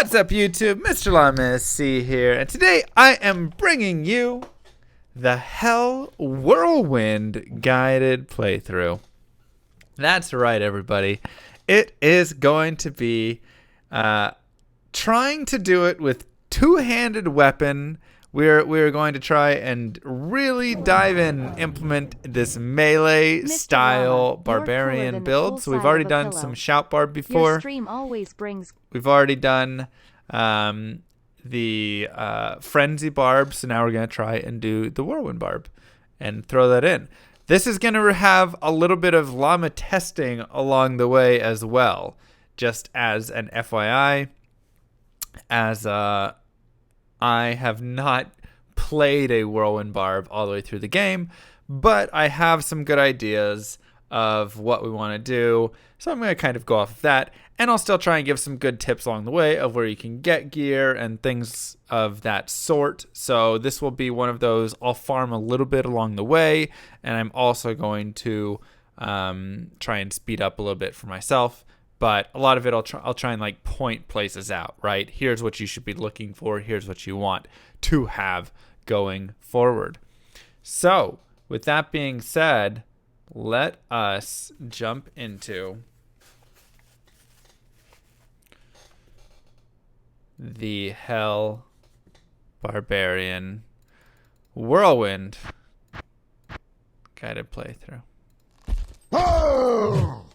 What's up, YouTube? Mr. Llamas C here, and today I am bringing you the Hell Whirlwind guided playthrough. That's right, everybody. It is going to be trying to do it with two-handed weapon. We're going to try and really dive in, implement this melee style barbarian build. So we've already done some shout barb before. Your stream always brings. We've already done the frenzy barb, so now we're going to try and do the whirlwind barb and throw that in. This is going to have a little bit of llama testing along the way as well, just as an FYI, as I have not played a whirlwind barb all the way through the game, but I have some good ideas of what we want to do, so I'm going to kind of go off of that, and I'll still try and give some good tips along the way of where you can get gear and things of that sort. So this will be one of those, I'll farm a little bit along the way, and I'm also going to try and speed up a little bit for myself. But a lot of it, I'll try and like point places out, right? Here's what you should be looking for. Here's what you want to have going forward. So with that being said, let us jump into the Hell Barbarian Whirlwind guided playthrough. Oh!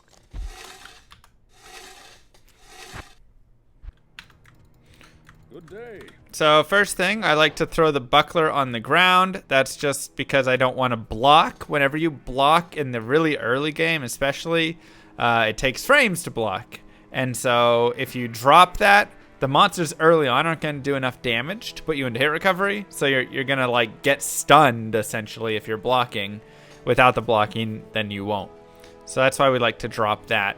Good day. So first thing, I like to throw the buckler on the ground. That's just because I don't want to block. Whenever you block in the really early game, especially, it takes frames to block. And so if you drop that, the monsters early on aren't going to do enough damage to put you into hit recovery. So you're going to like get stunned essentially if you're blocking. Without the blocking, then you won't. So that's why we like to drop that.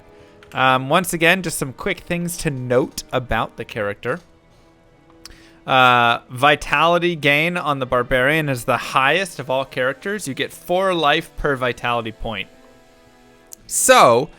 Once again, just some quick things to note about the character. Vitality gain on the Barbarian is the highest of all characters. You get 4 life per vitality point. So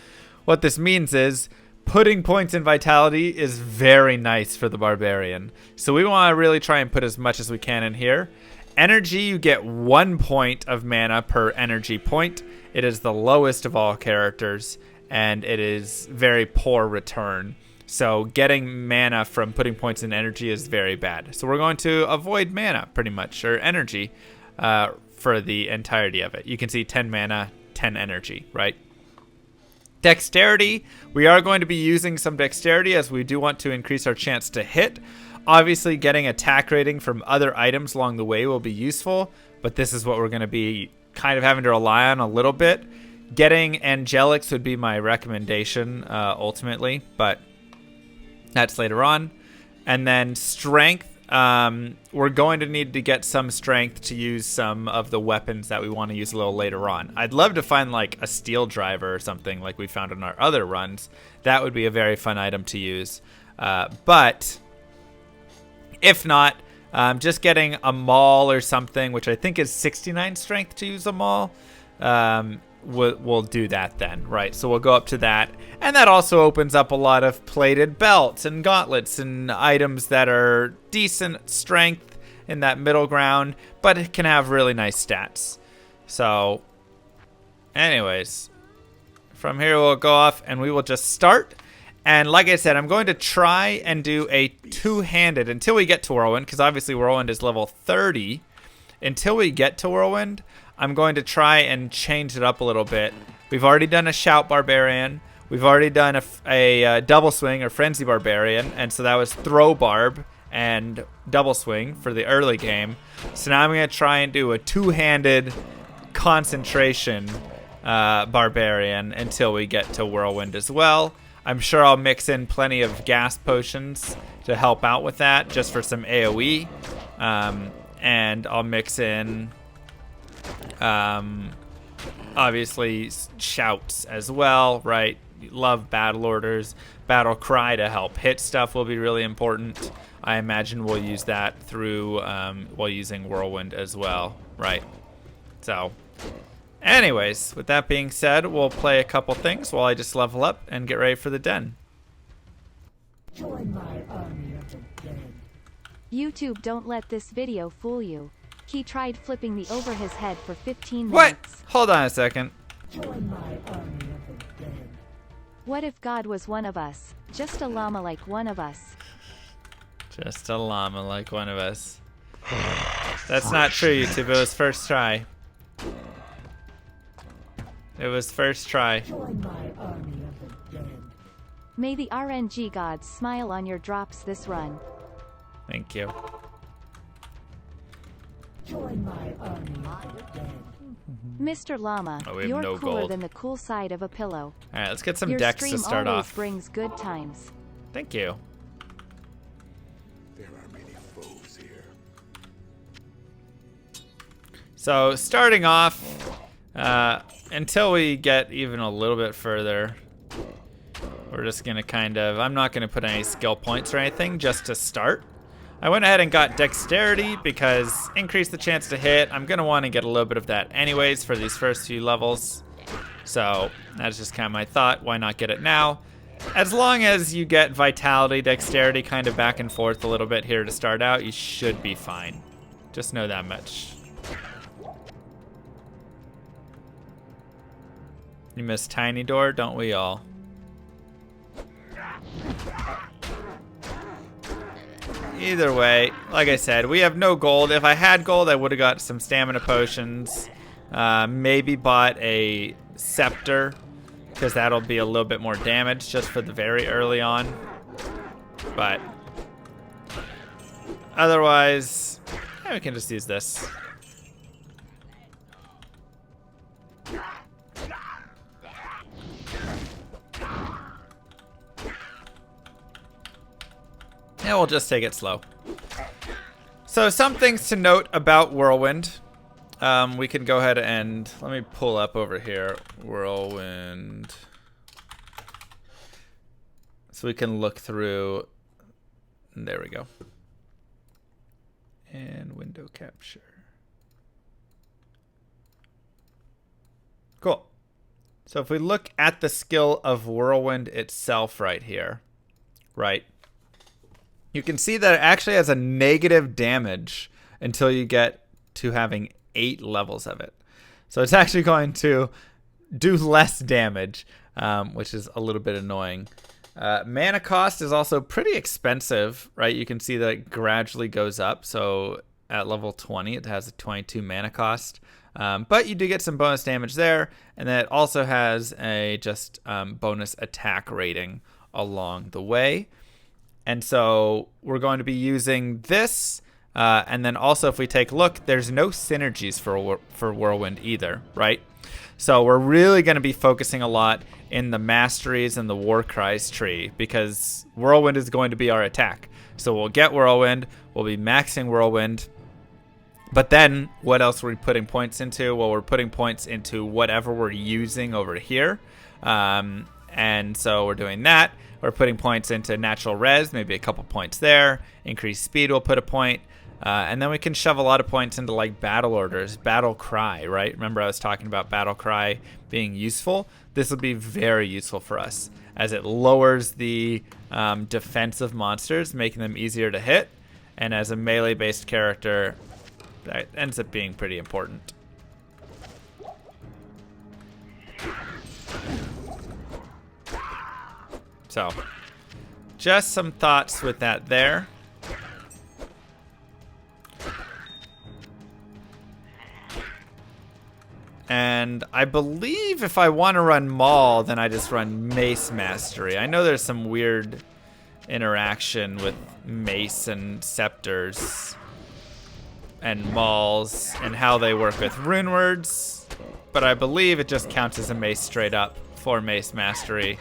what this means is putting points in vitality is very nice for the Barbarian. So we want to really try and put as much as we can in here. Energy, you get 1 point of mana per energy point. It is the lowest of all characters, and it is very poor return. So getting mana from putting points in energy is very bad. So we're going to avoid mana pretty much, or energy, for the entirety of it. You can see 10 mana, 10 energy, right? Dexterity, we are going to be using some dexterity as we do want to increase our chance to hit. Obviously getting attack rating from other items along the way will be useful, but this is what we're going to be kind of having to rely on a little bit. Getting angelics would be my recommendation ultimately, but that's later on. And then strength, we're going to need to get some strength to use some of the weapons that we want to use a little later on. I'd love to find like a steel driver or something like we found in our other runs. That would be a very fun item to use. But if not, just getting a maul or something, which I think is 69 strength to use a maul, we'll do that then, right? So we'll go up to that, and that also opens up a lot of plated belts and gauntlets and items that are decent strength in that middle ground, but it can have really nice stats. So anyways, from here we'll go off and we will just start. And like I said, I'm going to try and do a two-handed until we get to Whirlwind, because obviously Whirlwind is level 30. Until we get to Whirlwind, I'm going to try and change it up a little bit. We've already done a Shout Barbarian. We've already done a Double Swing or Frenzy Barbarian, and so that was Throw Barb and Double Swing for the early game. So now I'm going to try and do a two-handed Concentration Barbarian until we get to Whirlwind as well. I'm sure I'll mix in plenty of gas potions to help out with that, just for some AoE. And I'll mix in obviously shouts as well, right? Love battle orders. Battle cry to help hit stuff will be really important. I imagine we'll use that through while using Whirlwind as well, right? So anyways, with that being said, we'll play a couple things while I just level up and get ready for the den. Join my army of YouTube, don't let this video fool you. He tried flipping me over his head for 15 What? minutes. Hold on a second. What if God was one of us? Just a llama like one of us. Just a llama like one of us. That's not true, YouTube. It was first try. It was first try. May the RNG gods smile on your drops this run. Thank you. Mr. Llama, Oh, we have you're no cooler gold. than the cool side of a pillow. All right, let's get some Your decks stream to start always off. brings good times. Thank you. There are many foes here. So starting off, until we get even a little bit further, we're just gonna I'm not gonna put any skill points or anything just to start. I went ahead and got dexterity because increase the chance to hit. I'm gonna want to get a little bit of that anyways for these first few levels. So that's just kind of my thought. Why not get it now? As long as you get vitality, dexterity kind of back and forth a little bit here to start out, you should be fine. Just know that much. You miss Tiny Door, don't we all? Either way, like I said, we have no gold. If I had gold, I would have got some stamina potions. Maybe bought a scepter, because that'll be a little bit more damage just for the very early on. But otherwise, yeah, we can just use this. Yeah, we'll just take it slow. So some things to note about Whirlwind. We can go ahead and, let me pull up over here, Whirlwind. So we can look through, there we go. And window capture. Cool. So if we look at the skill of Whirlwind itself right here, right? You can see that it actually has a negative damage until you get to having 8 levels of it. So it's actually going to do less damage, which is a little bit annoying. Mana cost is also pretty expensive, right? You can see that it gradually goes up. So at level 20, it has a 22 mana cost. But you do get some bonus damage there. And then it also has a just bonus attack rating along the way. And so we're going to be using this. And then also if we take a look, there's no synergies for Whirlwind either, right? So we're really going to be focusing a lot in the masteries and the war cries tree because Whirlwind is going to be our attack. So we'll get Whirlwind, we'll be maxing Whirlwind. But then what else are we putting points into? Well, we're putting points into whatever we're using over here. And so we're doing that. We're putting points into natural res, maybe a couple points there. Increased speed will put a point. And then we can shove a lot of points into like battle orders, battle cry, right? Remember I was talking about battle cry being useful? This will be very useful for us as it lowers the defense of monsters, making them easier to hit. And as a melee-based character, that ends up being pretty important. So, just some thoughts with that there. And I believe if I want to run Maul, then I just run Mace Mastery. I know there's some weird interaction with Mace and Scepters and Mauls and how they work with rune words, but I believe it just counts as a Mace straight up for Mace Mastery.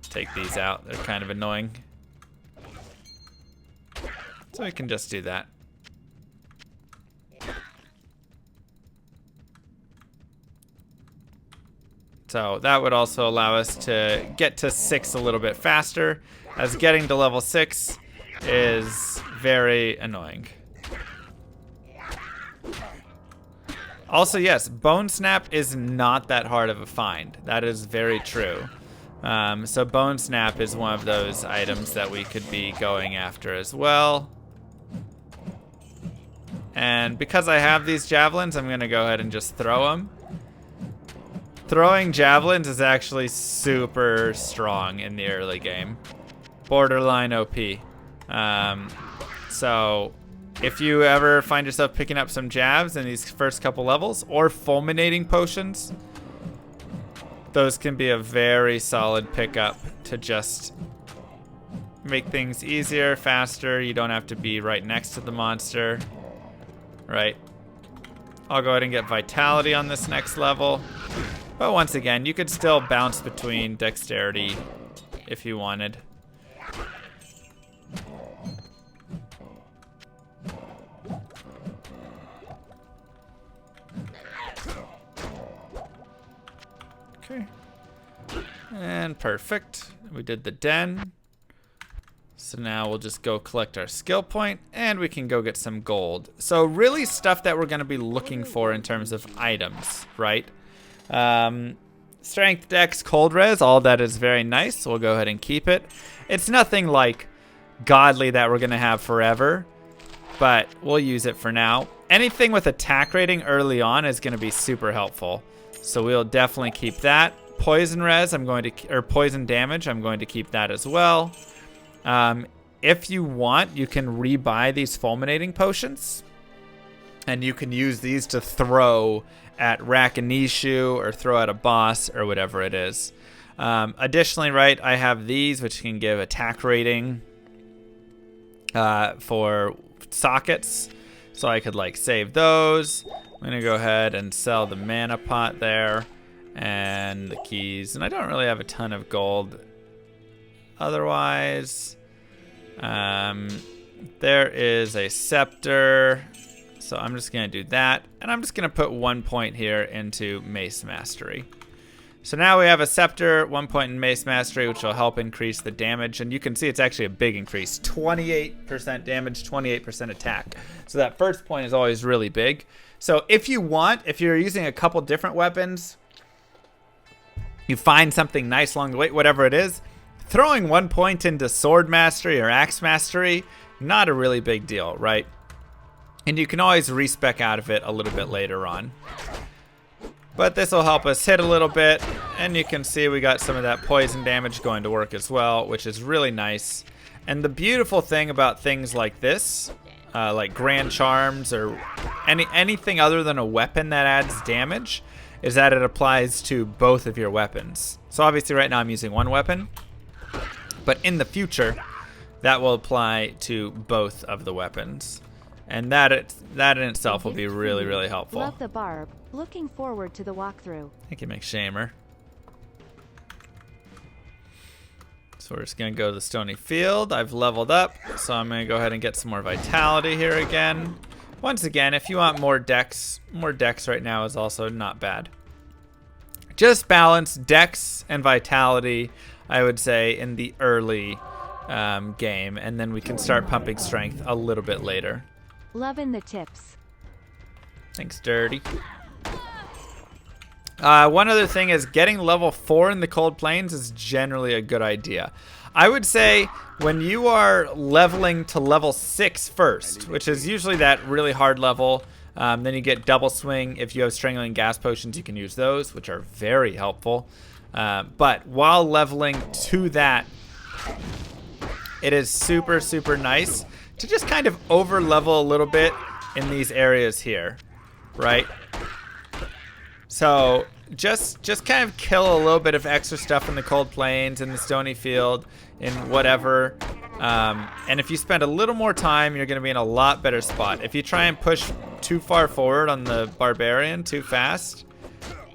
Take these out, they're kind of annoying. So we can just do that. So that would also allow us to get to 6 a little bit faster, as getting to level 6 is very annoying. Also, yes, Bone Snap is not that hard of a find. That is very true. So Bone Snap is one of those items that we could be going after as well. And because I have these javelins, I'm going to go ahead and just throw them. Throwing javelins is actually super strong in the early game. Borderline OP. So if you ever find yourself picking up some jabs in these first couple levels, or fulminating potions, those can be a very solid pickup to just make things easier, faster. You don't have to be right next to the monster. Right. I'll go ahead and get Vitality on this next level. But once again, you could still bounce between Dexterity if you wanted. Okay. And perfect. We did the den. So now we'll just go collect our skill point and we can go get some gold. So really stuff that we're going to be looking for in terms of items, right? Strength, Dex, Cold Res, all that is very nice. So we'll go ahead and keep it. It's nothing like godly that we're going to have forever, but we'll use it for now. Anything with attack rating early on is going to be super helpful. So we'll definitely keep that. Poison res, or poison damage, I'm going to keep that as well. If you want, you can rebuy these fulminating potions, and you can use these to throw at Rakanishu or throw at a boss or whatever it is. Additionally, right, I have these which can give attack rating for sockets, so I could like save those. I'm gonna go ahead and sell the mana pot there and the keys, and I don't really have a ton of gold otherwise. There is a scepter, so I'm just gonna do that, and I'm just gonna put 1 point here into Mace Mastery. So now we have a scepter, 1 point in Mace Mastery, which will help increase the damage, and you can see it's actually a big increase. 28% damage, 28% attack. So that first point is always really big. So if you want, if you're using a couple different weapons, you find something nice along the way, whatever it is, throwing 1 point into Sword Mastery or Axe Mastery, not a really big deal, right? And you can always respec out of it a little bit later on. But this will help us hit a little bit, and you can see we got some of that poison damage going to work as well, which is really nice. And the beautiful thing about things like this, like Grand Charms or anything other than a weapon that adds damage, is that it applies to both of your weapons. So obviously right now I'm using one weapon, but in the future that will apply to both of the weapons. And that in itself will be really, really helpful. Love the barb. Looking forward to the walkthrough. Thank you, McShamer. So we're just gonna go to the Stony Field. I've leveled up, so I'm gonna go ahead and get some more vitality here again. Once again, if you want more dex right now is also not bad. Just balance dex and vitality, I would say, in the early game, and then we can start pumping strength a little bit later. Loving the tips. Thanks, Dirty. One other thing is getting level 4 in the Cold Plains is generally a good idea. I would say when you are leveling to level 6 first, which is usually that really hard level, then you get double swing. If you have strangling gas potions, you can use those, which are very helpful. But while leveling to that, it is super, super nice to just kind of over level a little bit in these areas here, right? So just kind of kill a little bit of extra stuff in the Cold Plains, in the Stony Field, in whatever. And if you spend a little more time, you're going to be in a lot better spot. If you try and push too far forward on the Barbarian too fast,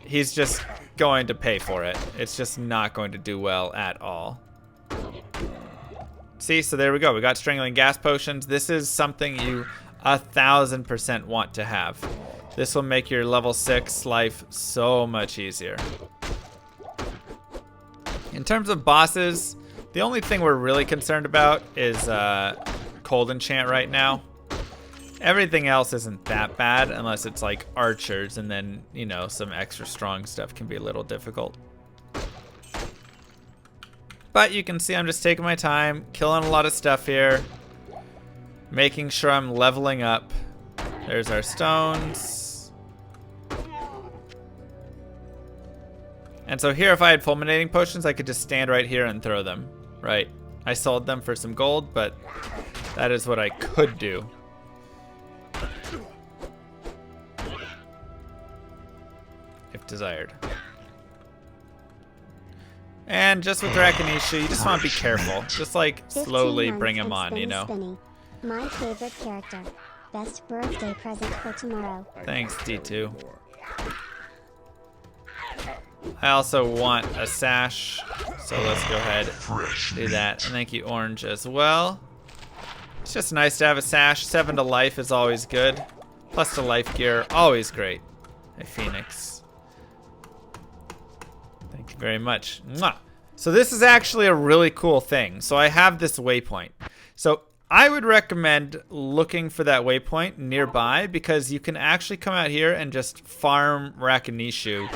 he's just going to pay for it. It's just not going to do well at all. See, so there we go. We got strangling gas potions. This is something you 1000% want to have. This will make your level 6 life so much easier. In terms of bosses, the only thing we're really concerned about is Cold Enchant right now. Everything else isn't that bad unless it's like archers, and then, you know, some extra strong stuff can be a little difficult. But you can see I'm just taking my time, killing a lot of stuff here, making sure I'm leveling up. There's our stones. And so here, if I had fulminating potions, I could just stand right here and throw them, right? I sold them for some gold, but that is what I could do. If desired. And just with Rakinisha, you just want to be careful. Just like slowly bring him on, you know? Spinny. My favorite character. Best birthday present for tomorrow. Thanks, D2. I also want a sash, so let's go ahead and do that. And thank you, Orange, as well. It's just nice to have a sash. 7 to life is always good. Plus to life gear, always great. Hey, Phoenix. Thank you very much. Mwah. So this is actually a really cool thing. So I have this waypoint. So I would recommend looking for that waypoint nearby because you can actually come out here and just farm Rakinisha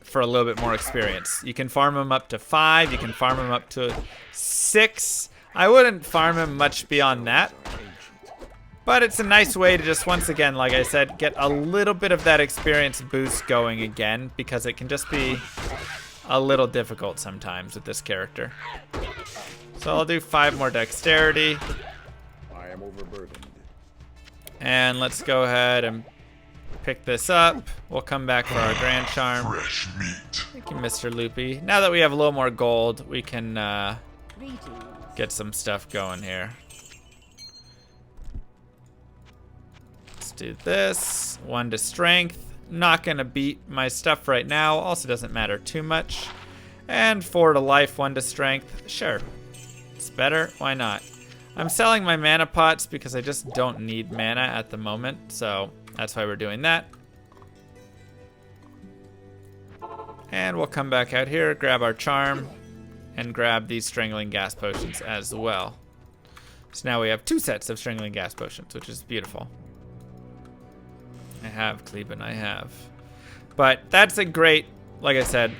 for a little bit more experience. You can farm him up to 5. You can farm him up to 6. I wouldn't farm him much beyond that. But it's a nice way to just, once again, like I said, get a little bit of that experience boost going again because it can just be a little difficult sometimes with this character. So I'll do 5 more dexterity. I am overburdened. And let's go ahead and pick this up. We'll come back for our Grand Charm. Fresh meat. Thank you, Mr. Loopy. Now that we have a little more gold, we can get some stuff going here. Let's do this. 1 to strength. Not gonna beat my stuff right now. Also doesn't matter too much. And 4 to life, 1 to strength. Sure. It's better. Why not? I'm selling my mana pots because I just don't need mana at the moment. So that's why we're doing that. And we'll come back out here, grab our charm, and grab these strangling gas potions as well. So now we have 2 sets of strangling gas potions, which is beautiful. I have, Cleban, I have. But that's a great, like I said,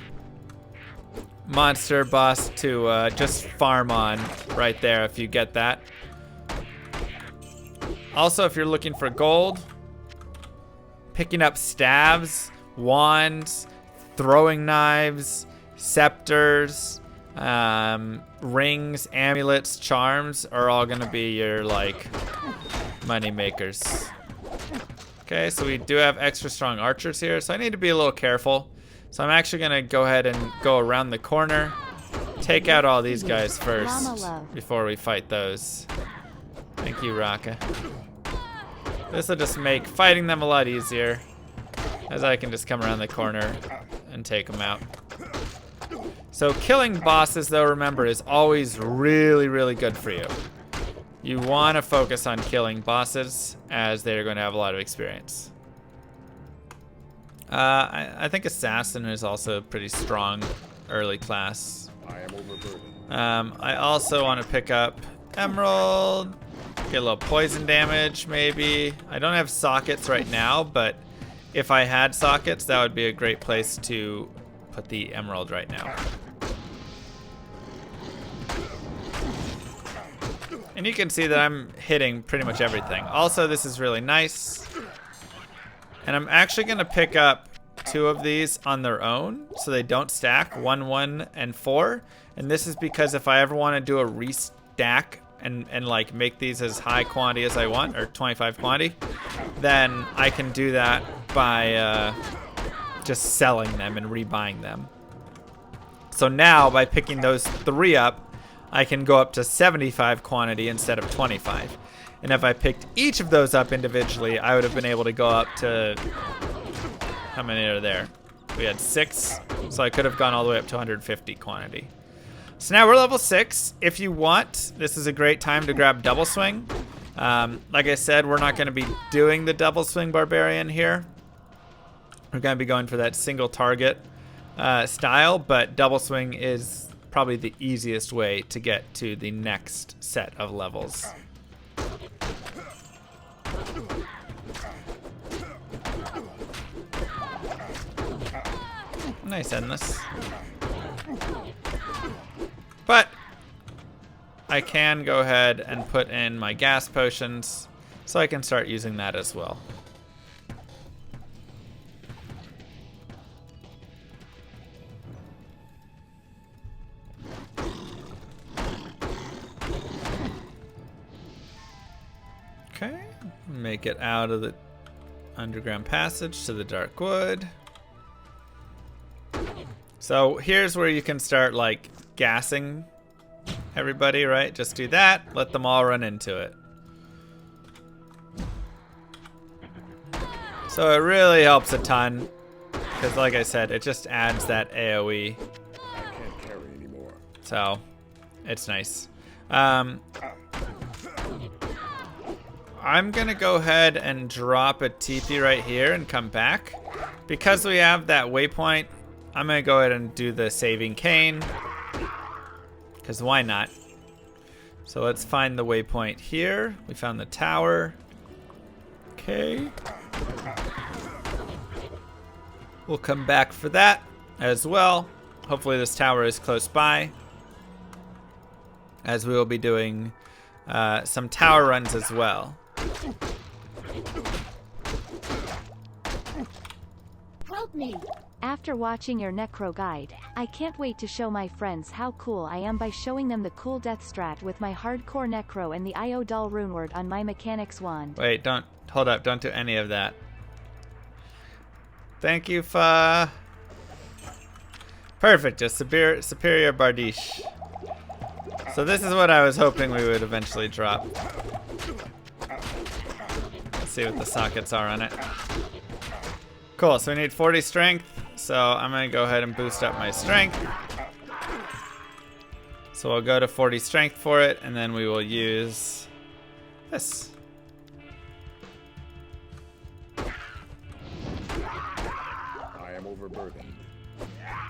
monster boss to just farm on right there if you get that. Also, if you're looking for gold, picking up staves, wands, throwing knives, scepters, rings, amulets, charms are all gonna be your like money makers. Okay, so we do have extra strong archers here, so I need to be a little careful. So I'm actually gonna go ahead and go around the corner, take out all these guys first before we fight those. Thank you, Raka. This will just make fighting them a lot easier, as I can just come around the corner and take them out. So killing bosses, though, remember, is always really, really good for you. You want to focus on killing bosses, as they're going to have a lot of experience. I think Assassin is also a pretty strong early class. I am overburdened. I also want to pick up Emerald, get a little poison damage maybe. I don't have sockets right now, but if I had sockets, that would be a great place to put the Emerald right now. And you can see that I'm hitting pretty much everything. Also, this is really nice. And I'm actually going to pick up 2 of these on their own so they don't stack, 1, 1, and 4. And this is because if I ever want to do a restack and like make these as high quantity as I want, or 25 quantity, then I can do that by just selling them and rebuying them. So now by picking those 3 up, I can go up to 75 quantity instead of 25. And if I picked each of those up individually, I would have been able to go up to, how many are there? We had 6, so I could have gone all the way up to 150 quantity. So now we're level 6. If you want, this is a great time to grab double swing. Like I said, we're not going to be doing the double swing barbarian here. We're going to be going for that single target style, but double swing is probably the easiest way to get to the next set of levels. Nice, Endless. But I can go ahead and put in my gas potions so I can start using that as well. Okay, make it out of the underground passage to the dark wood. So here's where you can start like gassing everybody, right? Just do that, let them all run into it. So it really helps a ton, because like I said, it just adds that AoE. I can't carry anymore. So it's nice. I'm gonna go ahead and drop a TP right here and come back. Because we have that waypoint, I'm gonna go ahead and do the saving cane. Because why not? So let's find the waypoint here. We found the tower. Okay. We'll come back for that as well. Hopefully this tower is close by, as we will be doing some tower runs as well. Help me! After watching your necro guide, I can't wait to show my friends how cool I am by showing them the cool death strat with my hardcore necro and the IO dull runeword on my mechanics wand. Wait, hold up, don't do any of that. Thank you, Fa. Perfect, just superior Bardiche. So this is what I was hoping we would eventually drop. Let's see what the sockets are on it. Cool, so we need 40 strength. So I'm gonna go ahead and boost up my strength. So we'll go to 40 strength for it, and then we will use this. I am overburdened.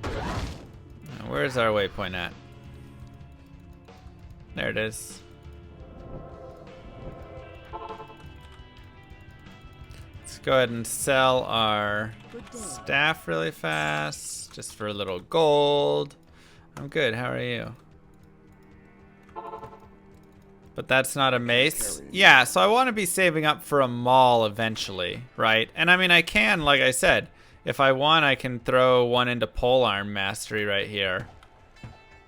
Now, where's our waypoint at? There it is. Let's go ahead and sell our staff really fast, just for a little gold. I'm good, how are you? But that's not a mace. Yeah, so I want to be saving up for a maul eventually, right? And I mean, I can, like I said, if I want, I can throw one into polearm mastery right here.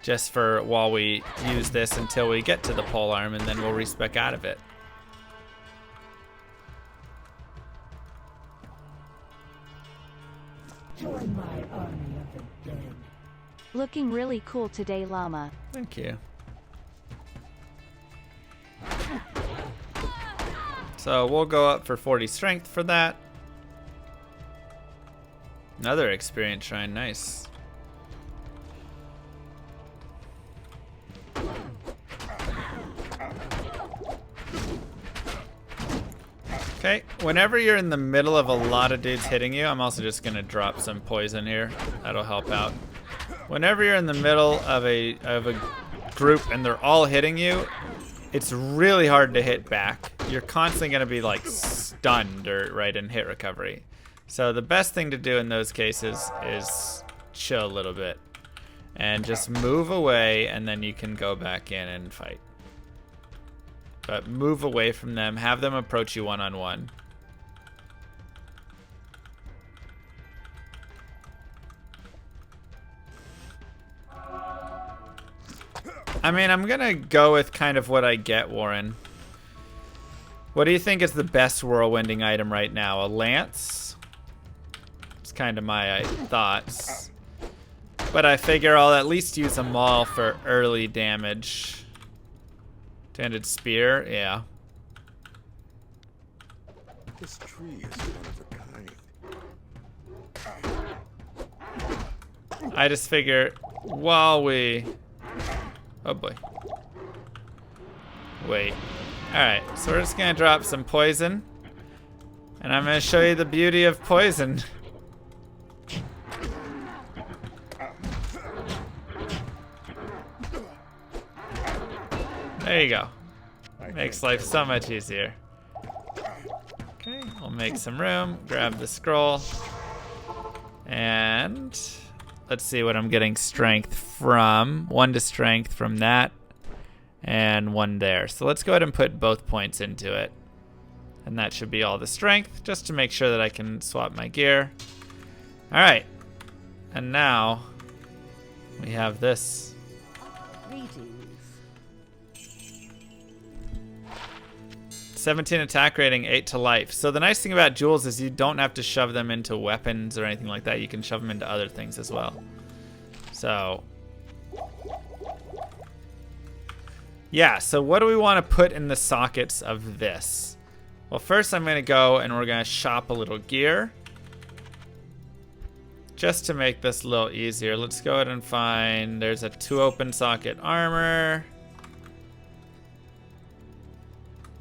Just for while we use this until we get to the polearm, and then we'll respec out of it. Join my army of the dead. Looking really cool today, llama. Thank you. So we'll go up for 40 strength for that. Another experience shrine, nice. Okay, whenever you're in the middle of a lot of dudes hitting you, I'm also just gonna drop some poison here. That'll help out. Whenever you're in the middle of a group and they're all hitting you, it's really hard to hit back. You're constantly gonna be like stunned or right in hit recovery. So the best thing to do in those cases is chill a little bit and just move away, and then you can go back in and fight. But move away from them, have them approach you one-on-one. I mean, I'm gonna go with kind of what I get, Warren. What do you think is the best whirlwinding item right now? A lance? It's kind of my thoughts. But I figure I'll at least use a maul for early damage. Two-handed spear, yeah. This tree is one of a kind. I just figure while we... Oh boy. Wait. Alright, so we're just gonna drop some poison. And I'm gonna show you the beauty of poison. There you go. Makes life so much easier. Okay, we'll make some room, grab the scroll, and let's see what I'm getting strength from. 1 to strength from that, and 1 there. So let's go ahead and put both points into it. And that should be all the strength, just to make sure that I can swap my gear. All right, and now we have this. Greetings. 17 attack rating, 8 to life. So the nice thing about jewels is you don't have to shove them into weapons or anything like that. You can shove them into other things as well. So yeah, so what do we want to put in the sockets of this? Well, first I'm going to go and we're going to shop a little gear. Just to make this a little easier, let's go ahead and find, there's a 2 open socket armor.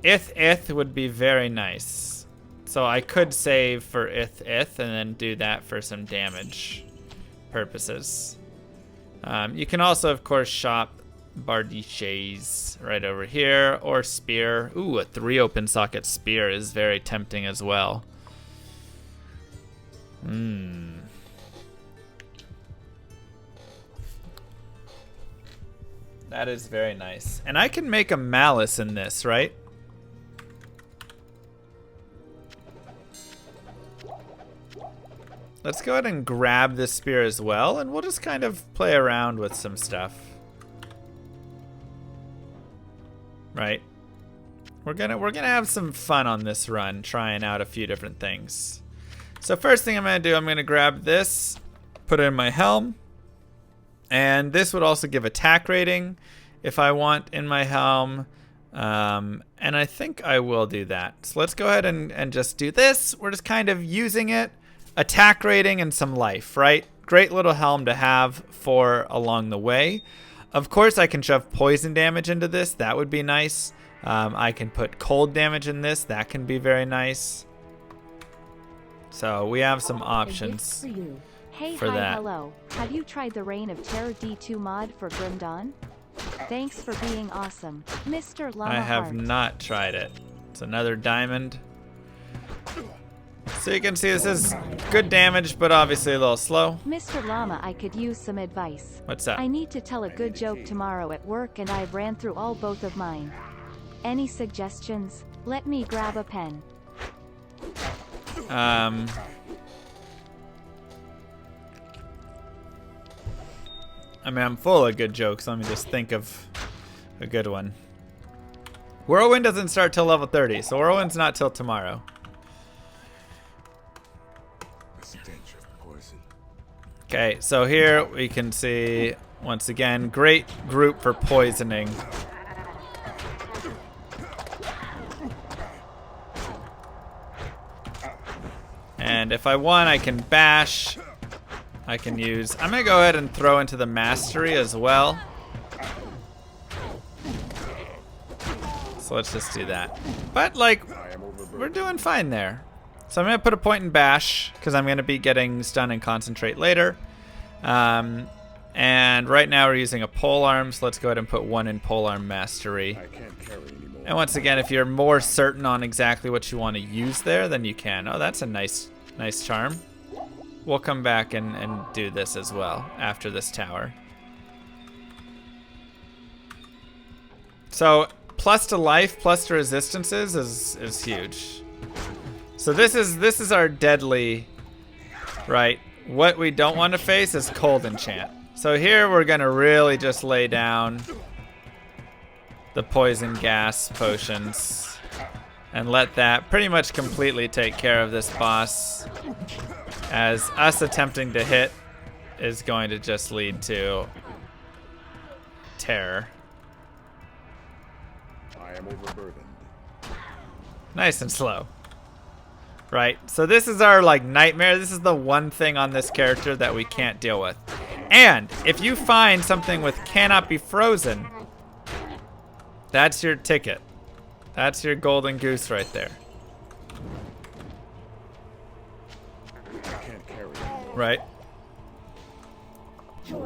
Ith would be very nice. So I could save for Ith and then do that for some damage purposes. You can also, of course, shop Bardiches right over here, or spear. Ooh, a 3 open socket spear is very tempting as well. That is very nice. And I can make a malice in this, right? Let's go ahead and grab this spear as well, and we'll just kind of play around with some stuff. Right? We're gonna have some fun on this run, trying out a few different things. So first thing I'm gonna do, I'm gonna grab this, put it in my helm, and this would also give attack rating if I want in my helm. And I think I will do that. So let's go ahead and just do this. We're just kind of using it. Attack rating and some life, right? Great little helm to have for along the way. Of course, I can shove poison damage into this. That would be nice. I can put cold damage in this. That can be very nice. So we have some options Hey, for hi, that. hello. Have you tried the Reign of Terror D2 mod for Grim Dawn? Thanks for being awesome, Mr. Llama I have Heart. not tried it. It's another diamond. So you can see this is good damage, but obviously a little slow. Mr. Llama, I could use some advice. What's that? I need to tell a good joke tomorrow at work and I've ran through both of mine. Any suggestions? Let me grab a pen. I mean, I'm full of good jokes. Let me just think of a good one. Whirlwind doesn't start till level 30, so Whirlwind's not till tomorrow. Stench of poison. Okay, so here we can see, once again, great group for poisoning. And if I want, I can bash. I can use, I'm gonna go ahead and throw into the mastery as well. So let's just do that. But like, we're doing fine there. So I'm gonna put a point in bash because I'm gonna be getting stun and concentrate later. And right now we're using a polearm, so let's go ahead and put 1 in polearm mastery. I can't carry anymore. And once again, if you're more certain on exactly what you want to use there, then you can. Oh, that's a nice charm. We'll come back and do this as well after this tower. So plus to life, plus to resistances is huge. So this is our deadly, right? What we don't want to face is cold enchant. So here we're gonna really just lay down the poison gas potions and let that pretty much completely take care of this boss, as us attempting to hit is going to just lead to terror. I am overburdened. Nice and slow. Right, so this is our like nightmare. This is the one thing on this character that we can't deal with. And if you find something with cannot be frozen, that's your ticket. That's your golden goose right there. I can't carry anymore. Right?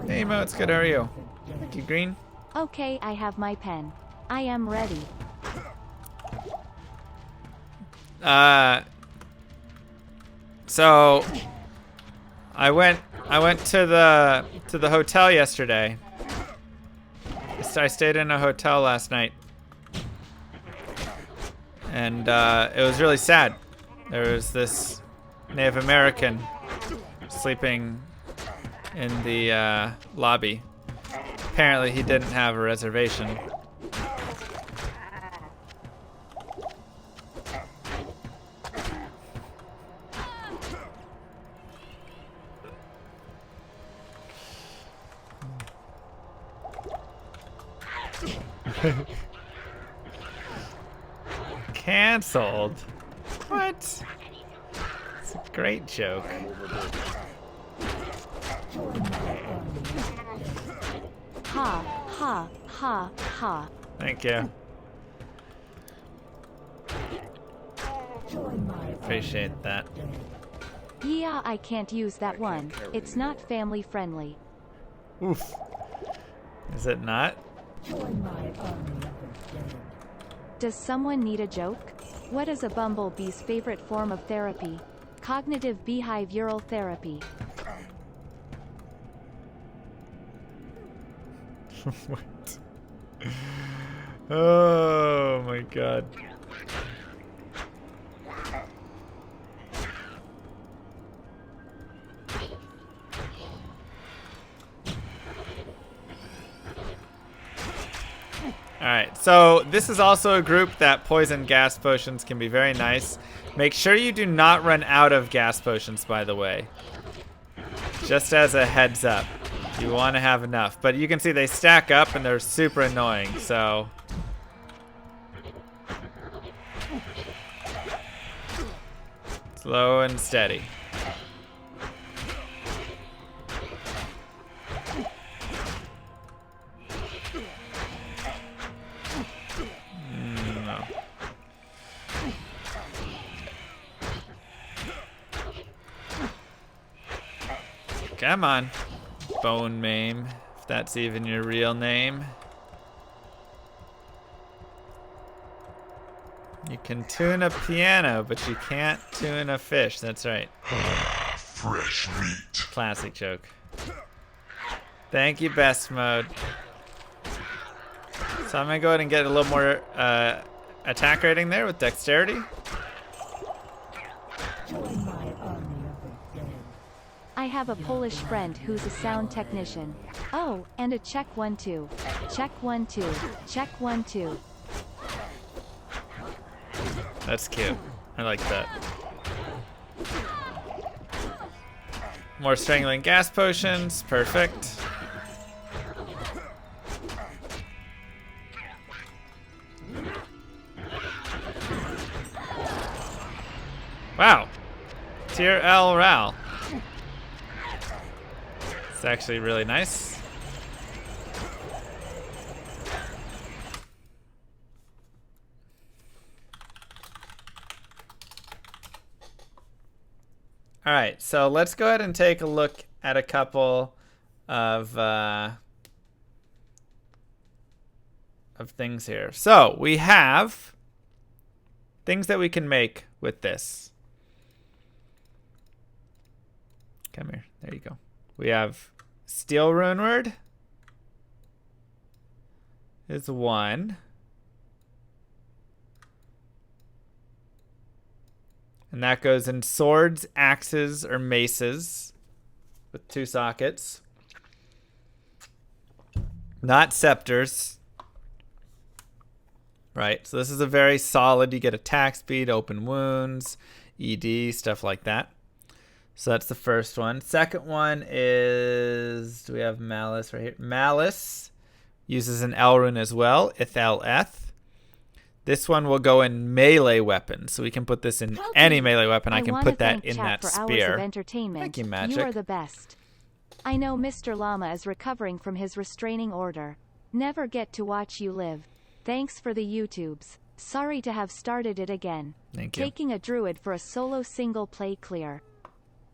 Hey Mo, it's good, how are you? Thank you, Green. Okay, I have my pen. I am ready. So I went I went to the hotel yesterday. I stayed in a hotel last night. And it was really sad. There was this Native American sleeping in the lobby. Apparently he didn't have a reservation. Cancelled? What? It's a great joke. Ha, ha, ha, ha. Thank you. Appreciate that. Yeah, I can't use that one. It's not family friendly. Oof. Is it not? Does someone need a joke? What is a bumblebee's favorite form of therapy? Cognitive behavioral therapy. What? Oh my god. Alright, so this is also a group that poison gas potions can be very nice. Make sure you do not run out of gas potions, by the way. Just as a heads up. You want to have enough. But you can see they stack up and they're super annoying, so... Slow and steady. No. Come on. Bone Maim, if that's even your real name. You can tune a piano, but you can't tune a fish. That's right. Fresh meat. Classic joke. Thank you, best mode. So I'm gonna go ahead and get a little more attack rating there with dexterity. I have a Polish friend who's a sound technician. Oh, and a check 1 2. Check 1 2. Check 1 2. That's cute. I like that. More strangling gas potions. Perfect. Wow. Tier L Ral. It's actually really nice. All right, so let's go ahead and take a look at a couple of things here. So we have things that we can make with this. Come here. There you go. We have Steel Rune Word is 1. And that goes in swords, axes, or maces with 2 sockets. Not scepters. Right, so this is a very solid, you get attack speed, open wounds, ED, stuff like that. So that's the first one. Second one is, do we have Malice right here? Malice uses an L rune as well, Itheleth. This one will go in melee weapons, so we can put this in any melee weapon. I can put that in that spear. Thank you, Magic. You are the best. I know Mr. Llama is recovering from his restraining order. Never get to watch you live. Thanks for the YouTubes. Sorry to have started it again. Thank you. Taking a druid for a solo single play clear.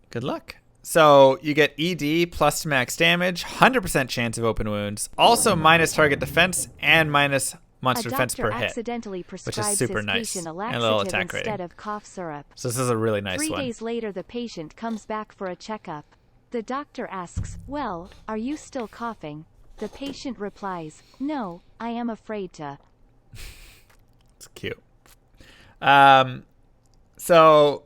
Good luck. So you get ED plus max damage, 100% chance of open wounds, also minus target defense and minus monster defense per hit, which is super nice, and a little attack rating. Instead of cough syrup. So this is a really nice 3 one. 3 days later the patient comes back for a checkup. The doctor asks, well, are you still coughing? The patient replies, no, I am afraid to. It's cute. So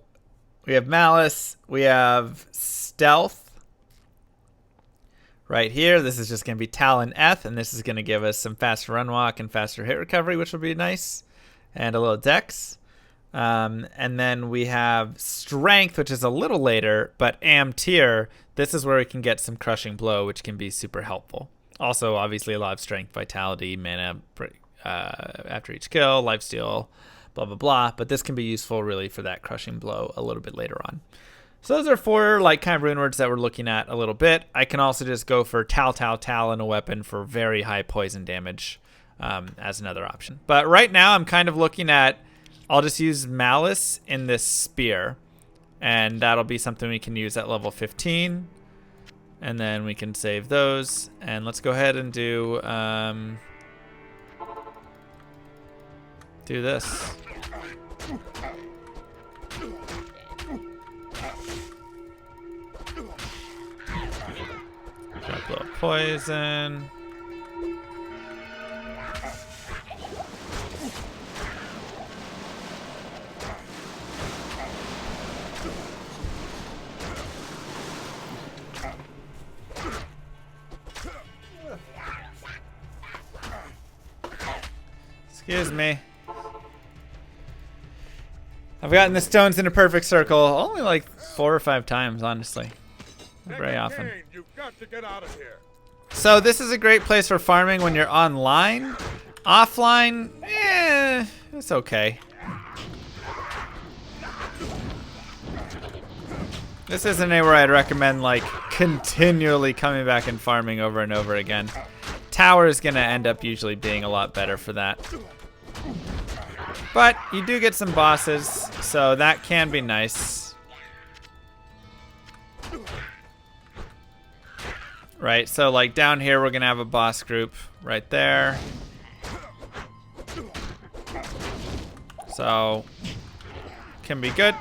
we have Malice. We have Stealth. Right here, this is just going to be Tal and Eth, and this is going to give us some faster run walk and faster hit recovery, which will be nice, and a little dex. And then we have Strength, which is a little later, but Am tier, this is where we can get some Crushing Blow, which can be super helpful. Also, obviously, a lot of Strength, Vitality, Mana after each kill, Lifesteal, blah, blah, blah. But this can be useful, really, for that Crushing Blow a little bit later on. So those are 4 like kind of rune words that we're looking at a little bit. I can also just go for Tal, Tal, Tal in a weapon for very high poison damage as another option. But right now I'm kind of looking at, I'll just use Malice in this spear. And that'll be something we can use at level 15. And then we can save those. And let's go ahead and do this. Drop a little poison. Excuse me. I've gotten the stones in a perfect circle only like 4 or 5 times, honestly. Not very often. You've got to get out of here. So this is a great place for farming when you're online. Offline, it's okay. This isn't anywhere I'd recommend like continually coming back and farming over and over again. Tower is gonna end up usually being a lot better for that. But you do get some bosses, so that can be nice. Right, so like down here we're gonna have a boss group right there. So, can be good.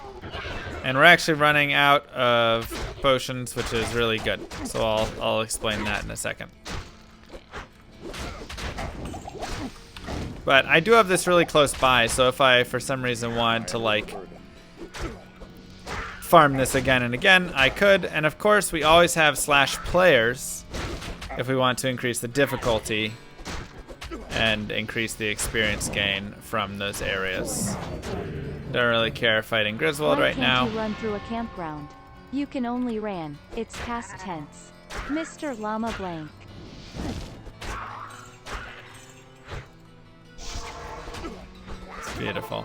And we're actually running out of potions, which is really good. So I'll explain that in a second. But I do have this really close by, so if I for some reason wanted to like farm this again and again, I could. And of course we always have /players if we want to increase the difficulty and increase the experience gain from those areas. Don't really care fighting Griswold right now. Why can't you run through a campground? You can only ran. It's past tense. Mr. Llama Blank. It's beautiful.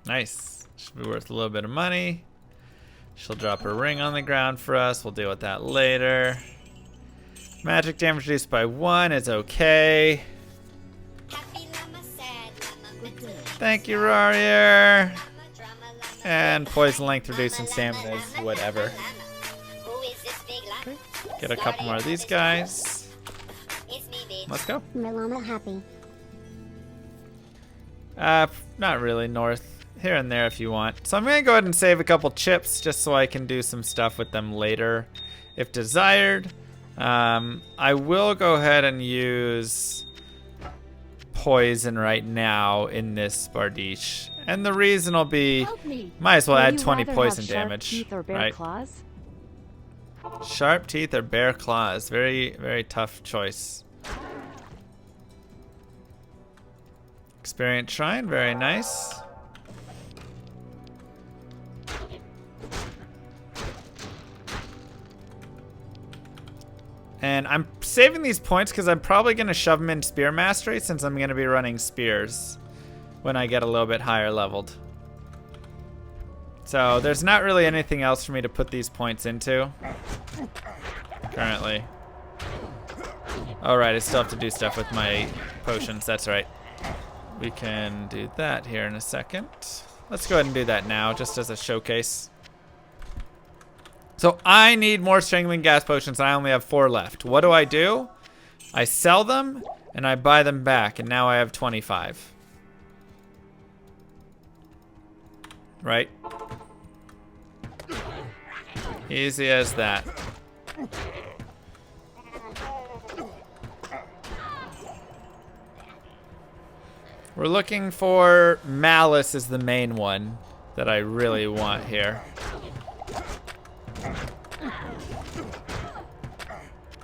Nice. Should be worth a little bit of money. She'll drop her ring on the ground for us. We'll deal with that later. Magic damage reduced by 1 is okay. Thank you, Rarier. And poison length reducing stamina is whatever. Okay. Get a couple more of these guys. Let's go. My llama happy. Not really. North. Here and there if you want. So I'm going to go ahead and save a couple chips just so I can do some stuff with them later if desired. I will go ahead and use poison right now in this Bardiche. And the reason will be, might as well add 20 poison damage. Teeth or bare right? claws? Sharp teeth or bare claws. Very, very tough choice. Experience Shrine, very nice. And I'm saving these points because I'm probably going to shove them in Spear Mastery since I'm going to be running spears when I get a little bit higher leveled. So there's not really anything else for me to put these points into currently. All right, I still have to do stuff with my potions. That's right. We can do that here in a second. Let's go ahead and do that now just as a showcase. So I need more strangling gas potions and I only have 4 left. What do? I sell them and I buy them back and now I have 25. Right? Easy as that. We're looking for Malice is the main one that I really want here.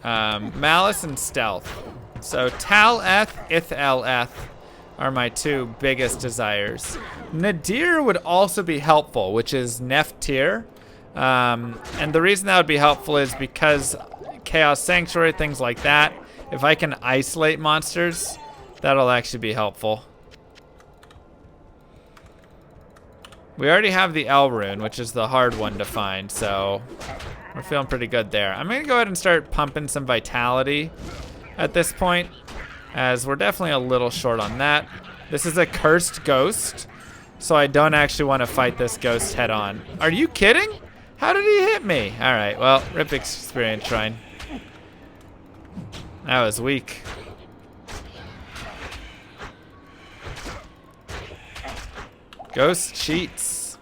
Malice and Stealth. So Tal-Eth, Ith-El-Eth are my two biggest desires. Nadir would also be helpful, which is Nef tier. And the reason that would be helpful is because Chaos Sanctuary, things like that. If I can isolate monsters, that'll actually be helpful. We already have the L rune, which is the hard one to find, so we're feeling pretty good there. I'm gonna go ahead and start pumping some vitality at this point, as we're definitely a little short on that. This is a cursed ghost, so I don't actually want to fight this ghost head on. Are you kidding? How did he hit me? All right, well, rip experience shrine. That was weak. Ghost cheats.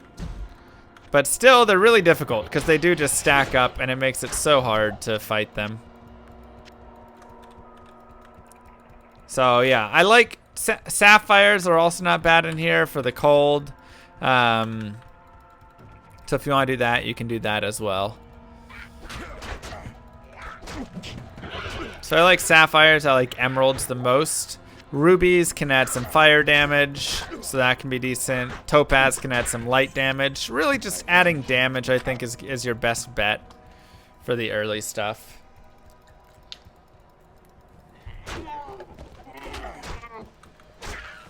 But still, they're really difficult because they do just stack up and it makes it so hard to fight them. So yeah, I like sapphires are also not bad in here for the cold. So if you want to do that, you can do that as well. So I like sapphires, I like emeralds the most. Rubies can add some fire damage, so that can be decent. Topaz can add some light damage. Really just adding damage, I think, is your best bet for the early stuff.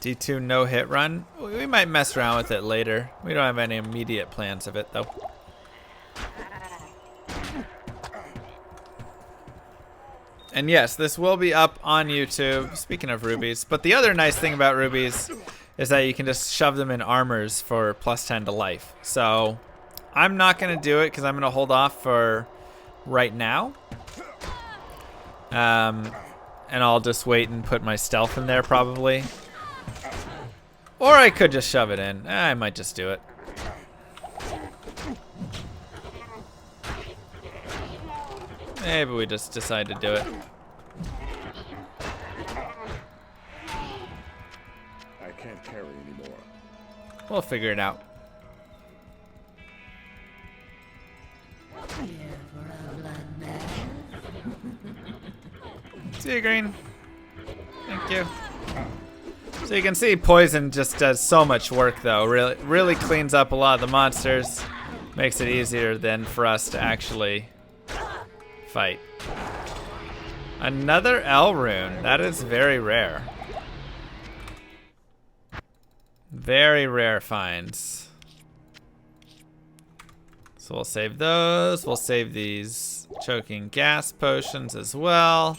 D2 no hit run. We might mess around with it later. We don't have any immediate plans of it, though. And yes, this will be up on YouTube, speaking of rubies. But the other nice thing about rubies is that you can just shove them in armors for +10 to life. So I'm not going to do it because I'm going to hold off for right now. And I'll just wait and put my stealth in there probably. Or I could just shove it in. I might just do it. Maybe we just decide to do it. I can't carry anymore. We'll figure it out. See you, Green. Thank you. So you can see poison just does so much work though. Really cleans up a lot of the monsters. Makes it easier then for us to actually fight. Another L rune. That is very rare. Very rare finds. So we'll save those. We'll save these choking gas potions as well.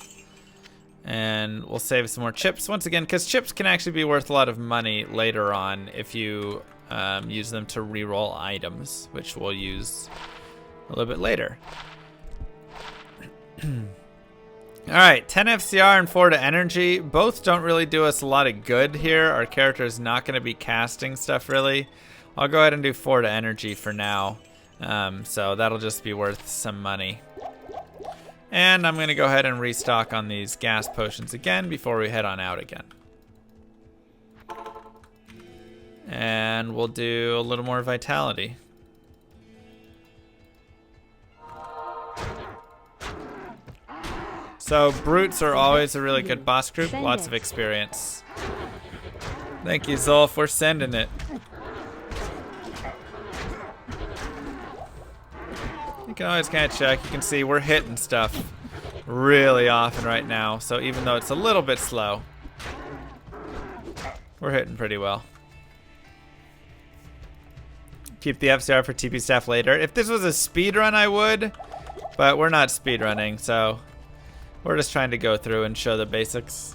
And we'll save some more chips once again, because chips can actually be worth a lot of money later on if you use them to reroll items, which we'll use a little bit later. Alright, 10 FCR and 4 to energy. Both don't really do us a lot of good here. Our character is not going to be casting stuff really. I'll go ahead and do 4 to energy for now. So that'll just be worth some money. And I'm going to go ahead and restock on these gas potions again before we head on out again. And we'll do a little more vitality. So brutes are always a really good boss group, lots of experience. Thank you, Zolf, we're sending it. You can always kind of check, you can see we're hitting stuff really often right now, so even though it's a little bit slow, we're hitting pretty well. Keep the FCR for TP staff later. If this was a speed run, I would, but we're not speed running, so we're just trying to go through and show the basics.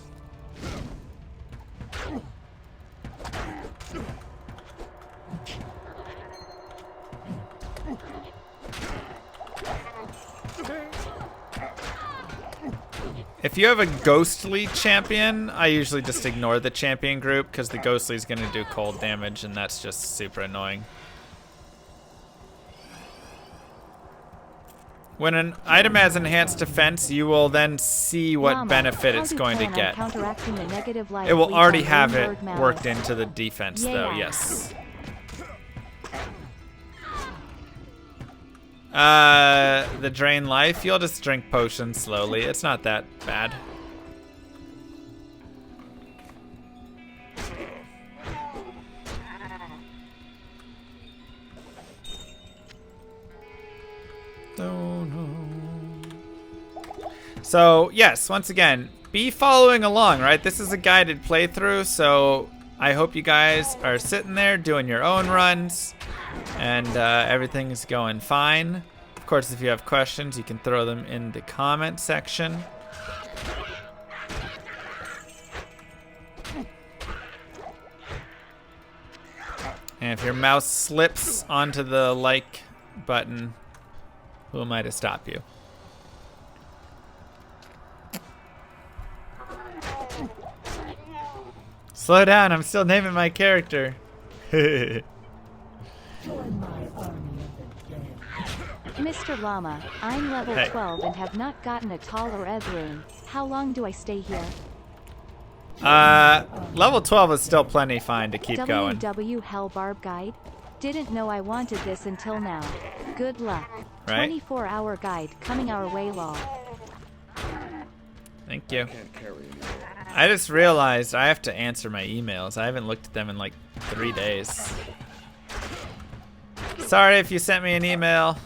If you have a ghostly champion, I usually just ignore the champion group because the ghostly is going to do cold damage and that's just super annoying. When an item has enhanced defense, you will then see what Llama, benefit how it's do going to plan on get. counteracting the negative light It will leech already on have it Ruinward Malice? worked into the defense, though, Yeah. yes. The drain life, you'll just drink potions slowly. It's not that bad. So, yes, once again, be following along, right? This is a guided playthrough, so I hope you guys are sitting there doing your own runs and everything's going fine. Of course, if you have questions, you can throw them in the comment section. And if your mouse slips onto the like button, who am I to stop you? Slow down, I'm still naming my character. Join my army of the dead. Mr. Llama, I'm level Hey. 12 and have not gotten a tall or ed rune. How long do I stay here? Level 12 is still plenty fine to keep going. WW Hellbarb Guide? Didn't know I wanted this until now. Good luck. Right. 24-hour guide coming our way, lol. Thank you. Can't carry anymore. I just realized I have to answer my emails. I haven't looked at them in like 3 days. Sorry if you sent me an email.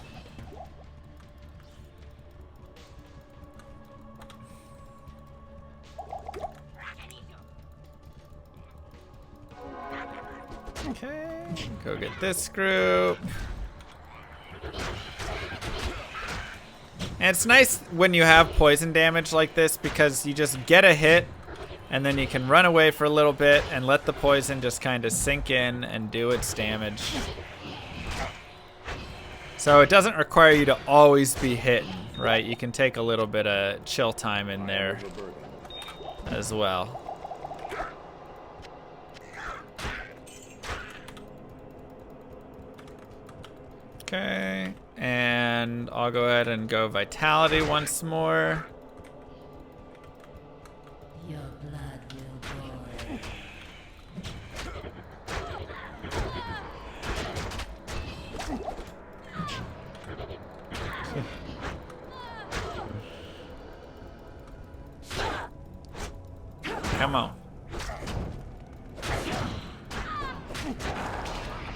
Okay, go get this group. And it's nice when you have poison damage like this because you just get a hit and then you can run away for a little bit and let the poison just kind of sink in and do its damage. So it doesn't require you to always be hit, right? You can take a little bit of chill time in there as well. Okay, and I'll go ahead and go Vitality once more. Your blood will boil. Come on.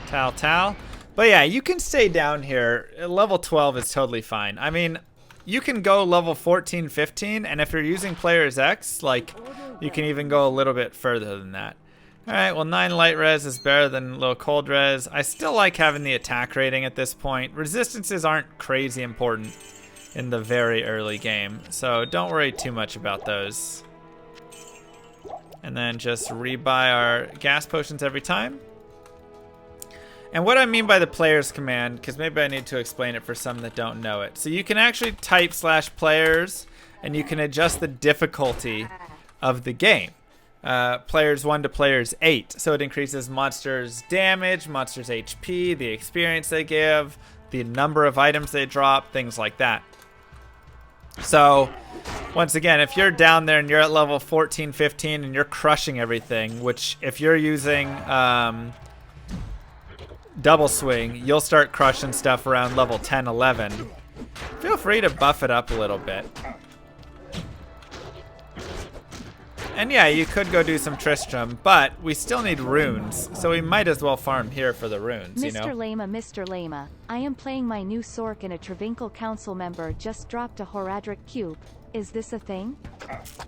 Tal. But yeah, you can stay down here. Level 12 is totally fine. I mean, you can go level 14, 15, and if you're using Player's X, like, you can even go a little bit further than that. Alright, well 9 light res is better than low cold res. I still like having the attack rating at this point. Resistances aren't crazy important in the very early game, so don't worry too much about those. And then just rebuy our gas potions every time. And what I mean by the players command, because maybe I need to explain it for some that don't know it. So you can actually type /players and you can adjust the difficulty of the game. Players 1 to players 8. So it increases monsters' damage, monsters' HP, the experience they give, the number of items they drop, things like that. So once again, if you're down there and you're at level 14, 15 and you're crushing everything, which if you're using double swing, you'll start crushing stuff around level 10, 11. Feel free to buff it up a little bit. And yeah, you could go do some Tristram, but we still need runes, so we might as well farm here for the runes, you know? Mr. Lama, I am playing my new Sork and a Travinkle council member just dropped a Horadric cube. Is this a thing?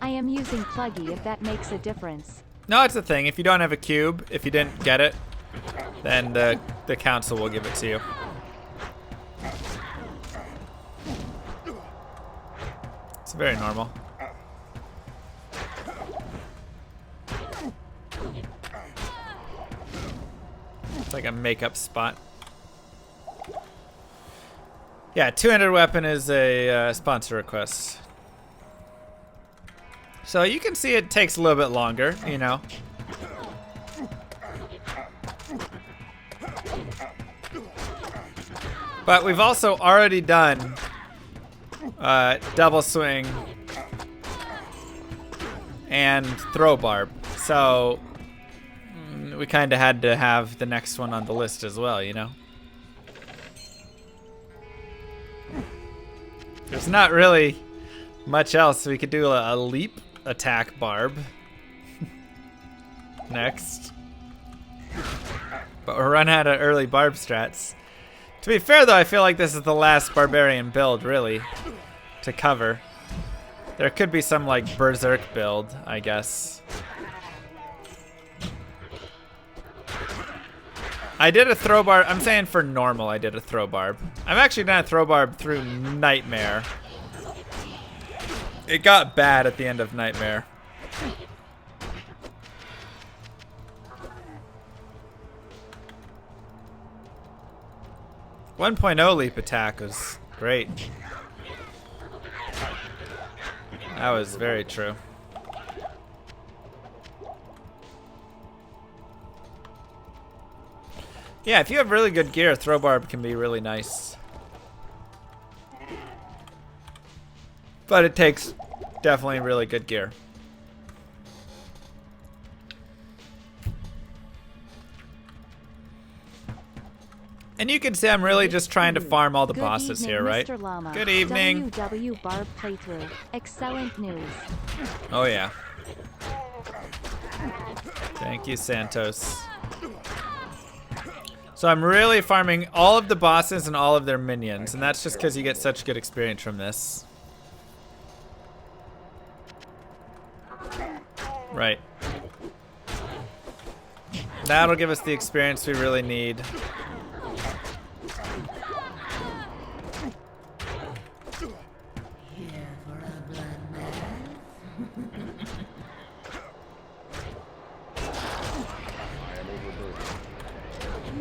I am using Pluggy if that makes a difference. No, it's a thing. If you don't have a cube, if you didn't get it, then the council will give it to you. It's very normal. It's like a makeup spot. Yeah, two-handed weapon is a sponsor request. So you can see it takes a little bit longer, you know. But we've also already done double swing, and throw barb. So we kind of had to have the next one on the list as well, you know? There's not really much else. We could do a leap attack barb next. But we're running out of early barb strats. To be fair though, I feel like this is the last barbarian build really to cover. There could be some like berserk build, I guess. I did a throw barb. I'm saying for normal I did a throw barb. I've actually done a throw barb through Nightmare. It got bad at the end of Nightmare. .0 leap attack was great. That was very true. Yeah, if you have really good gear, throw barb can be really nice. But it takes definitely really good gear. And you can see I'm really just trying to farm all the bosses here, right? Mr. Llama. Good evening. WW Barb playthrough. Excellent news. Oh yeah. Thank you, Santos. So I'm really farming all of the bosses and all of their minions, and that's just because you get such good experience from this. Right. That'll give us the experience we really need. Here for a bloodbath.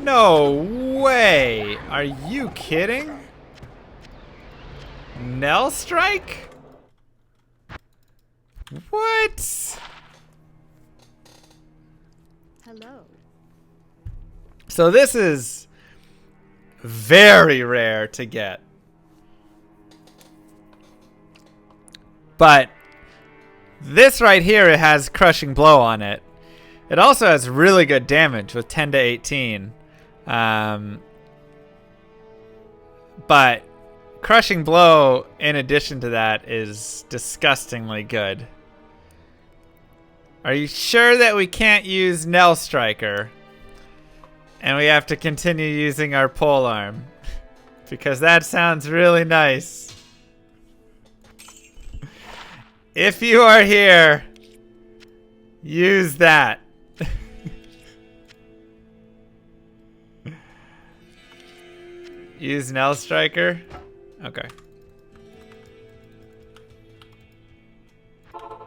No way! Are you kidding? Nell Strike? What? Hello. So this is very rare to get. But this right here, it has Crushing Blow on it. It also has really good damage with 10 to 18. But Crushing Blow, in addition to that, is disgustingly good. Are you sure that we can't use Nell Striker? And we have to continue using our pole arm? Because that sounds really nice. If you are here, use that. Use Nell Striker? Okay.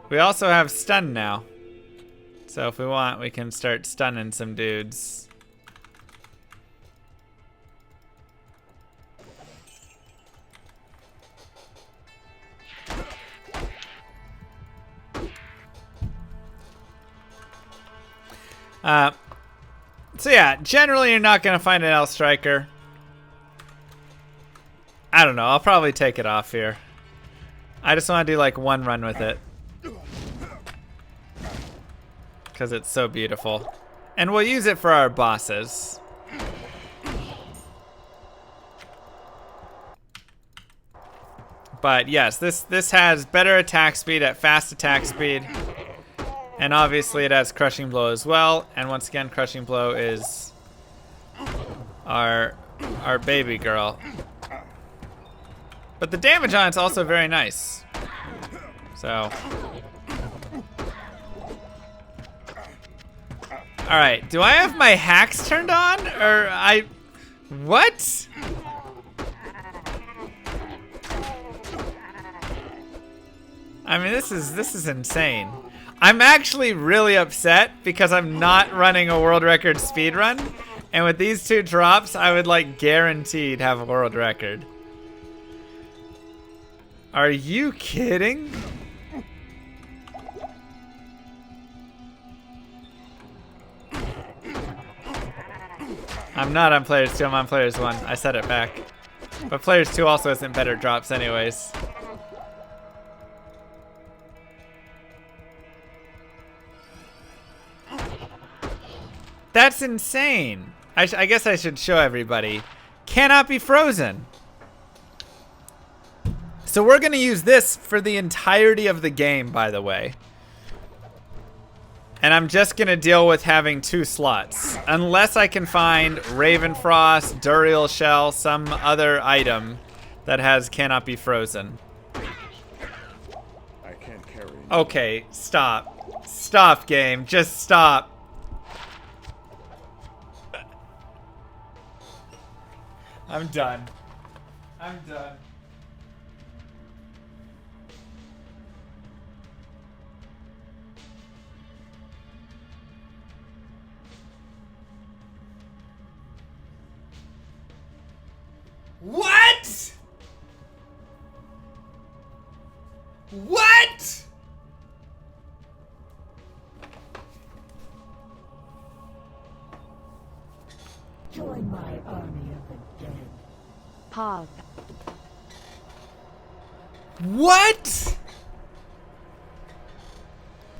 We also have stun now. So if we want, we can start stunning some dudes. So yeah, generally you're not gonna find an L Striker. I don't know, I'll probably take it off here. I just want to do like one run with it. Because it's so beautiful. And we'll use it for our bosses. But yes, this has better attack speed at fast attack speed. And obviously it has Crushing Blow as well. And once again, Crushing Blow is our baby girl. But the damage on it's also very nice. So. Alright, do I have my hacks turned on? Or what? I mean, this is insane. I'm actually really upset because I'm not running a world record speed run. And with these two drops, I would like guaranteed have a world record. Are you kidding? I'm not on Players 2, I'm on Players 1. I said it back. But Players 2 also isn't better drops anyways. That's insane. I guess I should show everybody. Cannot be frozen. So we're going to use this for the entirety of the game, by the way. And I'm just going to deal with having 2 slots. Unless I can find Ravenfrost, Duriel Shell, some other item that has cannot be frozen. I can't carry anymore. Okay, stop. Stop, game. Just stop. I'm done. I'm done. What? What? Join my army of the dead. Pog. What?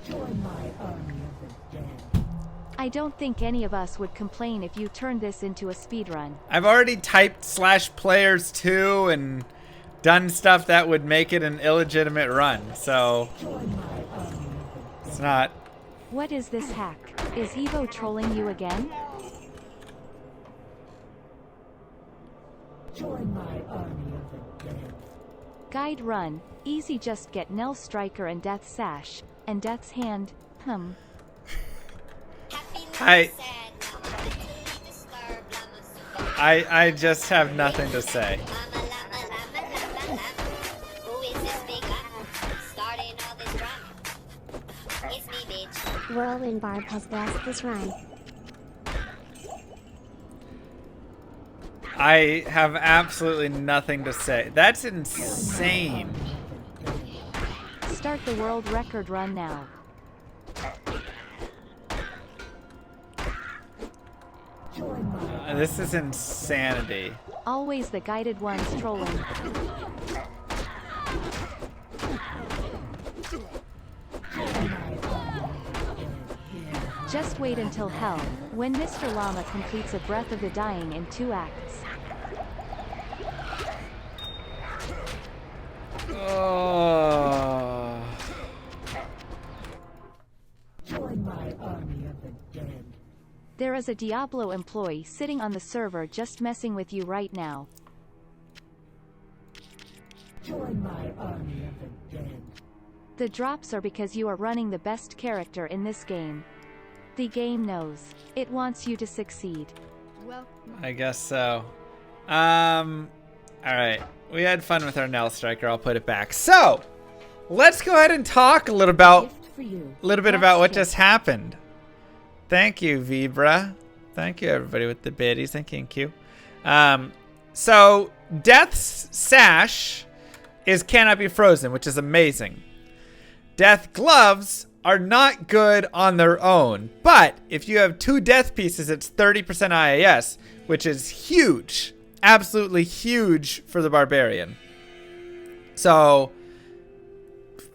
Join my army of the dead. I don't think any of us would complain if you turned this into a speedrun. I've already typed /players2 and done stuff that would make it an illegitimate run, so it's not. What is this hack? Is Evo trolling you again? Join my army of the dead. Guide run, easy, just get Nell Striker and Death's Sash, and Death's Hand, I just have nothing to say. Whirlwind Barb has blessed this run. I have absolutely nothing to say. That's insane. Start the world record run now. This is insanity. Always the guided ones trolling. Just wait until hell, when Mr. Llama completes a Breath of the Dying in 2 acts. Oh. Join my army of the dead. There is a Diablo employee sitting on the server just messing with you right now. Join my army of the dead. The drops are because you are running the best character in this game. The game knows. It wants you to succeed. Well, I guess so. Alright. We had fun with our Nell Striker. I'll put it back. So, let's go ahead and talk a little bit about what just happened. Thank you, Vibra. Thank you, everybody with the biddies. Thank you. So, Death's Sash is cannot be frozen, which is amazing. Death Gloves are not good on their own, but if you have 2 death pieces, it's 30% IAS, which is huge. Absolutely huge for the Barbarian. So,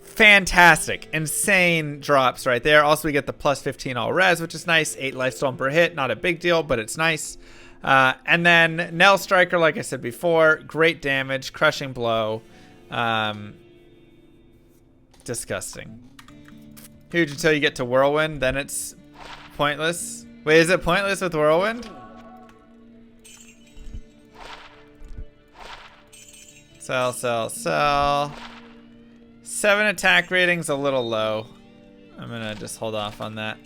fantastic. Insane drops right there. Also, we get the plus 15 all res, which is nice. 8 lifestone per hit. Not a big deal, but it's nice. And then Nell Striker, like I said before, great damage, crushing blow. Disgusting. Huge until you get to Whirlwind, then it's pointless. Wait, is it pointless with Whirlwind? Sell. 7 attack rating's a little low. I'm gonna just hold off on that.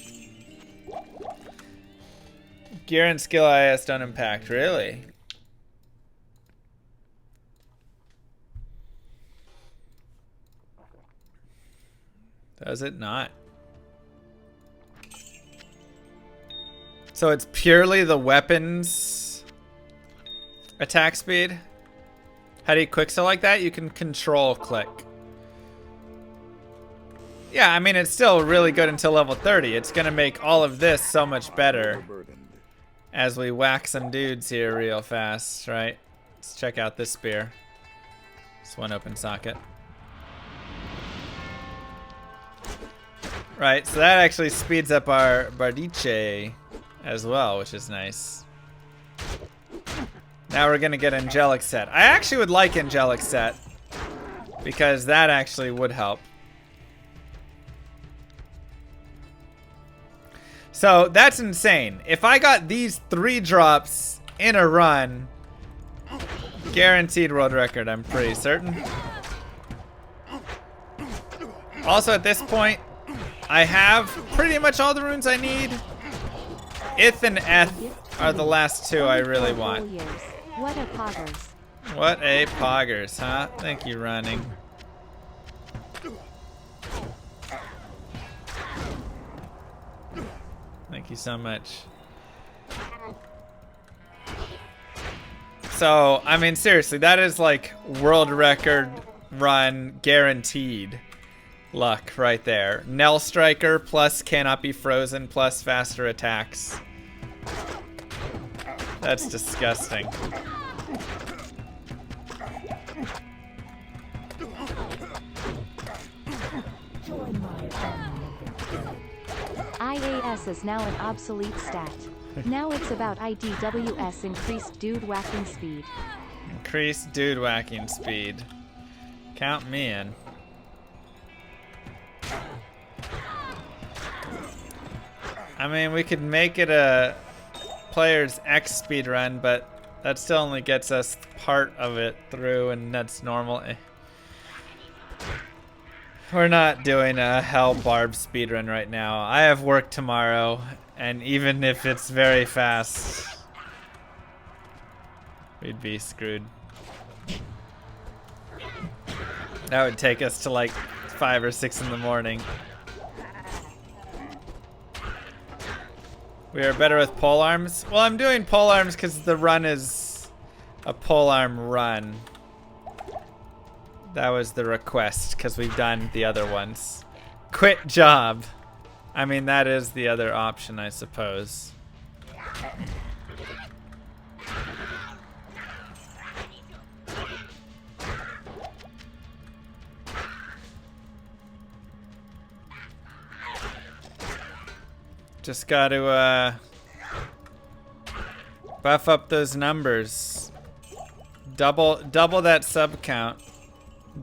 Gear and skill IS don't impact, really? Does it not? So it's purely the weapons attack speed? How do you quick sell like that? You can control click. Yeah, I mean, it's still really good until level 30. It's gonna make all of this so much better as we whack some dudes here real fast, right? Let's check out this spear. It's one open socket. Right, so that actually speeds up our Bardiche as well, which is nice. Now we're gonna get Angelic Set. I actually would like Angelic Set because that actually would help. So that's insane. If I got these 3 drops in a run, guaranteed world record, I'm pretty certain. Also at this point, I have pretty much all the runes I need. Ith and Eth are the last 2 I really want. What a poggers. What a poggers, huh? Thank you, running. Thank you so much. So, I mean, seriously, that is like world record run guaranteed luck right there. Nell Striker plus cannot be frozen plus faster attacks. That's disgusting. Join my army of the dead. IAS is now an obsolete stat. Now it's about IDWS, increased dude whacking speed. Increased dude whacking speed. Count me in. I mean, we could make it a player's X speed run, but that still only gets us part of it through, and that's normal. We're not doing a Hell Barb speedrun right now. I have work tomorrow, and even if it's very fast, we'd be screwed. That would take us to like 5 or 6 in the morning. We are better with pole arms. Well, I'm doing pole arms because the run is a pole arm run. That was the request because we've done the other ones. Quit job. I mean, that is the other option, I suppose. Just got to buff up those numbers. Double that sub count.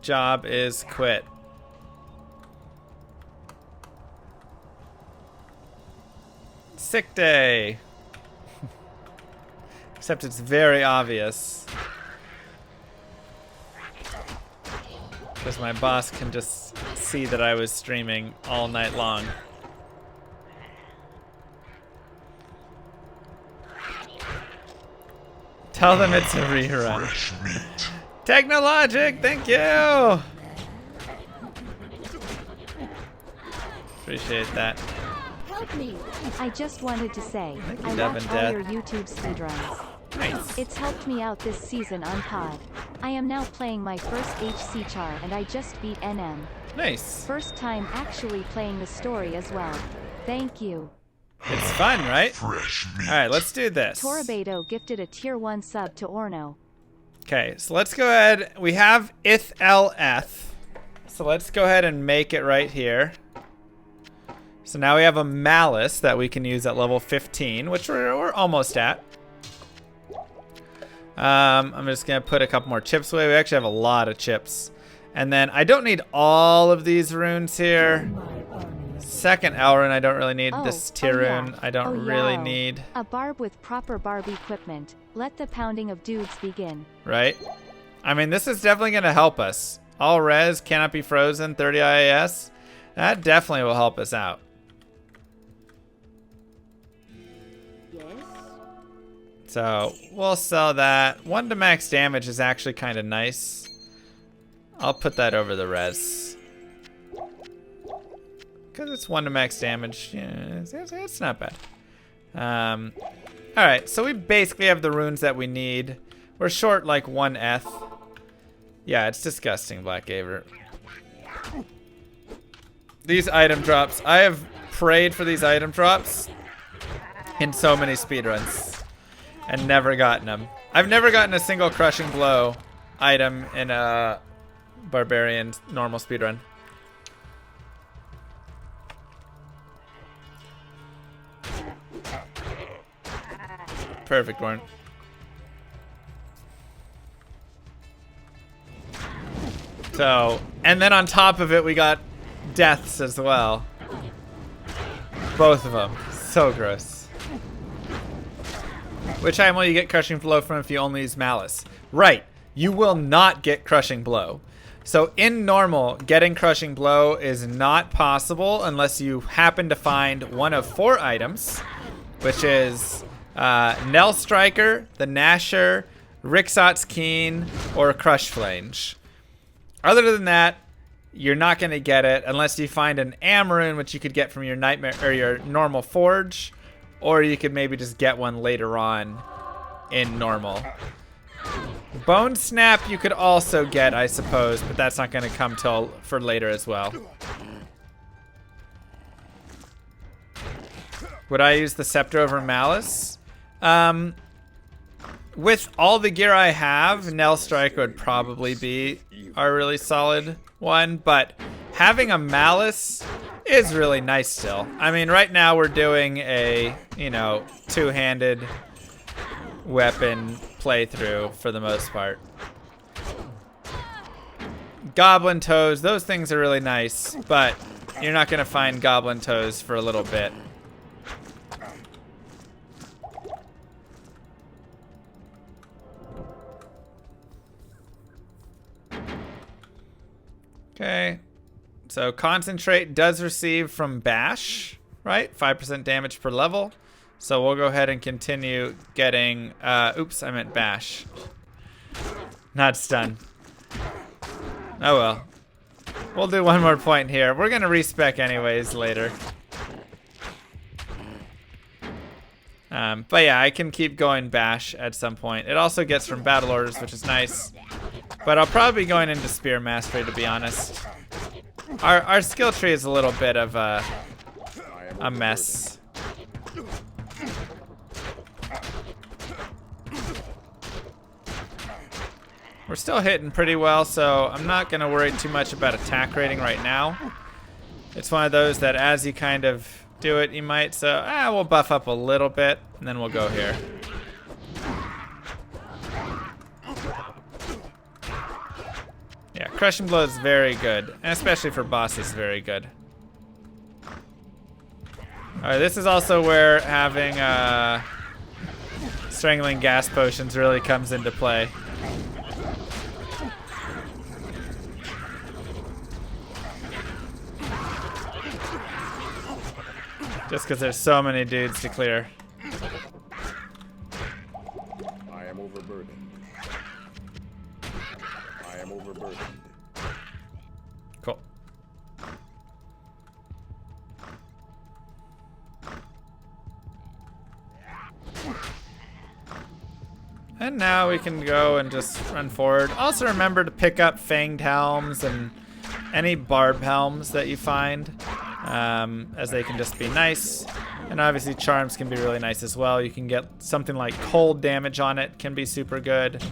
Job is quit. Sick day. Except it's very obvious. Because my boss can just see that I was streaming all night long. Tell them it's a rerun. Technologic, thank you! Appreciate that. Help me! I just wanted to say, I Devin watch all Death. your YouTube speedruns. Nice. It's helped me out this season on COD. I am now playing my first HC char and I just beat NM. Nice. First time actually playing the story as well. Thank you. It's fun, right? Fresh meat. Alright, let's do this. Torabado gifted a tier 1 sub to Orno. Okay, so let's go ahead. We have IthLF. So let's go ahead and make it right here. So now we have a Malice that we can use at level 15, which we're almost at. I'm just going to put a couple more chips away. We actually have a lot of chips. And then I don't need all of these runes here. Second Elrune I don't really need. This tier rune I don't really need. A barb with proper barb equipment. Let the pounding of dudes begin. Right? I mean, this is definitely going to help us. All res, cannot be frozen, 30 IAS. That definitely will help us out. So we'll sell that. 1 to max damage is actually kind of nice. I'll put that over the res. Because it's 1 to max damage. Yeah, it's not bad. Alright, so we basically have the runes that we need. We're short like 1 Eth. Yeah, it's disgusting, Black Gaver. These item drops. I have prayed for these item drops in so many speedruns. And never gotten them. I've never gotten a single crushing blow item in a Barbarian normal speedrun. Perfect one. So, and then on top of it, we got deaths as well. Both of them. So gross. Which item will you get Crushing Blow from if you only use Malice? Right. You will not get Crushing Blow. So in normal, getting Crushing Blow is not possible unless you happen to find one of 4 items, which is Nell Striker, the Gnasher, Rixot's Keen, or Crush Flange. Other than that, you're not going to get it unless you find an Amaroon, which you could get from your nightmare or your normal forge, or you could maybe just get one later on in normal. Bone Snap you could also get, I suppose, but that's not going to come till for later as well. Would I use the Scepter over Malice? With all the gear I have, Nell Strike would probably be a really solid one, but having a Malice is really nice still. I mean, right now we're doing a, two-handed weapon playthrough for the most part. Goblin Toes, those things are really nice, but you're not going to find Goblin Toes for a little bit. Okay, so Concentrate does receive from Bash, right? 5% damage per level. So we'll go ahead and continue getting, oops, I meant Bash. Not Stun. Oh well. We'll do one more point here. We're gonna respec anyways later. But yeah, I can keep going Bash at some point. It also gets from Battle Orders, which is nice. But I'll probably be going into Spear Mastery, to be honest. Our skill tree is a little bit of a mess. We're still hitting pretty well, so I'm not going to worry too much about attack rating right now. It's one of those that as you kind of do it, you might, so we'll buff up a little bit, and then we'll go here. Yeah, Crushing Blow is very good, and especially for bosses, very good. Alright, this is also where having Strangling Gas Potions really comes into play. Just because there's so many dudes to clear. I am overburdened. I am overburdened. Cool. And now we can go and just run forward. Also remember to pick up Fanged Helms and any Barb Helms that you find, as they can just be nice. And obviously Charms can be really nice as well. You can get something like cold damage on it, can be super good.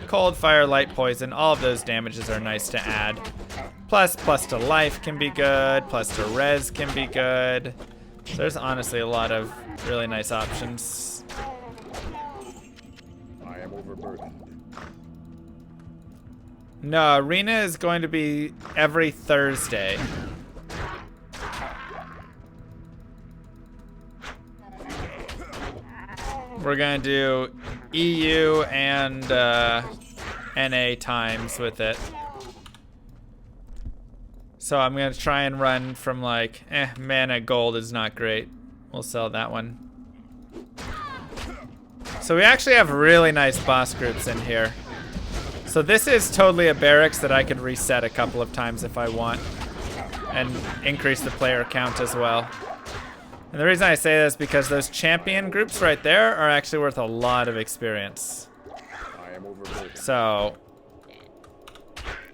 Cold, fire, light, poison, all of those damages are nice to add. Plus to life can be good, plus to res can be good. So there's honestly a lot of really nice options. I am overburdened. No, Arena is going to be every Thursday. We're going to do EU and NA times with it. So I'm going to try and run from like, mana gold is not great. We'll sell that one. So we actually have really nice boss groups in here. So this is totally a barracks that I could reset a couple of times if I want. And increase the player count as well. And the reason I say this is because those champion groups right there are actually worth a lot of experience. I am overburdened. So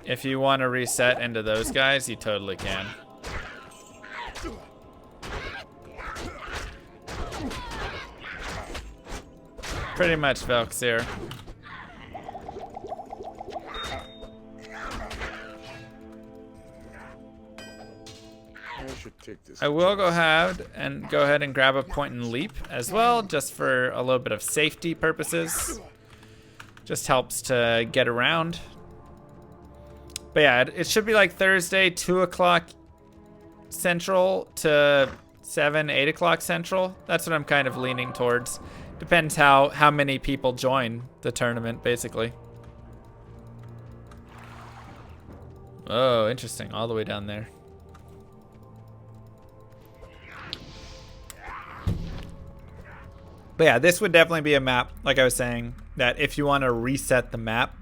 if you want to reset into those guys, you totally can. Pretty much Velxir. I should take this. I will go ahead and grab a point and leap as well, just for a little bit of safety purposes. Just helps to get around. But yeah, it should be like Thursday, 2 o'clock Central to 7, 8 o'clock Central. That's what I'm kind of leaning towards. Depends how many people join the tournament, basically. Oh, interesting. All the way down there. But yeah, this would definitely be a map, like I was saying, that if you want to reset the map,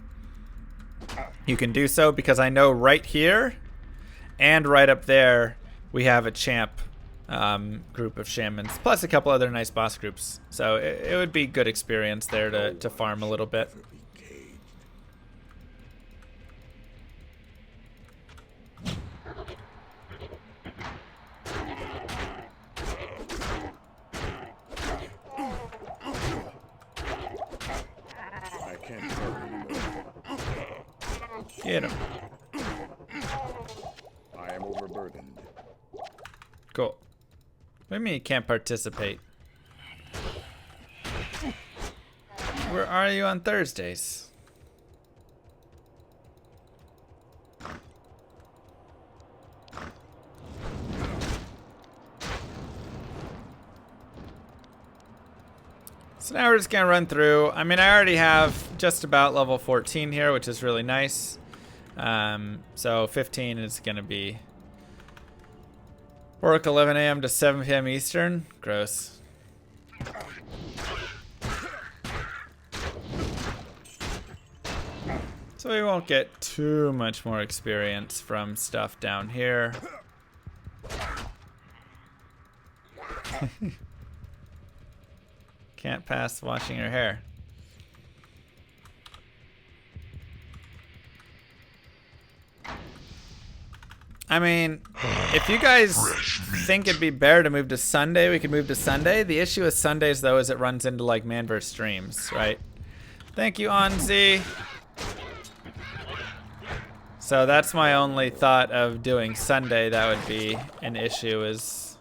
you can do so, because I know right here and right up there we have a champ group of shamans, plus a couple other nice boss groups. So it would be good experience there to farm a little bit. I can't carry anymore. Get him. I am overburdened. Cool. What do you mean you can't participate? Where are you on Thursdays? So now we're just gonna run through. I mean, I already have just about level 14 here, which is really nice. So 15 is gonna be work 11 a.m. to 7 p.m. Eastern. Gross. So we won't get too much more experience from stuff down here. Can't pass washing your hair. I mean, if you guys think it'd be better to move to Sunday, we could move to Sunday. The issue with Sundays, though, is it runs into, like, Manverse streams, right? Thank you, Anzi. So that's my only thought of doing Sunday. That would be an issue, is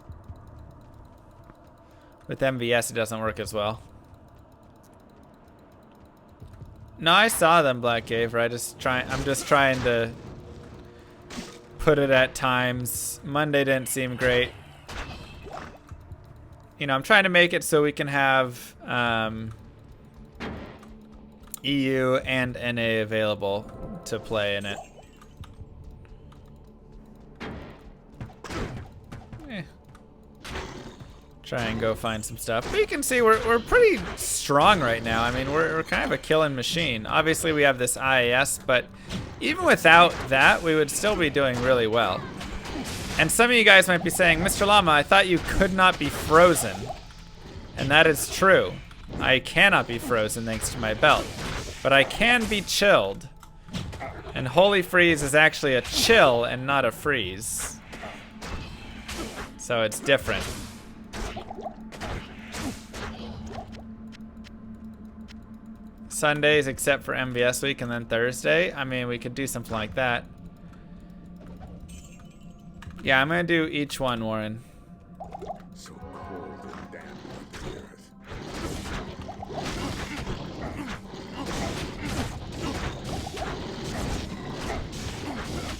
with MVS it doesn't work as well. No, I saw them, Black Cave, right? I'm just trying to put it at times. Monday didn't seem great. You know, I'm trying to make it so we can have EU and NA available to play in it. Try and go find some stuff. But you can see we're pretty strong right now. I mean, we're kind of a killing machine. Obviously, we have this IAS, but even without that, we would still be doing really well. And some of you guys might be saying, Mr. Llama, I thought you could not be frozen. And that is true. I cannot be frozen thanks to my belt. But I can be chilled. And Holy Freeze is actually a chill and not a freeze. So it's different. Sundays except for MVS week, and then Thursday. I mean, we could do something like that. Yeah, I'm gonna do each one, Warren. So cold and damp on the earth.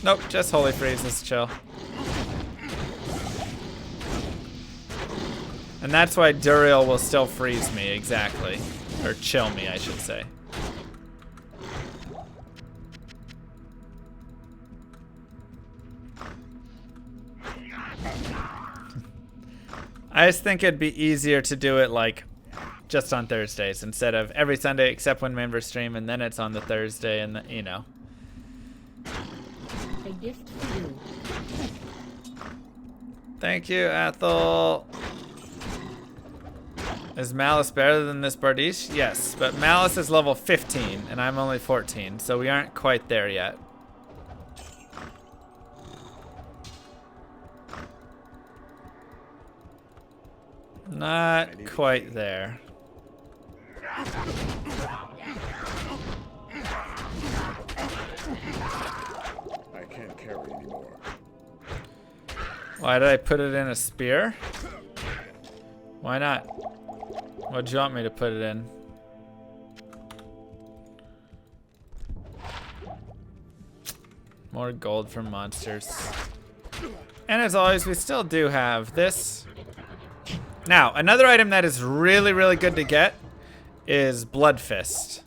Nope, just Holy Freeze is chill. And that's why Duriel will still freeze me, exactly. Or chill me, I should say. I just think it'd be easier to do it like just on Thursdays instead of every Sunday except when members stream, and then it's on the Thursday, and the, you know. A gift for you. Thank you, Ethel. Is Malice better than this Bardiche? Yes, but Malice is level 15 and I'm only 14, so we aren't quite there yet. Not quite there. I can't carry anymore. Why did I put it in a spear? Why not? What'd you want me to put it in? More gold from monsters. And as always, we still do have this. Now, another item that is really, really good to get is Blood Fist.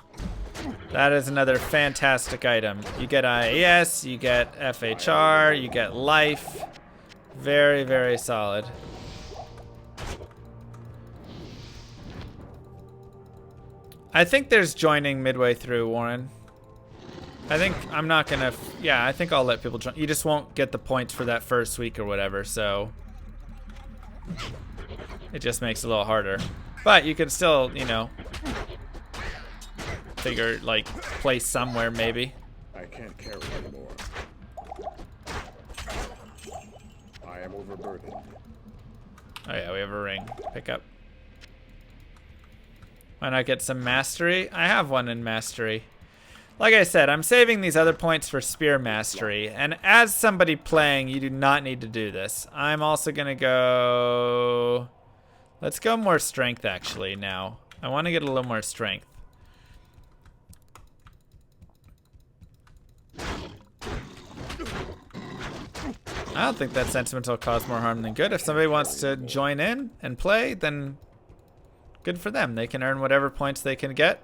That is another fantastic item. You get IAS, you get FHR, you get life. Very, very solid. I think there's joining midway through, Warren. I think I'm not gonna, yeah, I think I'll let people join. You just won't get the points for that first week or whatever, so it just makes it a little harder. But you can still, you know, figure, like, place somewhere maybe. I can't carry anymore. I am overburdened. Oh yeah, we have a ring. Pick up. Why not get some mastery? I have one in mastery. Like I said, I'm saving these other points for spear mastery. And as somebody playing, you do not need to do this. I'm also gonna go... Let's go more strength actually now. I want to get a little more strength. I don't think that sentiment will cause more harm than good. If somebody wants to join in and play, then good for them. They can earn whatever points they can get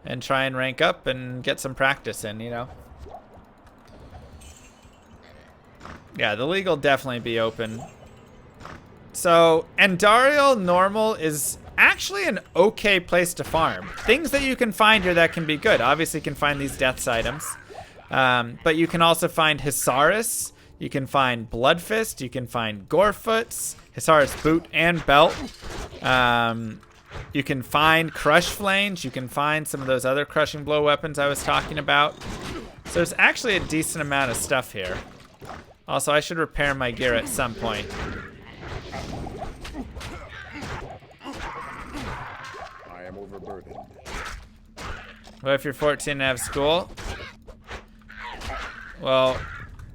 and try and rank up and get some practice in, you know. Yeah, the league will definitely be open. So, Andariel normal is actually an okay place to farm. Things that you can find here that can be good. Obviously, you can find these deaths items. But you can also find Hisaris. You can find Bloodfist. You can find Gorefoots. Hisaris boot and belt. You can find Crush Flames. You can find some of those other crushing blow weapons I was talking about. So there's actually a decent amount of stuff here. Also, I should repair my gear at some point. I am overburdened. What if you're 14 and have school? Well,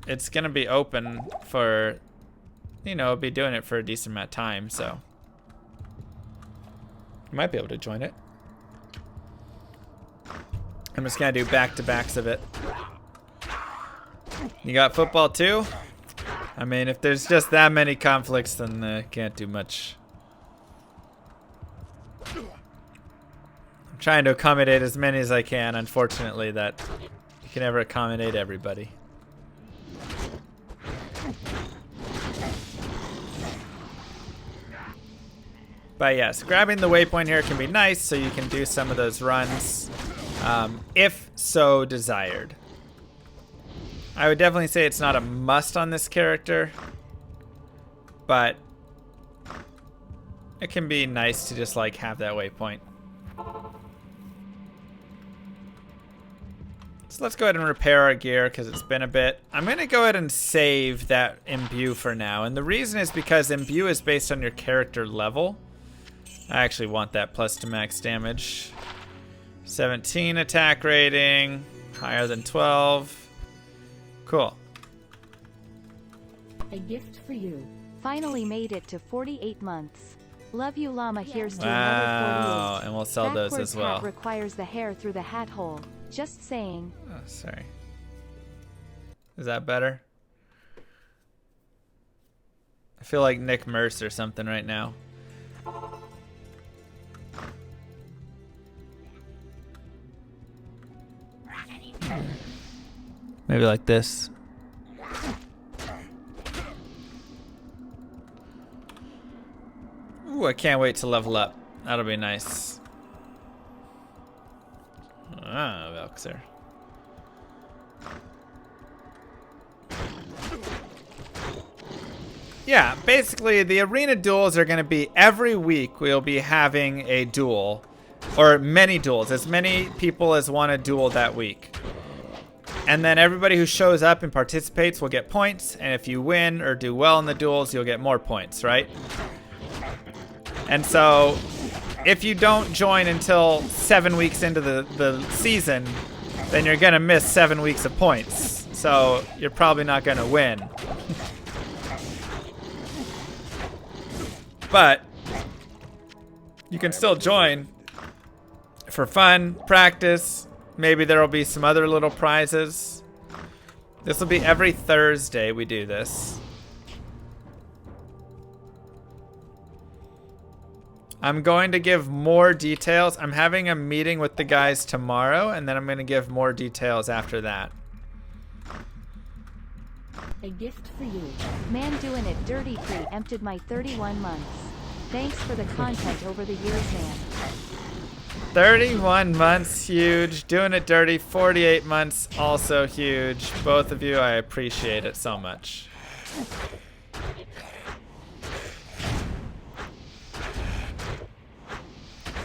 it's gonna be open for, you know, be doing it for a decent amount of time, so you might be able to join it. I'm just gonna do back-to-backs of it. You got football too? I mean, if there's just that many conflicts, then can't do much. I'm trying to accommodate as many as I can. Unfortunately, that you can never accommodate everybody. But yes, grabbing the waypoint here can be nice, so you can do some of those runs, if so desired. I would definitely say it's not a must on this character, but it can be nice to just like have that waypoint. So let's go ahead and repair our gear because it's been a bit. I'm going to go ahead and save that imbue for now. And the reason is because imbue is based on your character level. I actually want that plus to max damage. 17 attack rating, higher than 12. Cool. A gift for you. Finally made it to 48 months. Love you, llama. Here's to Wow, another 48. and we'll sell those Backwards as well. hat requires the hair through the hat hole. Just saying. Oh, sorry. Is that better? I feel like Nick Merce or something right now. Maybe like this. Ooh, I can't wait to level up. That'll be nice. Ah, Velxer. Yeah, basically the arena duels are going to be every week. We'll be having a duel, or many duels, as many people as want a duel that week. And then everybody who shows up and participates will get points, and if you win or do well in the duels, you'll get more points, right? And so if you don't join until 7 weeks into the season, then you're gonna miss 7 weeks of points. So you're probably not gonna win. But you can still join for fun, practice. Maybe there will be some other little prizes. This will be every Thursday we do this. I'm going to give more details. I'm having a meeting with the guys tomorrow, and then I'm going to give more details after that. A gift for you. Man doing it dirty preempted my 31 months. Thanks for the content over the years, man. 31 months, huge. Doing it dirty, 48 months, also huge. Both of you, I appreciate it so much.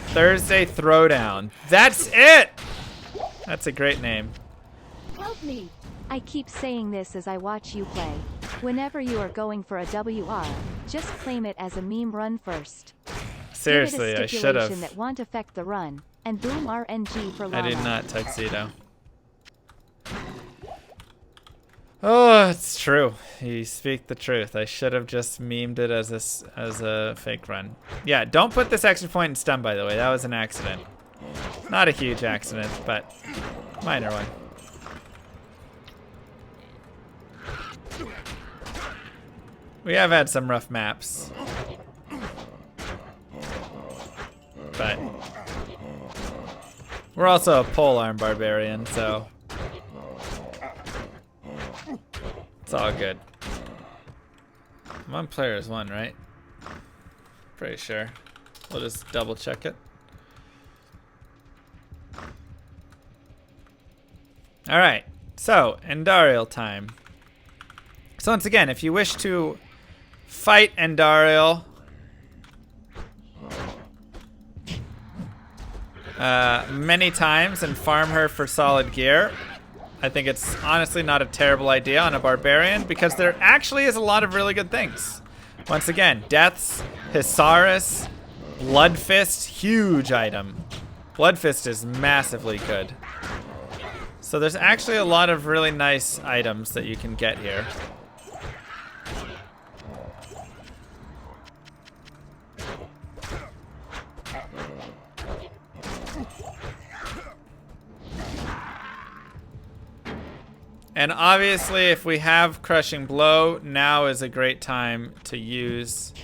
Thursday Throwdown. That's it! That's a great name. Help me. I keep saying this as I watch you play. Whenever you are going for a WR, just claim it as a meme run first. Seriously, Give it I a should stipulation have. that won't affect the run, and boom RNG for llama. I did not tuxedo. Oh, it's true. You speak the truth. I should have just memed it as a fake run. Yeah, don't put this extra point in stun, by the way. That was an accident. Not a huge accident, but minor one. We have had some rough maps. But we're also a polearm barbarian, so it's all good. One player is one, right? Pretty sure. We'll just double check it. Alright, so Endariel time. So once again, if you wish to fight Endariel many times and farm her for solid gear, I think it's honestly not a terrible idea on a barbarian, because there actually is a lot of really good things. Once again, deaths, Hisaris, Bloodfist, huge item. Bloodfist is massively good. So there's actually a lot of really nice items that you can get here. And obviously, if we have Crushing Blow, now is a great time to use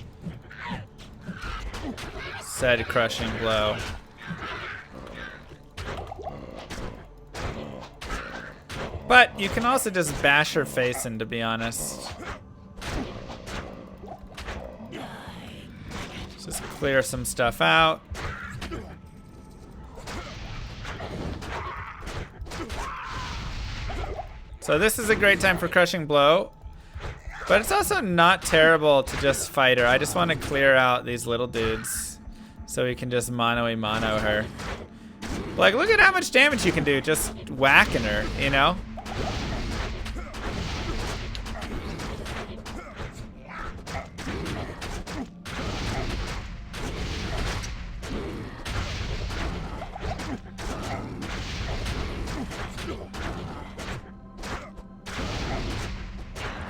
said Crushing Blow. But you can also just bash her face in, to be honest. Just clear some stuff out. So this is a great time for Crushing Blow, but it's also not terrible to just fight her. I just want to clear out these little dudes so we can just mono-y-mono her. Like, look at how much damage you can do just whacking her, you know?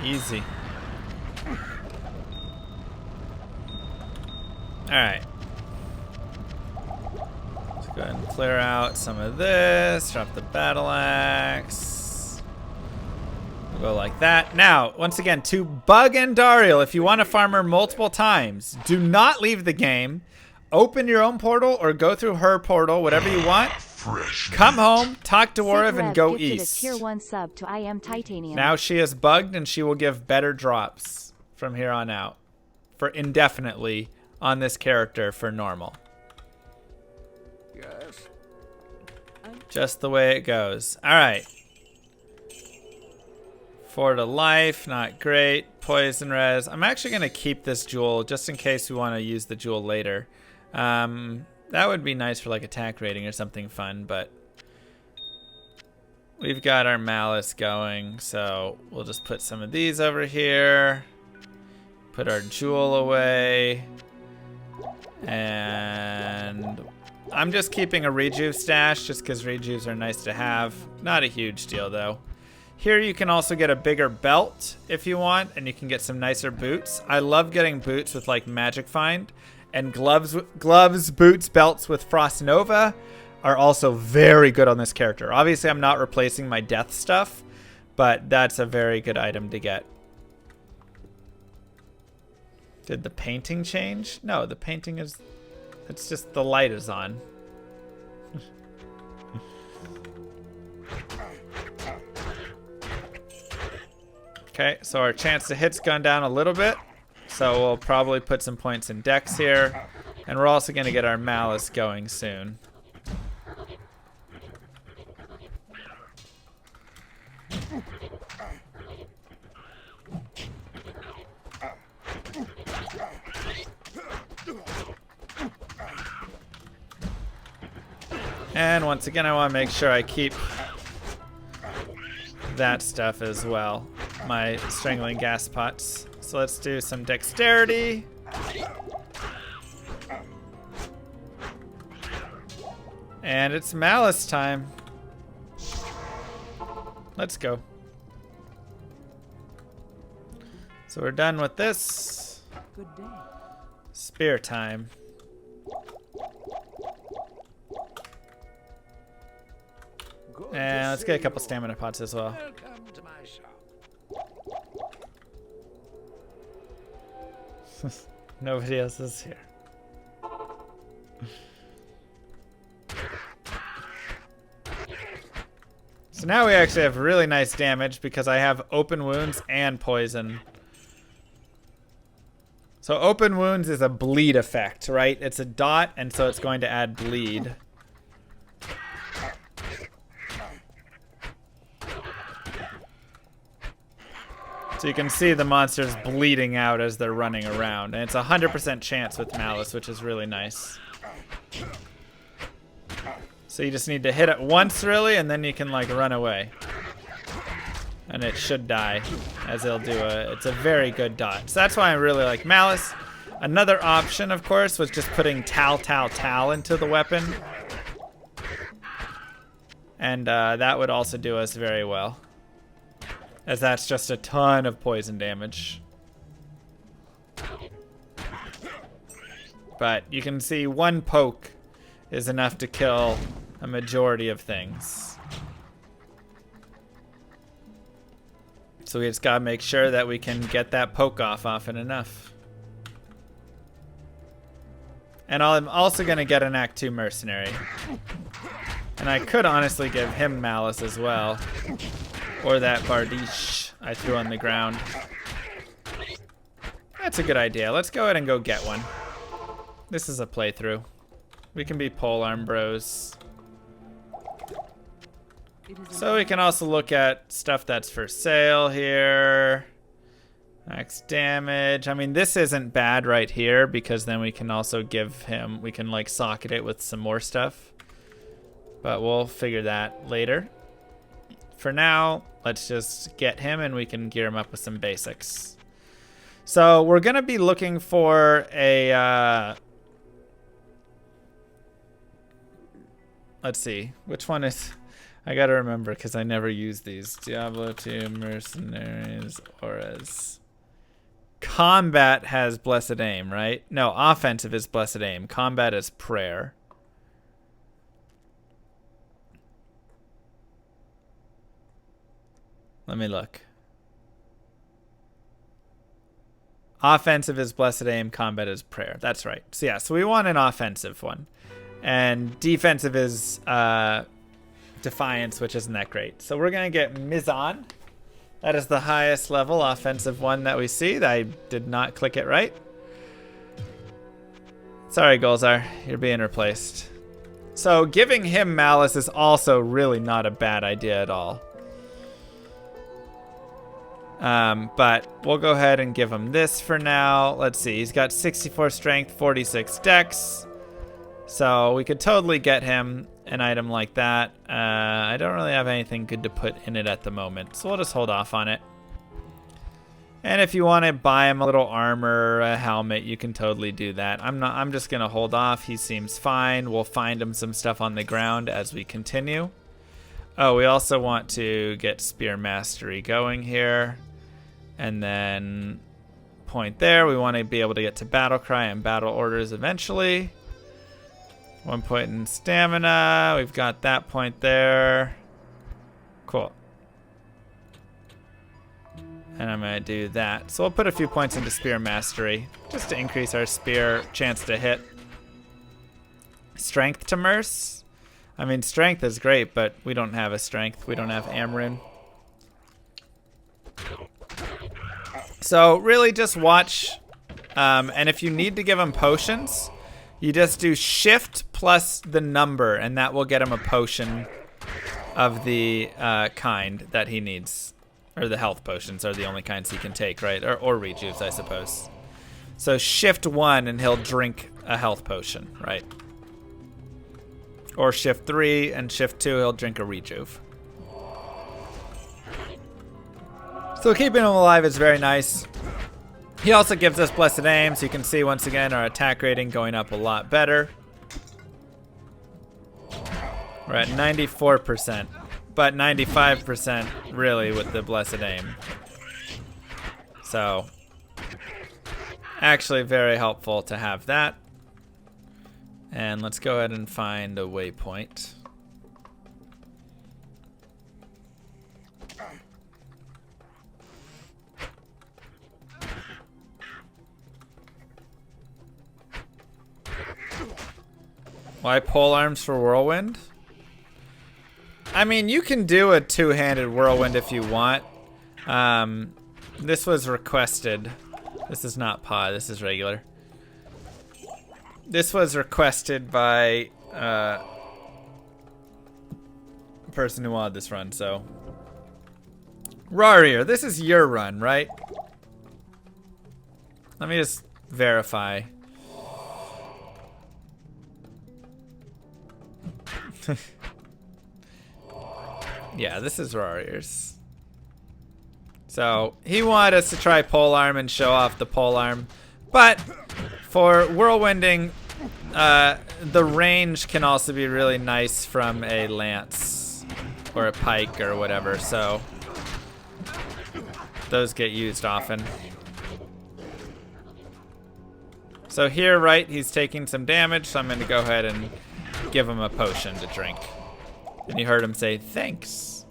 Easy. Alright. Let's go ahead and clear out some of this. Drop the battle axe. We'll go like that. Now, once again, to bug Endariel, if you want to farm her multiple times, do not leave the game. Open your own portal or go through her portal, whatever you want. Come home, talk to Dwarf, and go east. A tier 1 sub to I Am Titanium. Now she is bugged, and she will give better drops from here on out for indefinitely on this character for normal. Yes. Just the way it goes. All right. 4 to life, not great. Poison res. I'm actually going to keep this jewel just in case we want to use the jewel later. That would be nice for like attack rating or something fun, but we've got our malice going, so we'll just put some of these over here. Put our jewel away. And I'm just keeping a rejuve stash just because rejuves are nice to have. Not a huge deal though. Here you can also get a bigger belt if you want, and you can get some nicer boots. I love getting boots with like Magic Find, and gloves, boots, belts with Frost Nova are also very good on this character. Obviously, I'm not replacing my death stuff, but that's a very good item to get. Did the painting change? No, the painting is, it's just the light is on. Okay, so our chance to hit's gone down a little bit. So we'll probably put some points in Dex here. And we're also going to get our Malice going soon. And once again, I want to make sure I keep that stuff as well. My strangling gas pots. So let's do some dexterity. And it's Malice time. Let's go. So we're done with this. Good day. Spear time. And let's get a couple stamina pots as well. Welcome to my shop. Nobody else is here. So now we actually have really nice damage because I have open wounds and poison. So open wounds is a bleed effect, right? It's a dot, and so it's going to add bleed. So you can see the monsters bleeding out as they're running around. And it's a 100% chance with Malice, which is really nice. So you just need to hit it once, really, and then you can, like, run away. And it should die, as it'll do it's a very good dot. So that's why I really like Malice. Another option, of course, was just putting Tal into the weapon. And that would also do us very well, as that's just a ton of poison damage. But you can see one poke is enough to kill a majority of things. So we just gotta make sure that we can get that poke off often enough. And I'm also gonna get an Act 2 mercenary. And I could honestly give him Malice as well. Or that Bardiche I threw on the ground. That's a good idea. Let's go ahead and go get one. This is a playthrough. We can be polearm bros. So we can also look at stuff that's for sale here. Max damage. I mean, this isn't bad right here because then we can also give him, we can like socket it with some more stuff. But we'll figure that later. For now, let's just get him and we can gear him up with some basics. So we're going to be looking for a... let's see. Which one is... I got to remember because I never use these. Diablo 2, Mercenaries, Auras. Combat has Blessed Aim, right? No, offensive is Blessed Aim. Combat is Prayer. Let me look. Offensive is Blessed Aim, combat is Prayer. That's right. So yeah, so we want an offensive one. And defensive is Defiance, which isn't that great. So we're going to get Mizan. That is the highest level offensive one that we see. I did not click it right. Sorry, Golzar. You're being replaced. So giving him Malice is also really not a bad idea at all. But we'll go ahead and give him this for now. Let's see. He's got 64 strength, 46 dex. So we could totally get him an item like that. I don't really have anything good to put in it at the moment, so we'll just hold off on it. And if you want to buy him a little armor, a helmet, you can totally do that. I'm just gonna hold off. He seems fine. We'll find him some stuff on the ground as we continue. Oh, we also want to get Spear Mastery going here. And then point there. We want to be able to get to Battle Cry and Battle Orders eventually. 1 point in Stamina. We've got that point there. Cool. And I'm going to do that. So we'll put a few points into Spear Mastery just to increase our spear chance to hit. Strength to Merce. I mean, strength is great, but we don't have a strength. We don't have Amrune. So really just watch. And if you need to give him potions, you just do shift plus the number, and that will get him a potion of the kind that he needs. Or the health potions are the only kinds he can take, right? Or rejuves, I suppose. So shift 1 and he'll drink a health potion, right? Or shift 3 and shift 2, he'll drink a rejuve. So keeping him alive is very nice. He also gives us Blessed Aim, so you can see once again our attack rating going up a lot better. We're at 94%, but 95% really with the Blessed Aim. So actually very helpful to have that. And let's go ahead and find a waypoint. Why pole arms for Whirlwind? I mean, you can do a two-handed Whirlwind if you want. This was requested. This is not pod, this is regular. This was requested by a person who wanted this run, so. Rarier, this is your run, right? Let me just verify. Yeah, this is Rarier's. So he wanted us to try polearm and show off the polearm, but for whirlwinding, the range can also be really nice from a lance or a pike or whatever. So those get used often. So here, right, he's taking some damage, so I'm going to go ahead and give him a potion to drink. And you heard him say, thanks.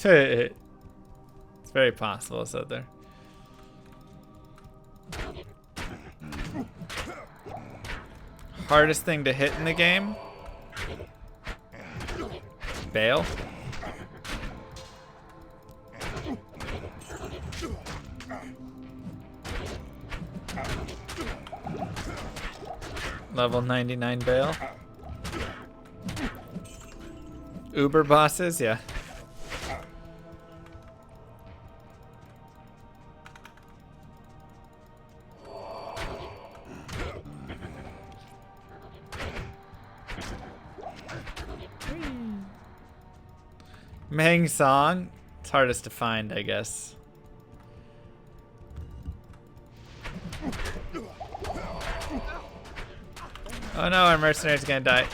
It's very possible, so there. Hardest thing to hit in the game? Bale? Level 99 Bale? Uber bosses? Yeah. Meng Song? It's hardest to find, I guess. Oh no, our mercenary's gonna die.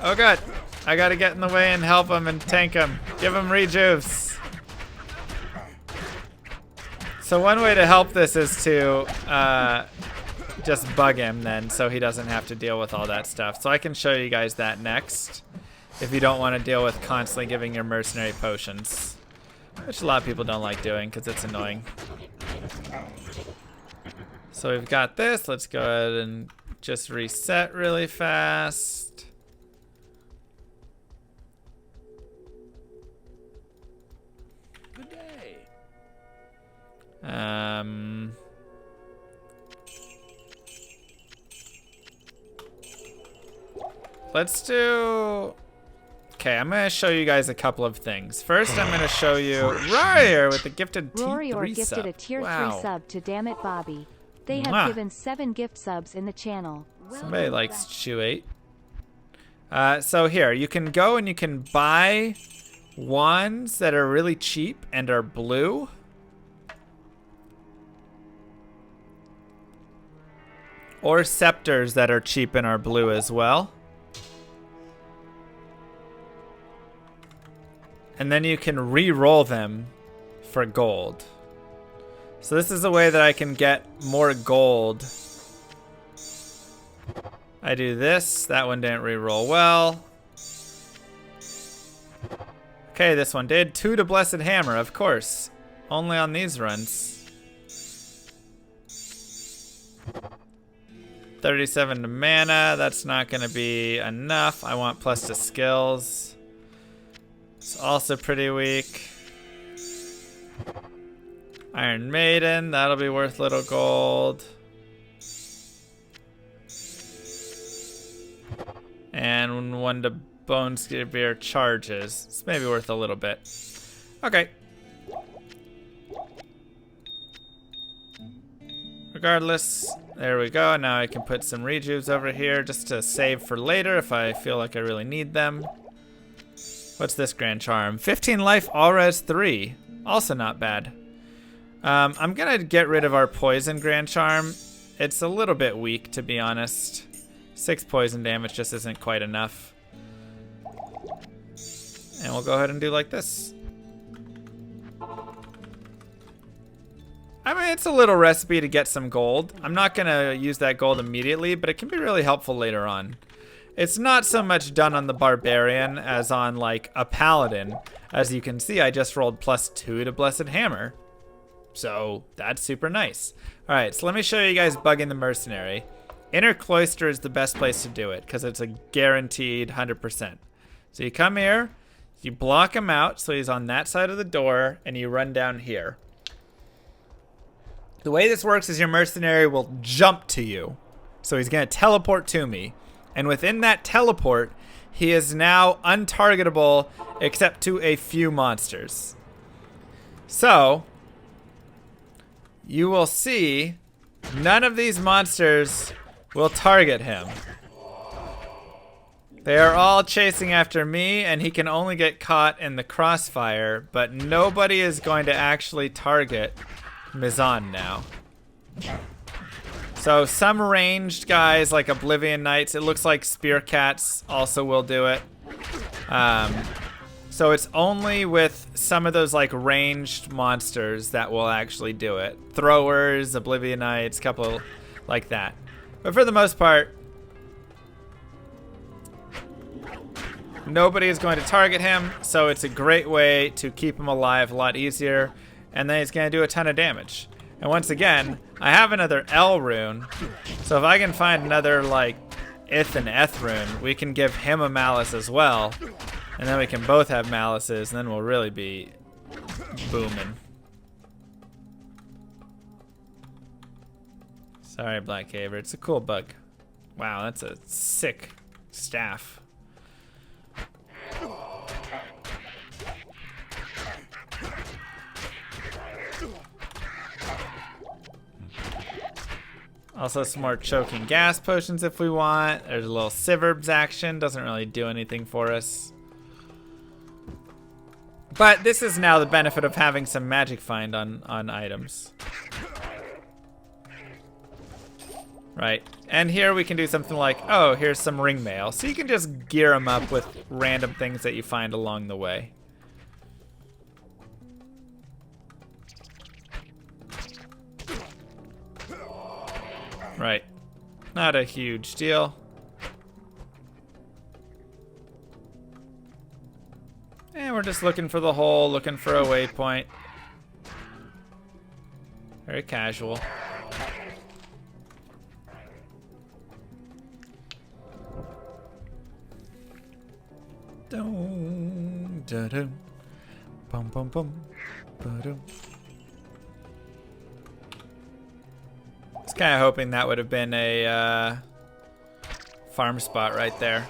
Oh god, I gotta get in the way and help him and tank him. Give him rejuves. So one way to help this is to just bug him then, so he doesn't have to deal with all that stuff. So I can show you guys that next. If you don't want to deal with constantly giving your mercenary potions. Which a lot of people don't like doing because it's annoying. So we've got this. Let's go ahead and just reset really fast. Good day. Let's do... Okay, I'm going to show you guys a couple of things. First, I'm going to show you Rarier with a gifted Rory T3 or gifted sub. a tier Wow. 3 sub to Damn It Bobby. They have Mwah. given 7 gift subs in the channel. Somebody likes Chew 8. So here, you can go and you can buy wands that are really cheap and are blue. Or scepters that are cheap and are blue as well. And then you can re-roll them for gold. So this is a way that I can get more gold. I do this. That one didn't re-roll well. Okay, this one did. 2 to Blessed Hammer, of course. Only on these runs. 37 to mana. That's not going to be enough. I want plus to skills. It's also pretty weak. Iron Maiden. That'll be worth little gold. And 1 to Bone Spear charges. It's maybe worth a little bit. Okay. Regardless, there we go. Now I can put some rejuves over here just to save for later if I feel like I really need them. What's this Grand Charm? 15 life, all res 3. Also not bad. I'm gonna get rid of our Poison Grand Charm. It's a little bit weak, to be honest. 6 poison damage just isn't quite enough. And we'll go ahead and do like this. I mean, it's a little recipe to get some gold. I'm not going to use that gold immediately, but it can be really helpful later on. It's not so much done on the Barbarian as on, like, a Paladin. As you can see, I just rolled +2 to Blessed Hammer. So, that's super nice. Alright, so let me show you guys bugging the Mercenary. Inner Cloister is the best place to do it, because it's a guaranteed 100%. So you come here, you block him out, so he's on that side of the door, and you run down here. The way this works is your mercenary will jump to you. So he's going to teleport to me. And within that teleport, he is now untargetable except to a few monsters. So, you will see none of these monsters will target him. They are all chasing after me, and he can only get caught in the crossfire, but nobody is going to actually target Mizan now. So some ranged guys like Oblivion Knights, it looks like Spear Cats also will do it. So it's only with some of those like ranged monsters that will actually do it. Throwers, Oblivion Knights, couple like that. But for the most part, nobody is going to target him, so it's a great way to keep him alive a lot easier. And then he's going to do a ton of damage. And once again, I have another L rune, so if I can find another like Ith and Eth rune, we can give him a Malice as well, and then we can both have Malices, and then we'll really be booming. Sorry, Black Caver, it's a cool bug. Wow, that's a sick staff. Also some more choking gas potions if we want. There's a little Siverbs action. Doesn't really do anything for us. But this is now the benefit of having some magic find on items. Right. And here we can do something like, oh, here's some ring mail. So you can just gear them up with random things that you find along the way. Right. Not a huge deal. And we're just looking for the hole, looking for a waypoint. Very casual. Dum, da-dum. Bum, bum, bum. Ba-dum. I was kind of hoping that would have been a farm spot right there.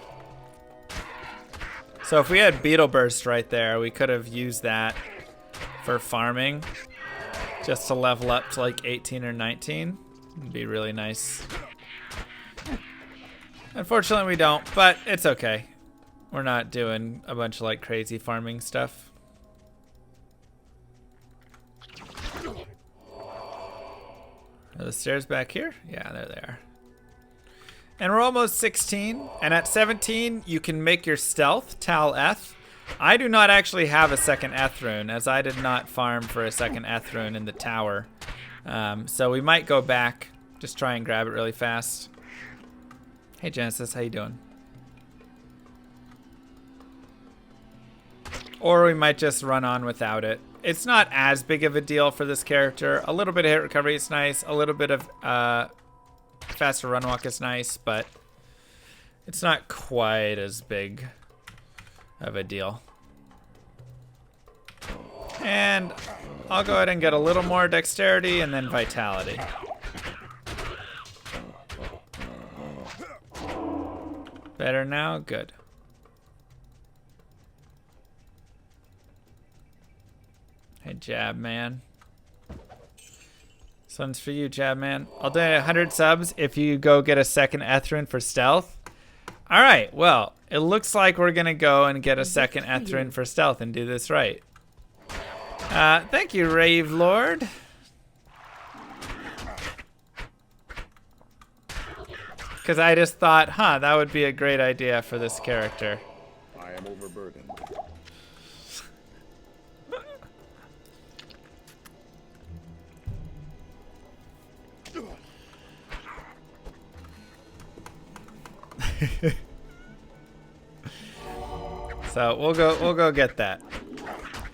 So if we had Beetle Burst right there, we could have used that for farming just to level up to like 18 or 19. It'd be really nice. Unfortunately we don't, but it's okay. We're not doing a bunch of like crazy farming stuff. Are the stairs back here? Yeah, there they are. And we're almost 16. And at 17, you can make your stealth, Tal Eth. I do not actually have a second Eth rune, as I did not farm for a second Eth rune in the tower. So we might go back, just try and grab it really fast. Hey Genesis, how you doing? Or we might just run on without it. It's not as big of a deal for this character. A little bit of hit recovery is nice. A little bit of faster run walk is nice, but it's not quite as big of a deal. And I'll go ahead and get a little more dexterity and then vitality. Better now? Good. Hey, Jab Man. This one's for you, Jab Man. I'll do 100 subs if you go get a second Eth rune for stealth. All right, well, it looks like we're going to go and get a second Eth rune for stealth and do this right. Thank you, Rave Lord. Because I just thought, huh, that would be a great idea for this character. I am overburdened. So we'll go get that.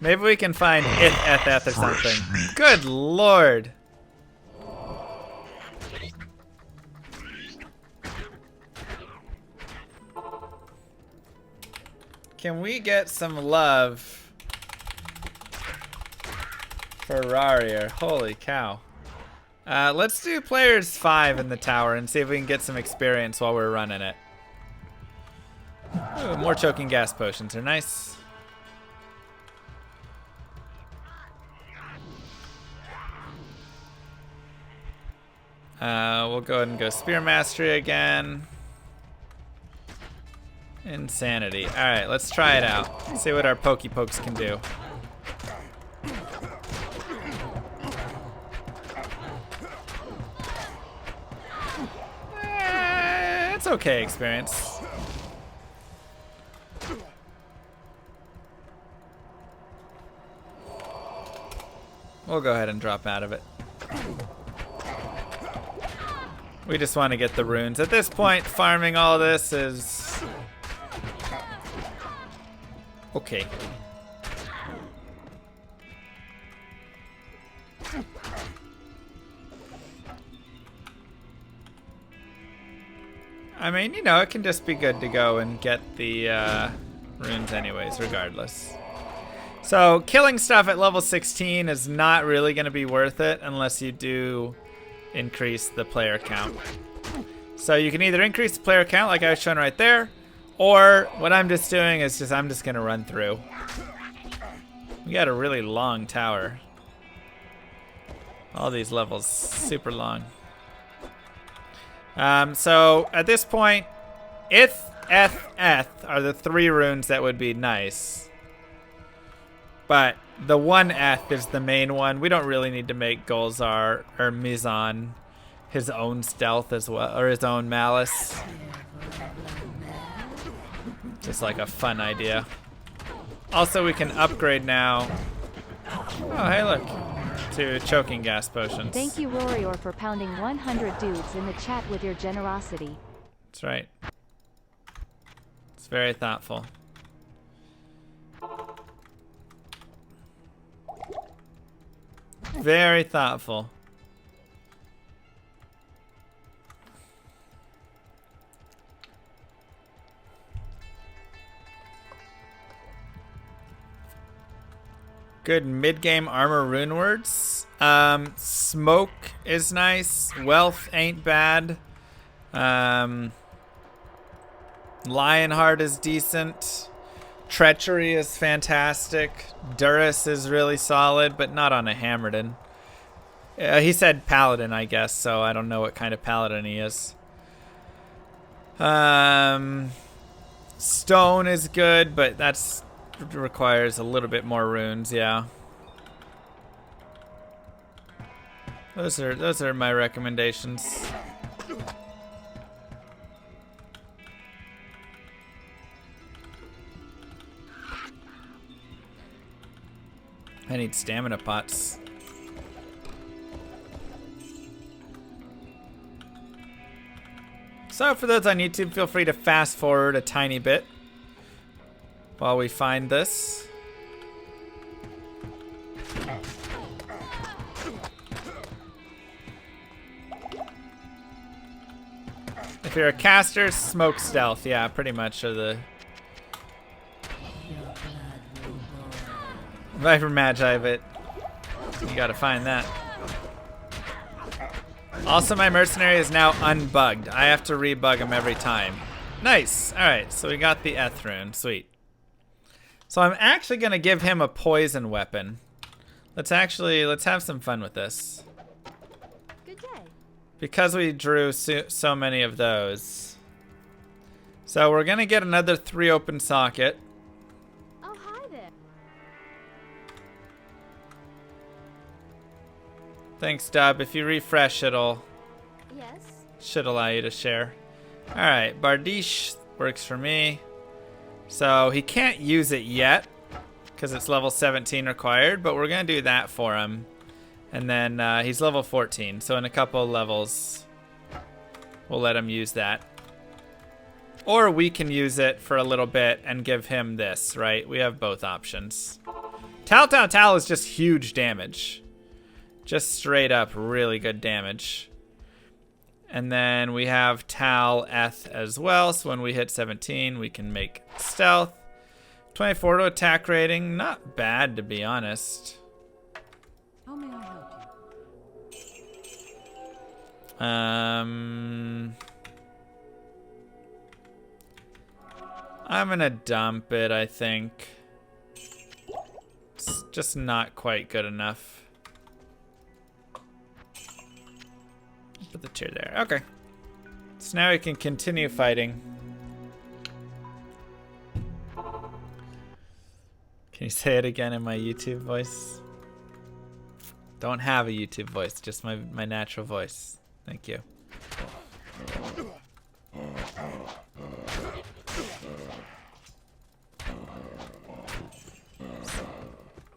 Maybe we can find Eth or something. Good lord. Can we get some love for Rarier? Holy cow. Let's do players 5 in the tower and see if we can get some experience while we're running it. Ooh, more choking gas potions are nice. We'll go ahead and go Spear Mastery again. Insanity. Alright, let's try it out. See what our Pokey Pokes can do. It's okay experience. We'll go ahead and drop out of it. We just want to get the runes. At this point, farming all this is okay. I mean, you know, it can just be good to go and get the runes anyways, regardless. So, killing stuff at level 16 is not really going to be worth it unless you do increase the player count. So you can either increase the player count like I was showing right there, or what I'm just doing is I'm just going to run through. We got a really long tower. All these levels super long. So at this point, Ith, Eth, Eth are the 3 runes that would be nice. But the 1 Eth is the main one. We don't really need to make Golzar or Mizan his own stealth as well, or his own malice. Just like a fun idea. Also, we can upgrade now. Oh, hey, look. To choking gas potions. Thank you, Rorior, for pounding 100 dudes in the chat with your generosity. That's right. It's very thoughtful. Very thoughtful. Good mid-game armor rune words. Smoke is nice. Wealth ain't bad. Lionheart is decent. Treachery is fantastic. Durus is really solid, but not on a Hammerden. He said Paladin, I guess, so I don't know what kind of Paladin he is. Stone is good, but that's requires a little bit more runes, yeah. Those are my recommendations. I need stamina pots. So for those on YouTube, feel free to fast forward a tiny bit while we find this. If you're a caster, smoke stealth. Yeah, pretty much are the... Viper Magi, but you gotta find that. Also, my mercenary is now unbugged. I have to rebug him every time. Nice. Alright, so we got the Eth rune. Sweet. So I'm actually gonna give him a poison weapon. Let's have some fun with this. Good day. Because we drew so many of those. So we're gonna get another 3 open socket. Oh, hi there. Thanks, Dub. If you refresh, it'll Yes. should allow you to share. Alright, Bardiche works for me. So he can't use it yet because it's level 17 required, but we're gonna do that for him. And then he's level 14, so in a couple levels we'll let him use that. Or we can use it for a little bit and give him this, right? We have both options. Tal is just huge damage. Just straight up really good damage. And then we have Tal Eth as well, so when we hit 17 we can make stealth. 24 to attack rating, not bad to be honest. How may I help you? I'm gonna dump it, I think. It's just not quite good enough. Put the tier there. Okay. So now we can continue fighting. Can you say it again in my YouTube voice? Don't have a YouTube voice, just my natural voice. Thank you.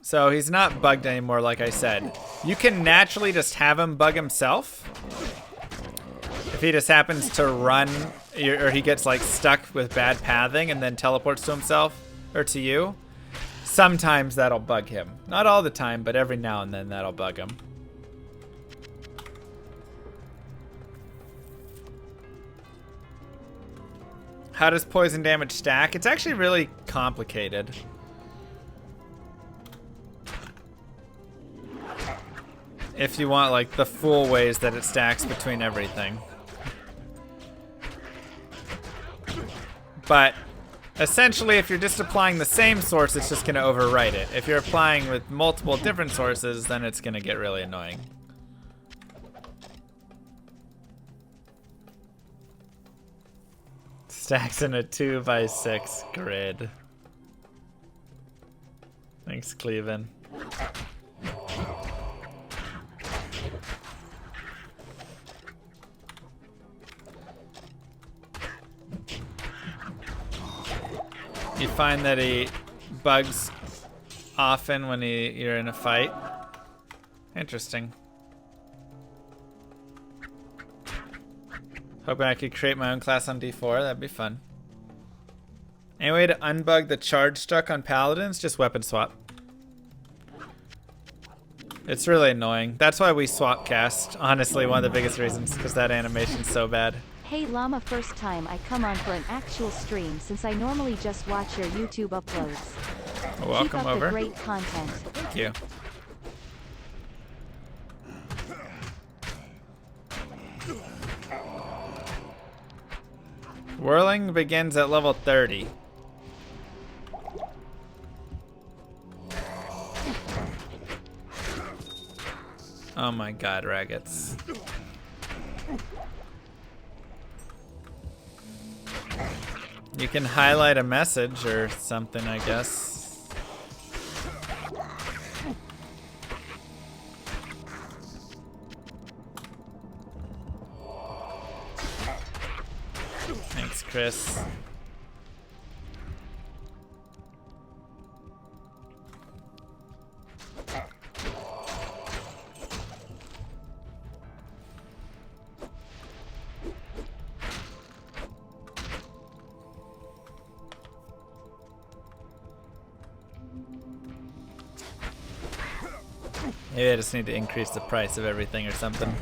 So he's not bugged anymore, like I said. You can naturally just have him bug himself. If he just happens to run, or he gets like stuck with bad pathing and then teleports to himself, or to you, sometimes that'll bug him. Not all the time, but every now and then that'll bug him. How does poison damage stack? It's actually really complicated. If you want like the full ways that it stacks between everything. But essentially if you're just applying the same source, it's just gonna overwrite it. If you're applying with multiple different sources, then it's gonna get really annoying. Stacks in a 2x6 grid. Thanks, Cleveland. You find that he bugs often when you're in a fight. Interesting. Hoping I could create my own class on D4. That'd be fun. Any way to unbug the charge struck on paladins? Just weapon swap. It's really annoying. That's why we swap cast. Honestly, one of the biggest reasons, because that animation's so bad. Hey Llama, first time I come on for an actual stream since I normally just watch your YouTube uploads. Well, welcome Keep up over. the great content. Thank you. Whirling begins at level 30. Oh my god, Raggets. You can highlight a message or something, I guess. Thanks, Chris. Maybe I just need to increase the price of everything or something.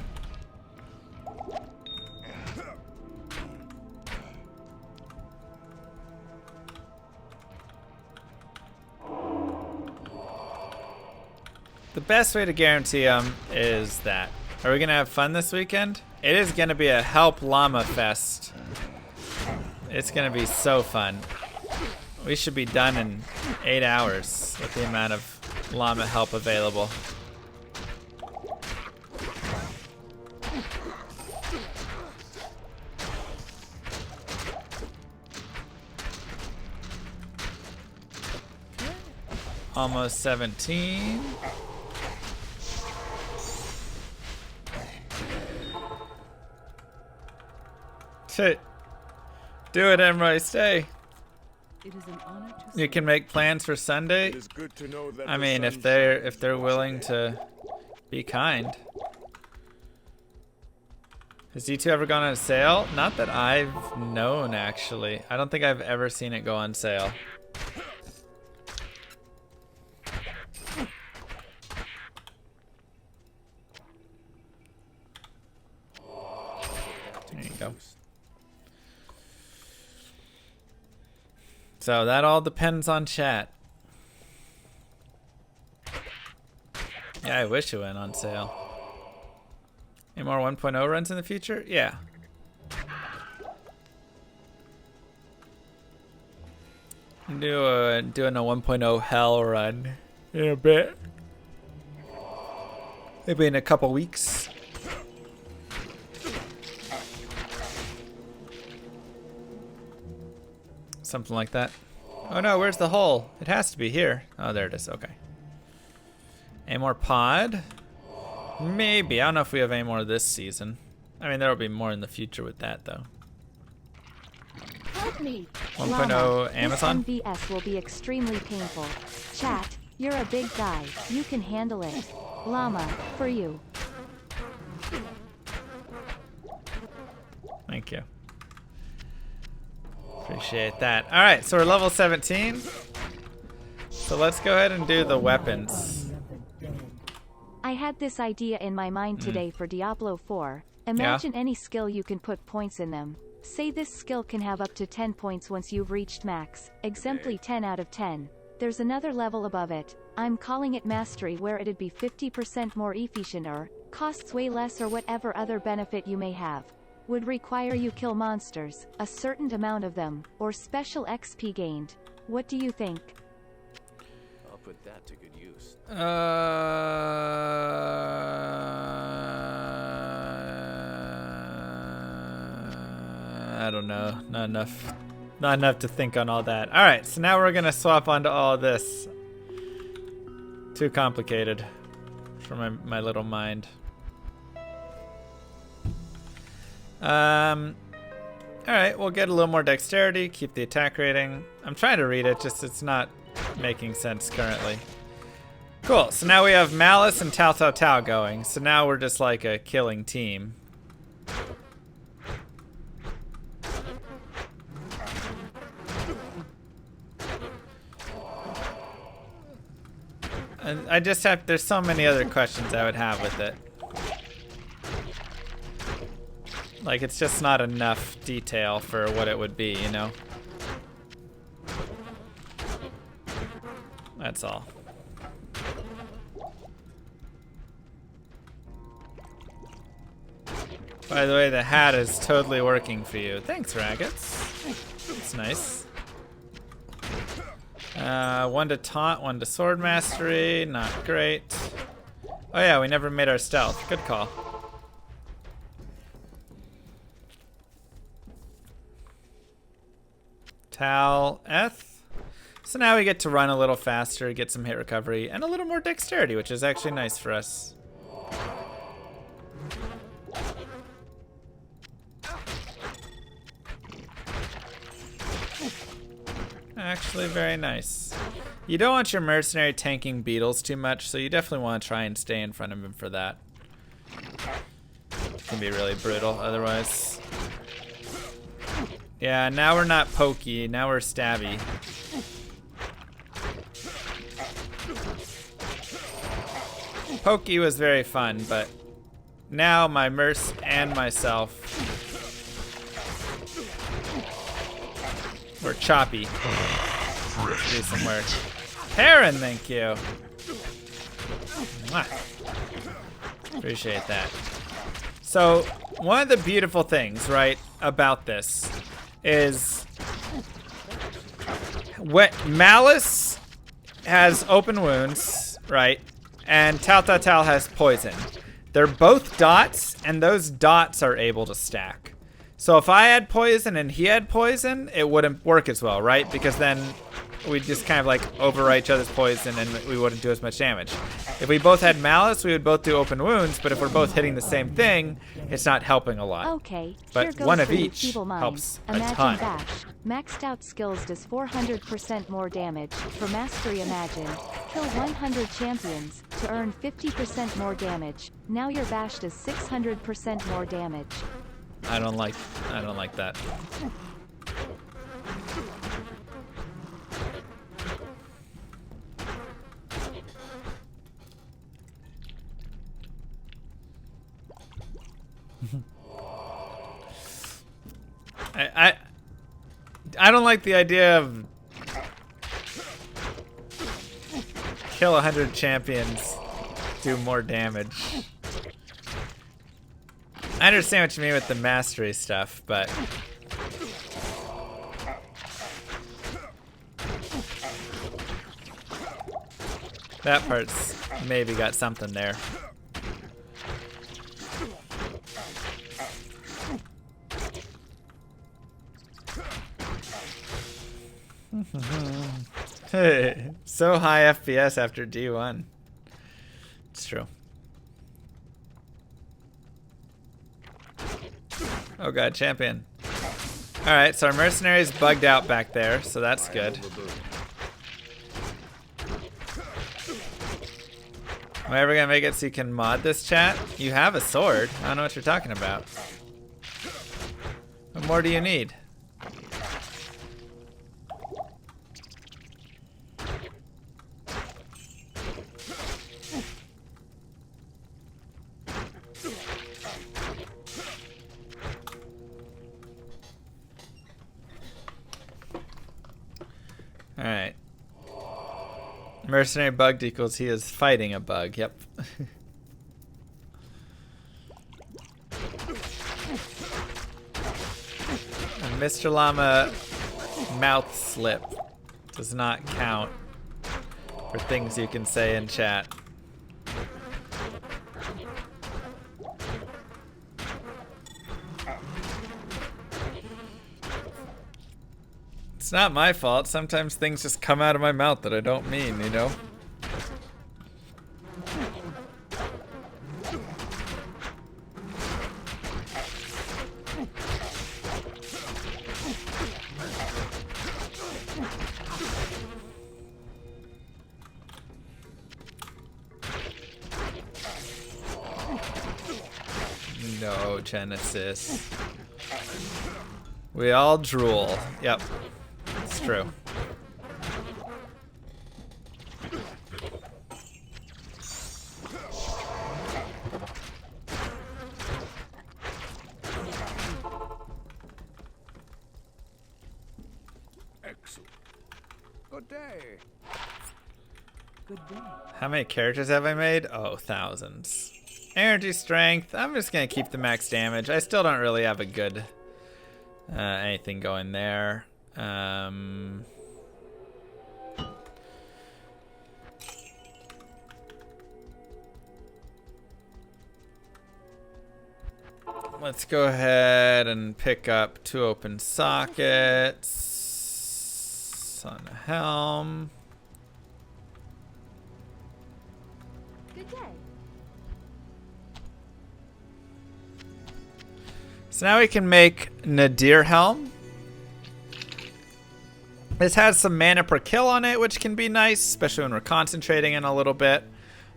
The best way to guarantee them is that. Are we gonna have fun this weekend? It is gonna be a help llama fest. It's gonna be so fun. We should be done in 8 hours with the amount of llama help available. Almost 17. Do it, Emroy. Stay. It is an honor to You can make plans for Sunday. It is good to know that I the mean, sun if they're shines willing once to be kind. Has D2 ever gone on sale? Not that I've known, actually. I don't think I've ever seen it go on sale. There you go. So that all depends on chat. Yeah, I wish it went on sale. Any more 1.0 runs in the future? Yeah. Doing a 1.0 hell run in a bit. Maybe in a couple weeks. Something like that. Oh no, where's the hole? It has to be here. Oh, there it is. Okay. Any more pod? Maybe. I don't know if we have any more this season. I mean, there will be more in the future with that, though. Help me. 1.0 Llama, Amazon? This MVS will be extremely painful. Chat, you're a big guy. You can handle it. Llama, for you. Thank you. Appreciate that. All right, so we're level 17. So let's go ahead and do the weapons. I had this idea in my mind today for Diablo 4. Imagine any skill you can put points in them. Say this skill can have up to 10 points once you've reached max, exemply 10 out of 10. There's another level above it. I'm calling it mastery, where it'd be 50% more efficient or costs way less, or whatever other benefit you may have. Would require you kill monsters, a certain amount of them, or special XP gained. What do you think? I'll put that to good use. I don't know. Not enough. Not enough to think on all that. All right, so now we're gonna swap onto all this. Too complicated for my little mind. All right, we'll get a little more dexterity, keep the attack rating. I'm trying to read it, just it's not making sense currently. Cool, so now we have Malice and Tao Tao Tao going. So now we're just like a killing team. And I just have, there's so many other questions I would have with it. Like, it's just not enough detail for what it would be, you know? That's all. By the way, the hat is totally working for you. Thanks, Raggets. It's nice. 1 to taunt, 1 to sword mastery. Not great. Oh yeah, we never made our stealth. Good call. Tal Eth. So now we get to run a little faster, get some hit recovery, and a little more dexterity, which is actually nice for us. Actually very nice. You don't want your mercenary tanking beetles too much, so you definitely want to try and stay in front of him for that. It can be really brutal otherwise. Yeah, now we're not pokey, now we're stabby. Pokey was very fun, but now my merc and myself, we're choppy. Do some work. Heron, thank you. Mwah. Appreciate that. So, one of the beautiful things, right, about this is what Malice has open wounds, right? And Tal Tal Tal has poison. They're both dots, and those dots are able to stack. So if I had poison and he had poison, it wouldn't work as well, right? Because then we'd just kind of like overwrite each other's poison and we wouldn't do as much damage. If we both had malice, we would both do open wounds, but if we're both hitting the same thing, it's not helping a lot. Okay, but here goes one of for you each feeble mind. helps a Imagine ton. Bash. Maxed out skills does 400% more damage. For mastery, imagine. Kill 100 champions to earn 50% more damage. Now your Bash does 600% more damage. I don't like that. I don't like the idea of kill 100 champions, do more damage. I understand what you mean with the mastery stuff, but that part's maybe got something there. So high FPS after D1. It's true. Oh god, champion. Alright, so our mercenary's bugged out back there, so that's good. Am I ever gonna make it so you can mod this chat? You have a sword. I don't know what you're talking about. What more do you need? Alright. Mercenary bugged equals he is fighting a bug. Yep. And Mr. Llama mouth slip does not count for things you can say in chat. It's not my fault. Sometimes things just come out of my mouth that I don't mean, you know? No, Genesis. We all drool. Yep. It's true. Excellent. Good day. Good day. How many characters have I made? Oh, thousands. Energy strength. I'm just gonna keep the max damage. I still don't really have a good anything going there. Let's go ahead and pick up 2 open sockets. helm. Good day. So now we can make Nadir helm. This has some mana per kill on it, which can be nice, especially when we're concentrating in a little bit.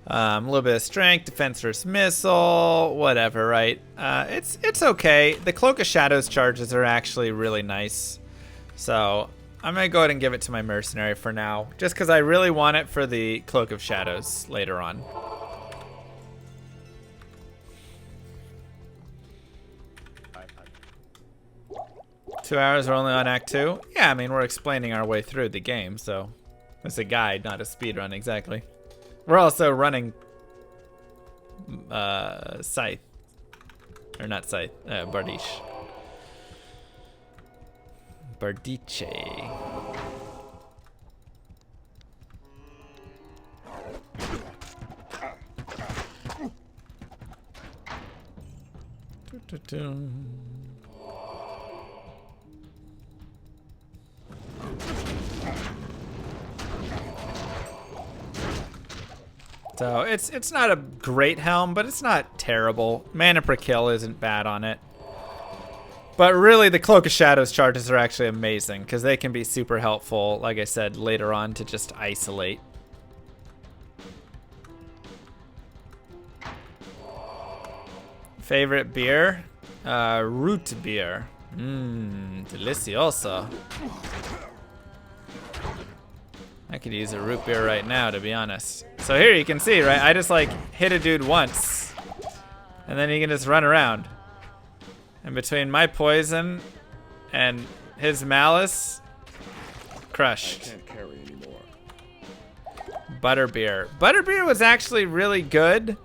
A little bit of strength, defense versus missile, whatever, right? It's okay. The Cloak of Shadows charges are actually really nice. So I'm going to go ahead and give it to my mercenary for now, just because I really want it for the Cloak of Shadows later on. Two hours, we're only on Act 2? Yeah, I mean, we're explaining our way through the game, so it's a guide, not a speed run, exactly. We're also running Scythe. Or not Scythe, Bardiche. Bardiche. So it's not a great helm, but it's not terrible. Mana per kill isn't bad on it. But really, the Cloak of Shadows charges are actually amazing because they can be super helpful, like I said, later on to just isolate. Favorite beer? Root beer. Delicioso. I could use a root beer right now, to be honest. So here you can see, right? I just like hit a dude once, and then he can just run around. And between my poison and his malice, crushed. I can't carry anymore. Butterbeer. Butterbeer was actually really good,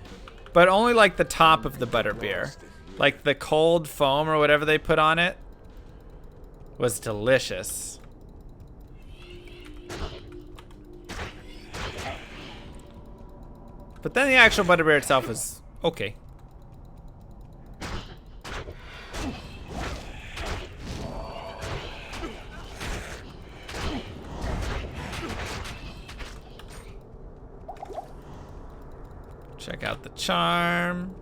but only like the top of the butterbeer. Like the cold foam or whatever they put on it was delicious. But then the actual butterbeer itself is okay. Check out the charm.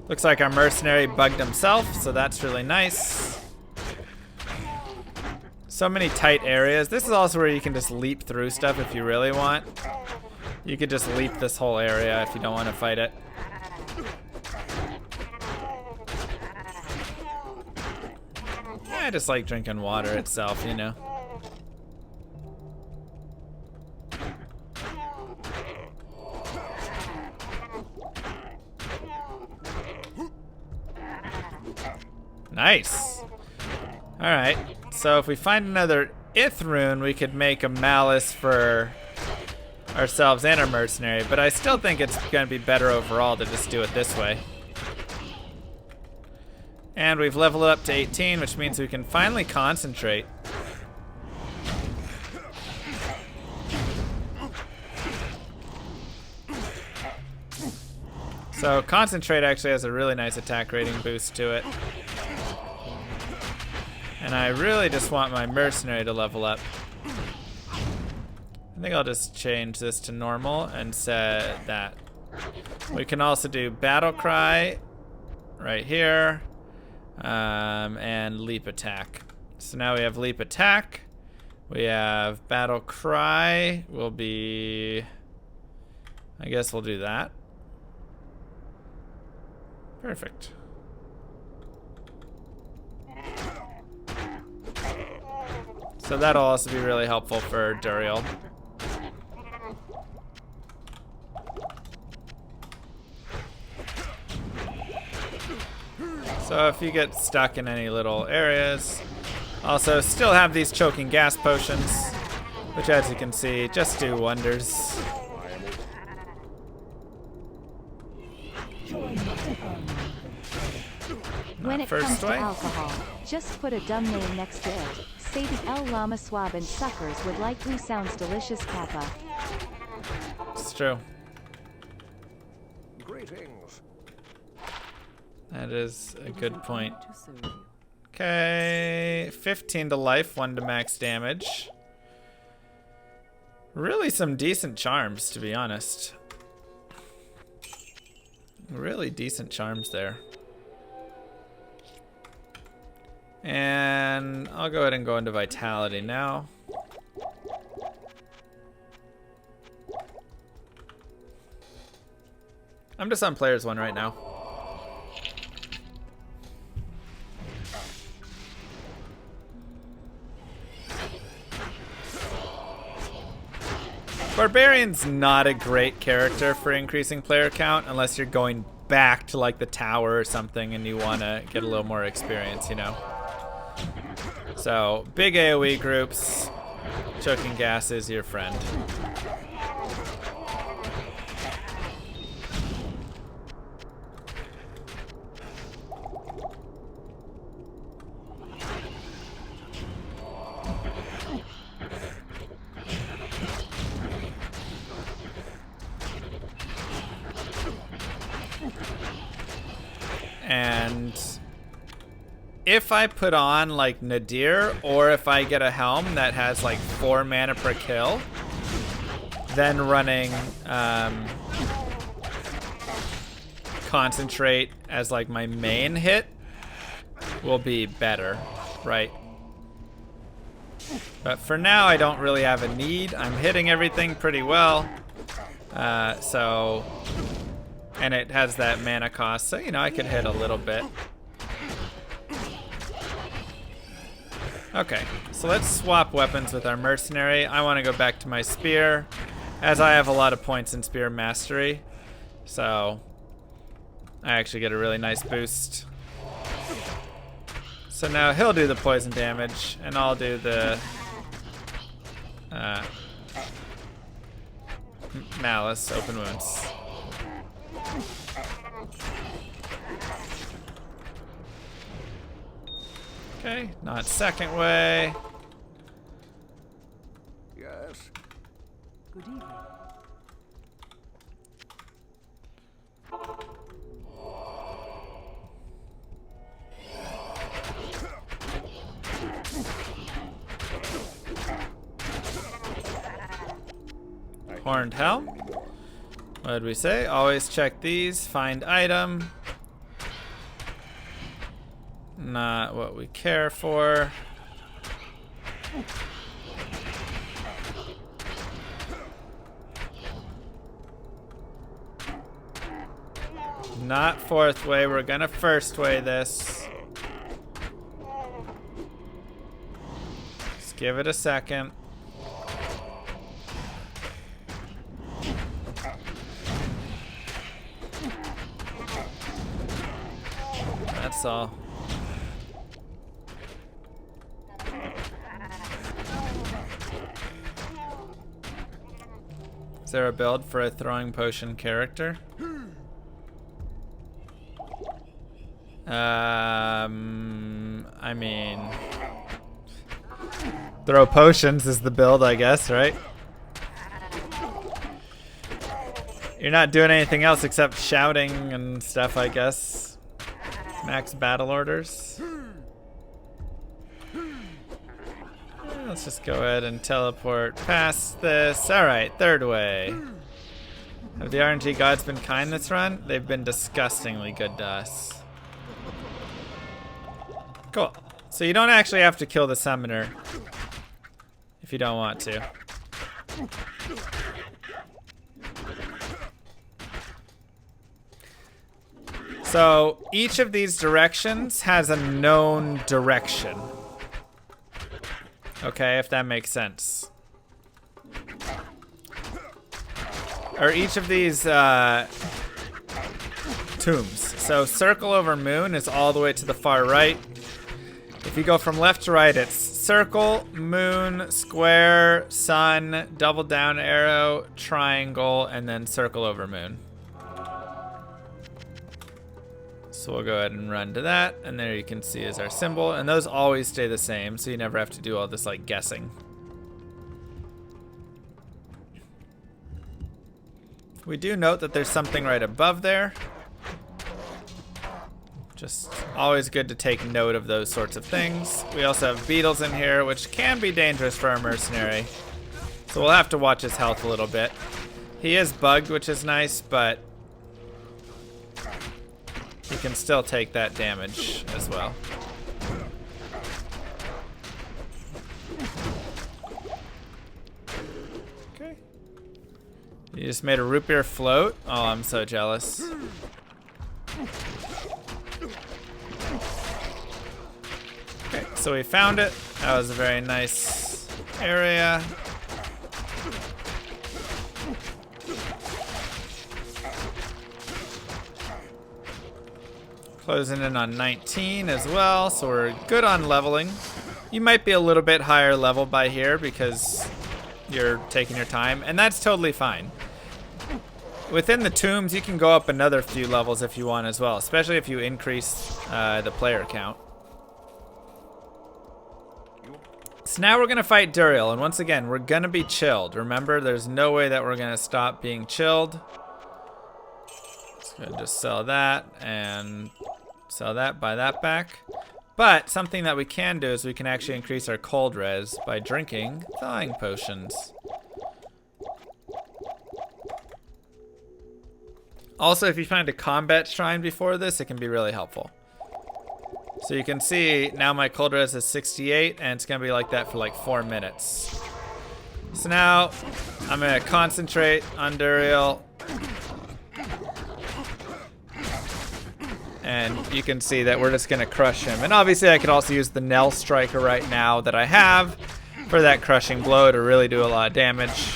Looks like our mercenary bugged himself, so that's really nice. So many tight areas. This is also where you can just leap through stuff if you really want. You could just leap this whole area if you don't want to fight it. I just like drinking water itself, you know. Nice. Alright, so if we find another Ith rune, we could make a malice for ourselves and our mercenary, but I still think it's going to be better overall to just do it this way. And we've leveled it up to 18, which means we can finally concentrate. So concentrate actually has a really nice attack rating boost to it. And I really just want my mercenary to level up. I think I'll just change this to normal and set that. We can also do battle cry right here, and leap attack. So now we have leap attack. We have battle cry will be, I guess we'll do that. Perfect. So that'll also be really helpful for Duriel. So if you get stuck in any little areas, also still have these choking gas potions, which as you can see, just do wonders. When it comes First to way. alcohol, just put a dumb name next to it. Say the El Llama Swab and suckers would likely sounds delicious, Kappa. It's true. Greetings. That is a good point. Okay, 15 to life, 1 to max damage. Really some decent charms, to be honest. Really decent charms there. And I'll go ahead and go into Vitality now. I'm just on Players 1 right now. Barbarian's not a great character for increasing player count unless you're going back to like the tower or something and you want to get a little more experience, you know. So, big AoE groups, choking gas is your friend. And if I put on like Nadir, or if I get a helm that has like 4 mana per kill, then running Concentrate as like my main hit will be better, right? But for now, I don't really have a need. I'm hitting everything pretty well. And it has that mana cost, so, you know, I could hit a little bit. Okay, so let's swap weapons with our mercenary. I want to go back to my spear, as I have a lot of points in spear mastery. So, I actually get a really nice boost. So now he'll do the poison damage, and I'll do the Malice, open wounds. Okay, not second way. Yes. Good evening. Horned Helm. What did we say? Always check these. Find item. Not what we care for. Not fourth way. We're gonna first way this. Just give it a second. That's all. Is there a build for a throwing potion character? I mean, throw potions is the build, I guess, right? You're not doing anything else except shouting and stuff, I guess. Max battle orders. Let's just go ahead and teleport past this. Alright, third way. Have the RNG gods been kind this run? They've been disgustingly good to us. Cool. So you don't actually have to kill the summoner if you don't want to. So each of these directions has a known direction. Okay, if that makes sense. Or each of these tombs. So circle over moon is all the way to the far right. If you go from left to right, it's circle, moon, square, sun, double down arrow, triangle, and then circle over moon. So we'll go ahead and run to that, and there you can see is our symbol, and those always stay the same, so you never have to do all this like guessing. We do note that there's something right above there. Just always good to take note of those sorts of things. We also have beetles in here, which can be dangerous for our mercenary. So we'll have to watch his health a little bit. He is bugged, which is nice, but he can still take that damage as well. Okay. You just made a root beer float. Oh, I'm so jealous. Okay, so we found it. That was a very nice area. Closing in on 19 as well, so we're good on leveling. You might be a little bit higher level by here because you're taking your time, and that's totally fine. Within the tombs, you can go up another few levels if you want as well, especially if you increase the player count. So now we're gonna fight Duriel, and once again, we're gonna be chilled. Remember, there's no way that we're gonna stop being chilled. Let's go just sell that and sell that, buy that back. But something that we can do is we can actually increase our cold res by drinking thawing potions. Also, if you find a combat shrine before this, it can be really helpful. So you can see now my cold res is 68, and it's gonna be like that for like 4 minutes. So now I'm gonna concentrate on Duriel. And you can see that we're just gonna crush him. And obviously I could also use the Nell Striker right now that I have for that crushing blow to really do a lot of damage.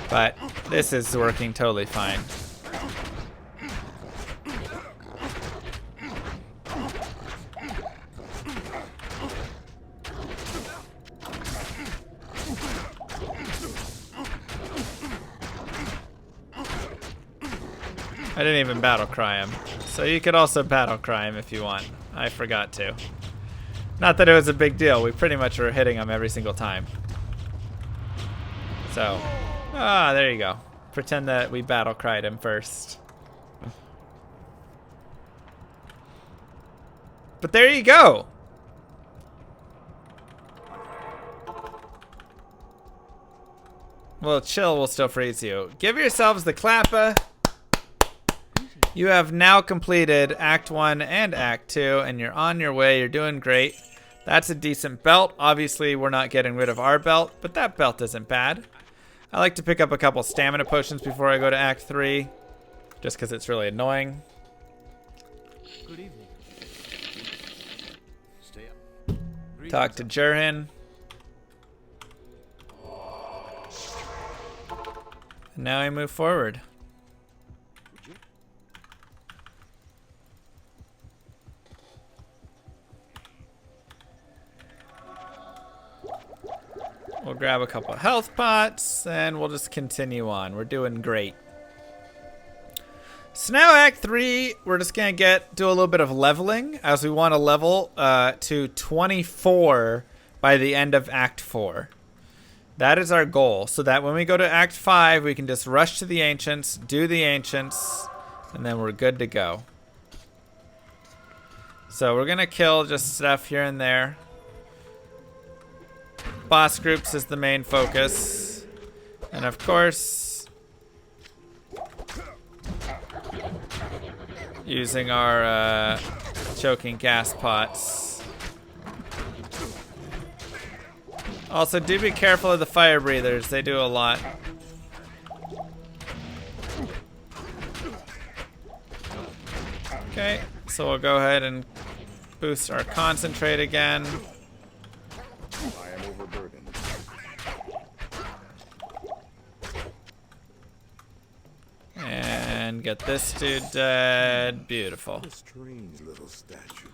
But this is working totally fine. I didn't even battle cry him. So you could also battle cry him if you want. I forgot to. Not that it was a big deal. We pretty much were hitting him every single time. So, there you go. Pretend that we battle cried him first. But there you go. Well, chill will still freeze you. Give yourselves the clappa. You have now completed Act 1 and Act 2, and you're on your way. You're doing great. That's a decent belt. Obviously, we're not getting rid of our belt, but that belt isn't bad. I like to pick up a couple stamina potions before I go to Act 3, just because it's really annoying. Good evening. Stay up. Talk to Jurhin. And now I move forward. We'll grab a couple of health pots, and we'll just continue on. We're doing great. So now Act 3, we're just going to do a little bit of leveling, as we want to level to 24 by the end of Act 4. That is our goal, so that when we go to Act 5, we can just rush to the Ancients, do the Ancients, and then we're good to go. So we're going to kill just stuff here and there. Boss groups is the main focus. And of course, using our choking gas pots. Also, do be careful of the fire breathers. They do a lot. Okay, so we'll go ahead and boost our concentrate again. I am overburdened. And get this dude dead. Beautiful. A strange little statue.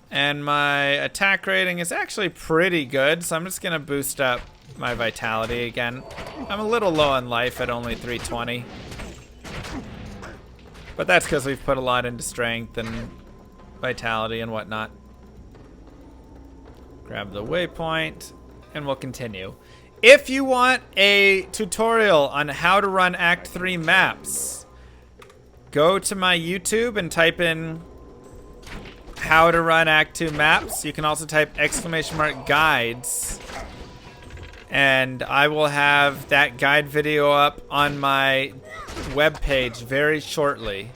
And my attack rating is actually pretty good, so I'm just gonna boost up my vitality again. I'm a little low on life at only 320. But that's because we've put a lot into strength and vitality and whatnot. Grab the waypoint, and we'll continue. If you want a tutorial on how to run Act 3 maps, go to my YouTube and type in how to run Act 2 maps. You can also type !guides And I will have that guide video up on my webpage very shortly.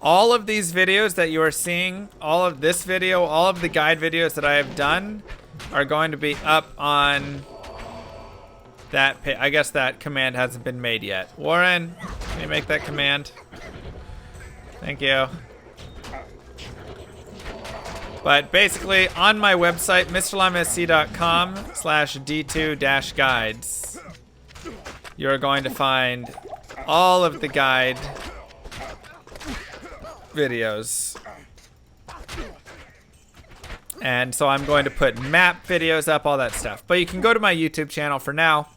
All of these videos that you are seeing, all of this video, all of the guide videos that I have done are going to be up on that page. I guess that command hasn't been made yet. Warren, can you make that command? Thank you. But basically, on my website, mrlimesc.com/d2-guides, you're going to find all of the guide videos. And so I'm going to put map videos up, all that stuff. But you can go to my YouTube channel for now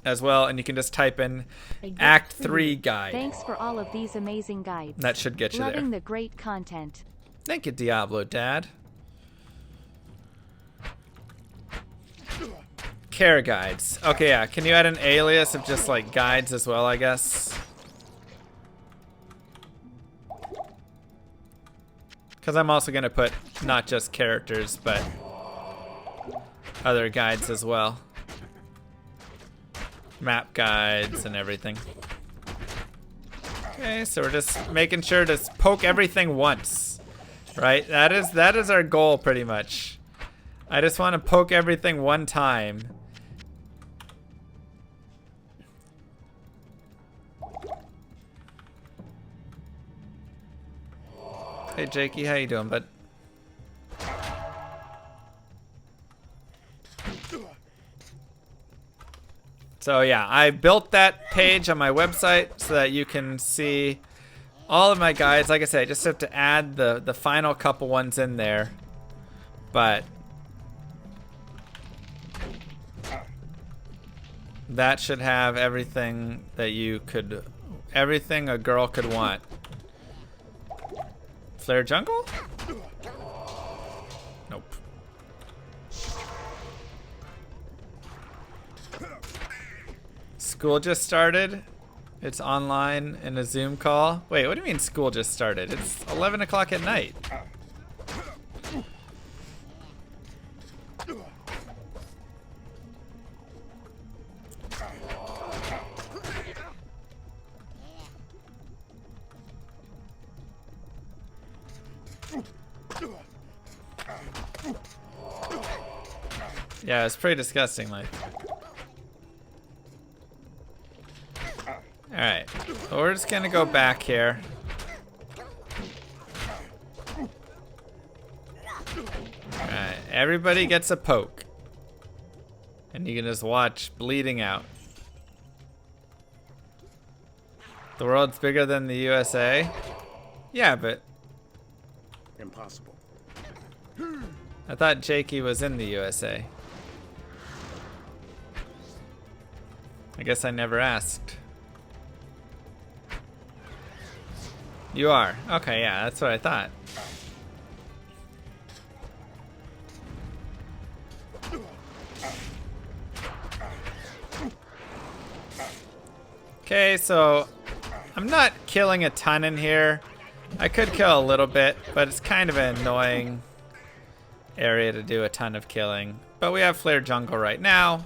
as well, and you can just type in Act 3 guide. Thanks for all of these amazing guides. That should get you there. Loving the great content. Thank you, Diablo Dad. Care guides. Okay, yeah. Can you add an alias of just like guides as well, I guess? Because I'm also going to put not just characters, but other guides as well. Map guides and everything. Okay, so we're just making sure to poke everything once. Right? That is our goal pretty much. I just want to poke everything one time. Hey Jakey, how you doing, bud? So yeah, I built that page on my website so that you can see all of my guides. Like I said, I just have to add the final couple ones in there. But that should have everything that you could, everything a girl could want. Flare jungle? Nope. School just started. It's online in a Zoom call. Wait, what do you mean school just started? It's 11 o'clock at night. Yeah, it's pretty disgusting, like. Alright, well, we're just gonna go back here. Alright, everybody gets a poke. And you can just watch bleeding out. The world's bigger than the USA? Yeah, but Impossible. I thought Jakey was in the USA. I guess I never asked. You are? Okay, yeah, that's what I thought. Okay, so I'm not killing a ton in here. I could kill a little bit, but it's kind of an annoying area to do a ton of killing. But we have Flare Jungle right now.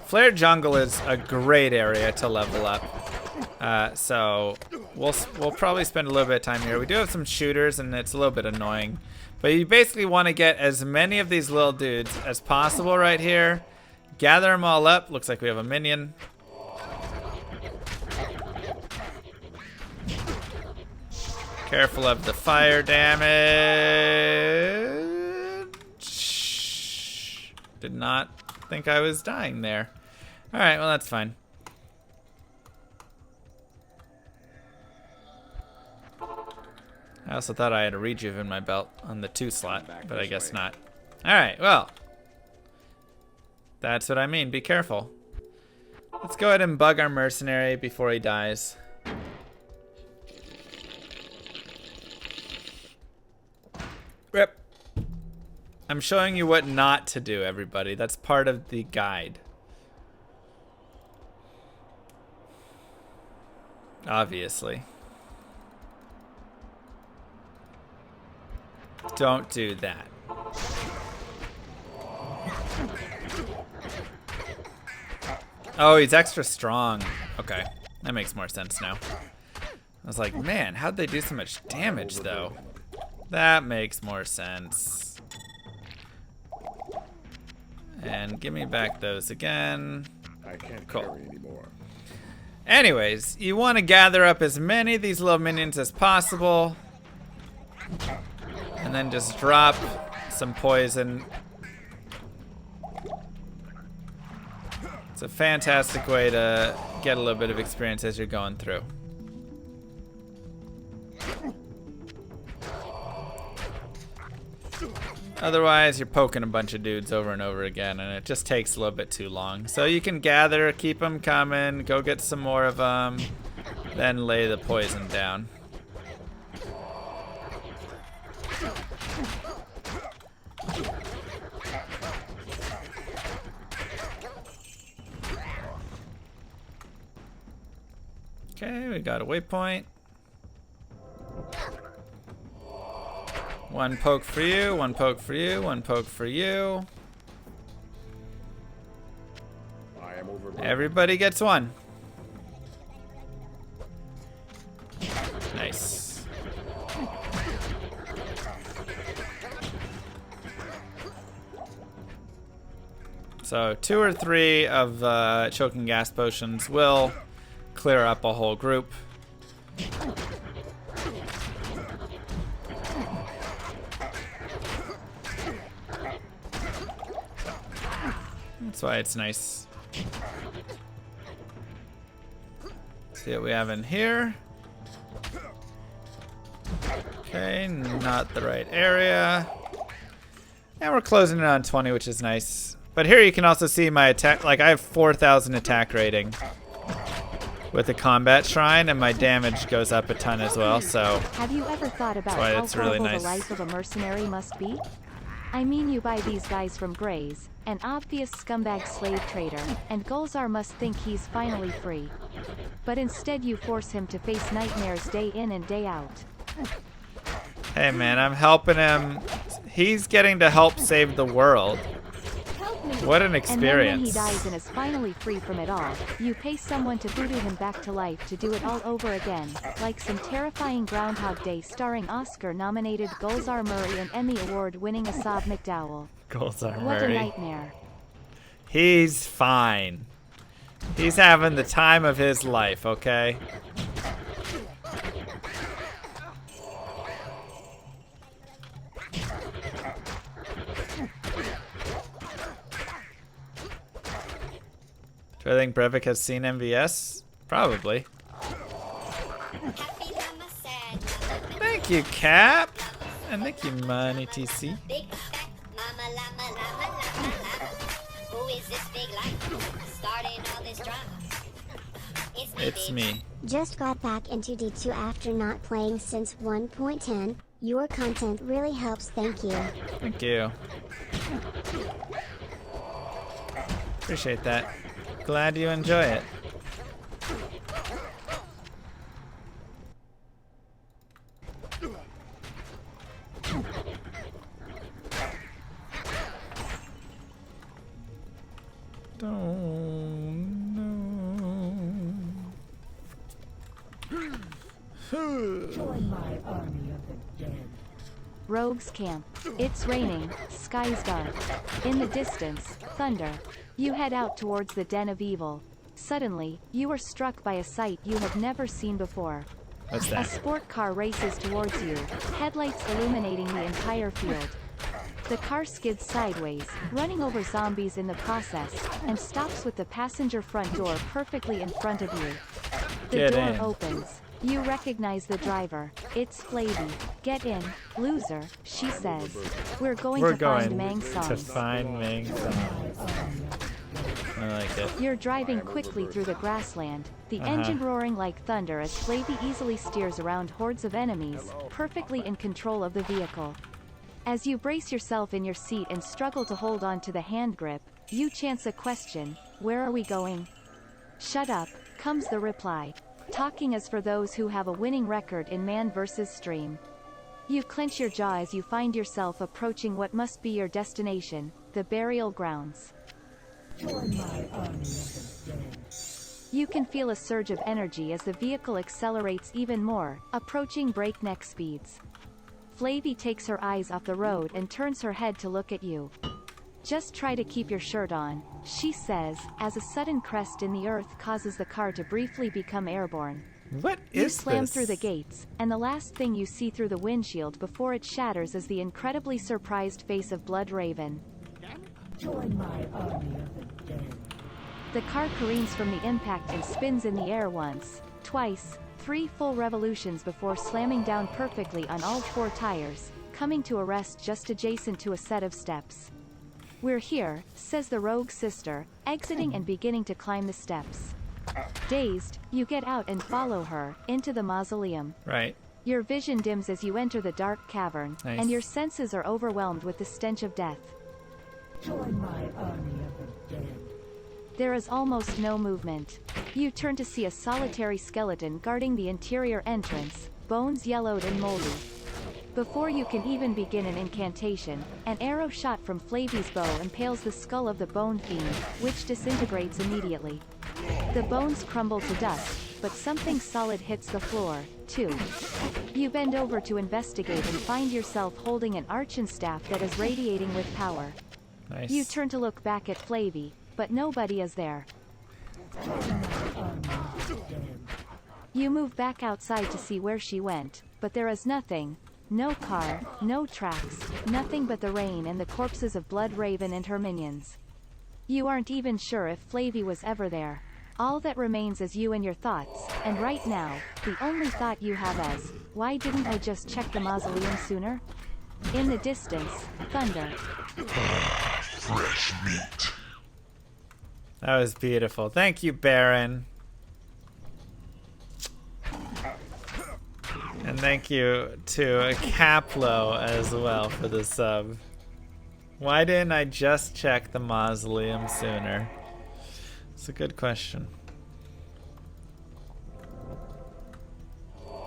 Flare Jungle is a great area to level up. So we'll probably spend a little bit of time here. We do have some shooters and it's a little bit annoying. But you basically want to get as many of these little dudes as possible right here. Gather them all up. Looks like we have a minion. Careful of the fire damage. Did not think I was dying there. Alright, well that's fine. I also thought I had a rejuve in my belt on the 2 slot, but I guess not. Alright, well. That's what I mean, be careful. Let's go ahead and bug our mercenary before he dies. Rip. I'm showing you what not to do, everybody. That's part of the guide. Obviously. Don't do that. Oh, he's extra strong. Okay, that makes more sense now. I was like, man, how'd they do so much damage, though? That makes more sense. And give me back those again. I can't Cool. carry anymore. Anyways, you want to gather up as many of these little minions as possible. And then just drop some poison. It's a fantastic way to get a little bit of experience as you're going through. Otherwise, you're poking a bunch of dudes over and over again, and it just takes a little bit too long. So you can gather, keep them coming, go get some more of them, then lay the poison down. Okay, we got a waypoint. One poke for you, one poke for you, one poke for you. I am overburdened. Everybody gets one. Nice. So 2 or 3 of choking gas potions will clear up a whole group. That's why it's nice. See what we have in here. Okay, not the right area. And we're closing in on 20, which is nice. But here you can also see my attack. Like, I have 4,000 attack rating with the combat shrine, and my damage goes up a ton as well. So Have you ever thought about why how it's really horrible nice. the life of a mercenary must be? I mean, you buy these guys from Grays, an obvious scumbag slave trader, and Gulzar must think he's finally free. But instead you force him to face nightmares day in and day out. hey man, I'm helping him. He's getting to help save the world. What an And then when he experience. dies and is finally free from it all, you pay someone to voodoo him back to life to do it all over again, like some terrifying Groundhog Day starring Oscar-nominated Gulzar Murray and Emmy Award-winning Asab McDowell. Gulzar What a Murray. nightmare. He's fine. He's having the time of his life, okay? Do I think Brevik has seen MVS? Probably. Thank you, Cap. And thank you, Money TC. Big fat mama llama llama llama llama. Who is this big light starting all this drama? It's me. Just got back into D2 after not playing since 1.10. Your content really helps, thank you. Thank you. Appreciate that. Glad you enjoy it. Don't know. Join my army of the dead. Rogues camp. It's raining, sky's dark. In the distance, thunder. You head out towards the den of evil. Suddenly, you are struck by a sight you have never seen before. What's A that? sport car races towards you, headlights illuminating the entire field. The car skids sideways, running over zombies in the process, and stops with the passenger front door perfectly in front of you. The Get door in. opens. You recognize the driver. It's Flavy. Get in, loser, she says. We're going We're to find going Mang to songs. find Mang songs. I like it. You're driving quickly through the grassland, the engine roaring like thunder as Flavy easily steers around hordes of enemies, perfectly in control of the vehicle. As you brace yourself in your seat and struggle to hold on to the hand grip, you chance a question: where are we going? Shut up, comes the reply. Talking is for those who have a winning record in Man vs. Stream. You clench your jaw as you find yourself approaching what must be your destination, the burial grounds. Join my army of the dead. You can feel a surge of energy as the vehicle accelerates even more, approaching breakneck speeds. Flavie takes her eyes off the road and turns her head to look at you. Just try to keep your shirt on, she says, as a sudden crest in the earth causes the car to briefly become airborne. What is You slam this? through the gates, and the last thing you see through the windshield before it shatters is the incredibly surprised face of BloodRaven. Join my army of the dead. The car careens from the impact and spins in the air once, twice, 3 full revolutions before slamming down perfectly on all 4 tires, coming to a rest just adjacent to a set of steps. We're here, says the rogue sister, exiting and beginning to climb the steps. Dazed, you get out and follow her, into the mausoleum. Right. Your vision dims as you enter the dark cavern, Nice. and your senses are overwhelmed with the stench of death. Join my army of the dead. There is almost no movement. You turn to see a solitary skeleton guarding the interior entrance, bones yellowed and moldy. Before you can even begin an incantation, an arrow shot from Flavie's bow impales the skull of the bone fiend, which disintegrates immediately. The bones crumble to dust, but something solid hits the floor, too. You bend over to investigate and find yourself holding an archon staff that is radiating with power. Nice. You turn to look back at Flavie, but nobody is there. You move back outside to see where she went, but there is nothing. No car, no tracks, nothing but the rain and the corpses of BloodRaven and her minions. You aren't even sure if Flavie was ever there. All that remains is you and your thoughts, and right now, the only thought you have is, why didn't I just check the mausoleum sooner? In the distance, thunder. Fresh meat. That was beautiful. Thank you, Baron. And thank you to Caplo as well for the sub. Why didn't I just check the mausoleum sooner? It's a good question.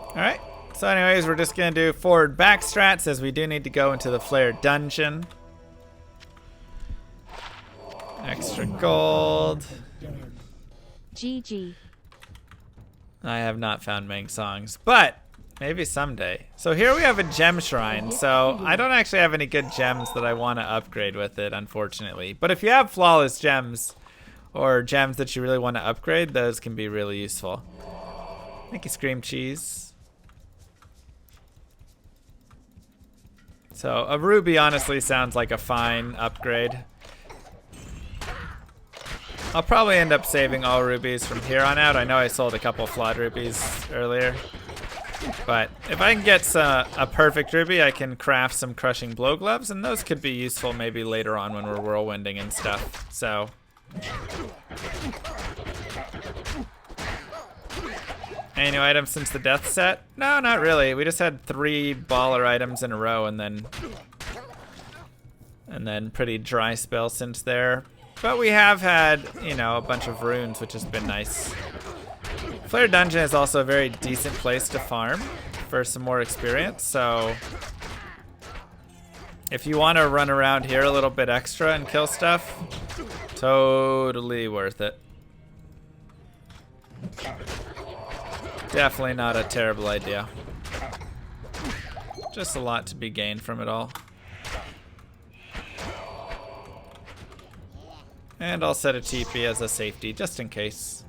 Alright, so anyways, we're just going to do forward back strats as we do need to go into the Flare dungeon. Extra gold. GG. I have not found Meng songs, but maybe someday. So here we have a gem shrine. So I don't actually have any good gems that I want to upgrade with it, unfortunately. But if you have flawless gems or gems that you really want to upgrade, those can be really useful. Thank you, Scream Cheese. So a ruby honestly sounds like a fine upgrade. I'll probably end up saving all rubies from here on out. I know I sold a couple flawed rubies earlier. But if I can get a perfect ruby, I can craft some crushing blow gloves, and those could be useful maybe later on when we're whirlwinding and stuff. So any new items since the death set? No, not really. We just had 3 baller items in a row, and then pretty dry spell since there. But we have had, you know, a bunch of runes, which has been nice. Flare Dungeon is also a very decent place to farm for some more experience, so if you want to run around here a little bit extra and kill stuff, totally worth it. Definitely not a terrible idea. Just a lot to be gained from it all. And I'll set a TP as a safety, just in case.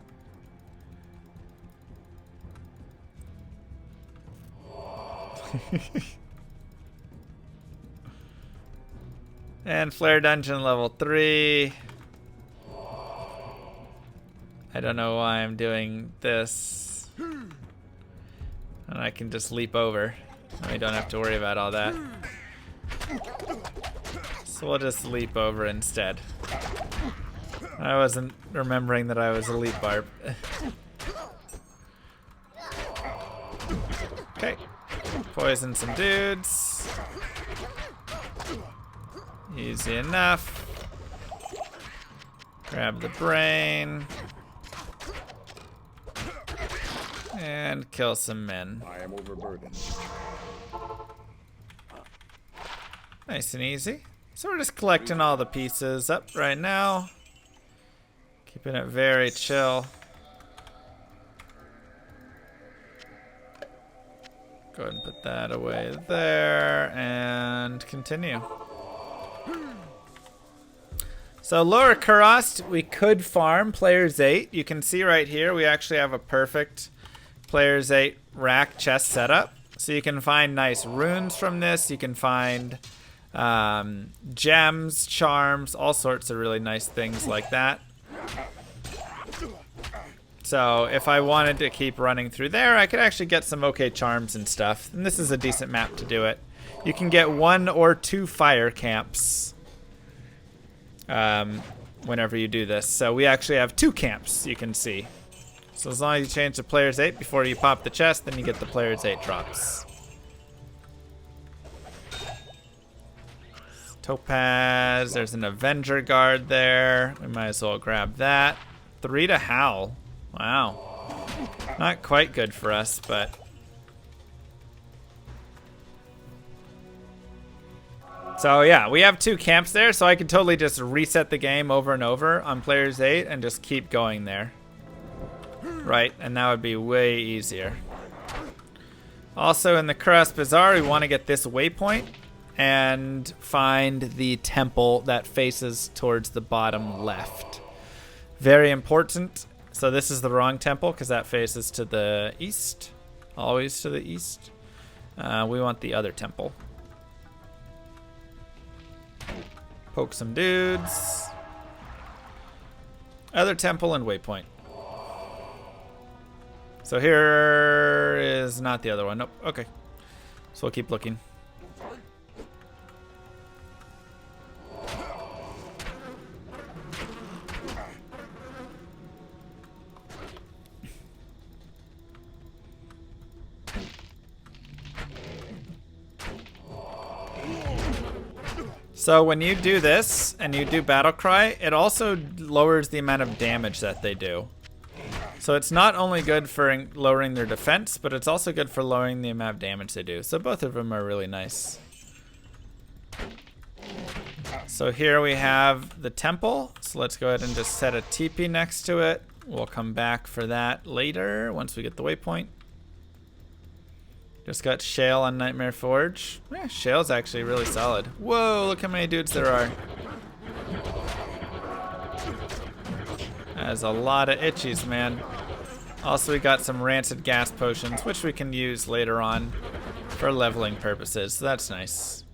And Flare Dungeon level 3. I don't know why I'm doing this. And I can just leap over. I don't have to worry about all that. So we'll just leap over instead. I wasn't remembering that I was Elite Barb. Okay. Poison some dudes. Easy enough. Grab the brain. And kill some men. I am overburdened. Nice and easy. So we're just collecting all the pieces up right now. Keeping it very chill. Go ahead and put that away there and continue. So Lower Kurast, we could farm Players 8. You can see right here we actually have a perfect Players 8 rack chest setup. So you can find nice runes from this. You can find gems, charms, all sorts of really nice things like that. So if I wanted to keep running through there, I could actually get some okay charms and stuff. And this is a decent map to do it. You can get 1 or 2 fire camps whenever you do this. So we actually have 2 camps, you can see. So as long as you change to Players 8 before you pop the chest, then you get the Players 8 drops. Topaz, there's an Avenger guard there. We might as well grab that. 3 to Howl. Wow. Not quite good for us, but... So yeah, we have 2 camps there, so I can totally just reset the game over and over on Players 8 and just keep going there. Right, and that would be way easier. Also in the Kurast Bazaar, we want to get this waypoint and find the temple that faces towards the bottom left. Very important. So this is the wrong temple because that faces to the east. Always to the east. We want the other temple. Poke some dudes. Other temple and waypoint. So here is not the other one. Nope. Okay. So we'll keep looking. So when you do this and you do Battle Cry, it also lowers the amount of damage that they do. So it's not only good for lowering their defense, but it's also good for lowering the amount of damage they do. So both of them are really nice. So here we have the temple. So let's go ahead and just set a TP next to it. We'll come back for that later once we get the waypoint. Just got Shale on Nightmare Forge. Yeah, Shale's actually really solid. Whoa, look how many dudes there are. That's a lot of itchies, man. Also, we got some Rancid Gas Potions, which we can use later on for leveling purposes. So that's nice.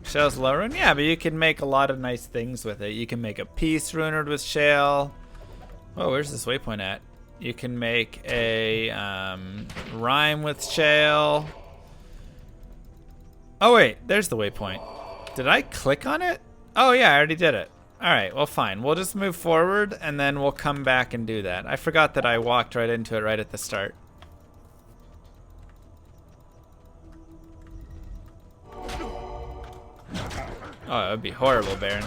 Shale's low rune? Yeah, but you can make a lot of nice things with it. You can make a peace runered with Shale. Oh, where's this waypoint at? You can make a rhyme with Shale. Oh wait, there's the waypoint. Did I click on it? Oh yeah, I already did it. Alright, well fine. We'll just move forward and then we'll come back and do that. I forgot that I walked right into it right at the start. Oh, it would be horrible, Baron.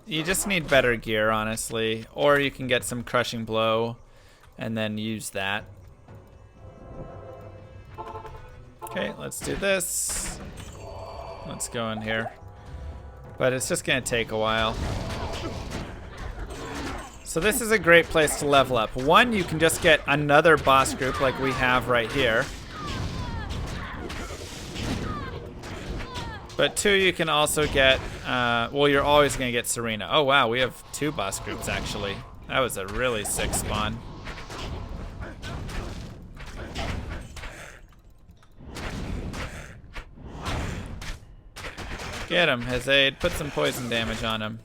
You just need better gear, honestly. Or you can get some Crushing Blow and then use that. Okay, let's do this. Let's go in here. But it's just gonna take a while. So this is a great place to level up. 1, you can just get another boss group like we have right here. But 2, you can also get, well, you're always gonna get Serena. Oh wow, we have 2 boss groups actually. That was a really sick spawn. Get him, Hazade. Put some poison damage on him.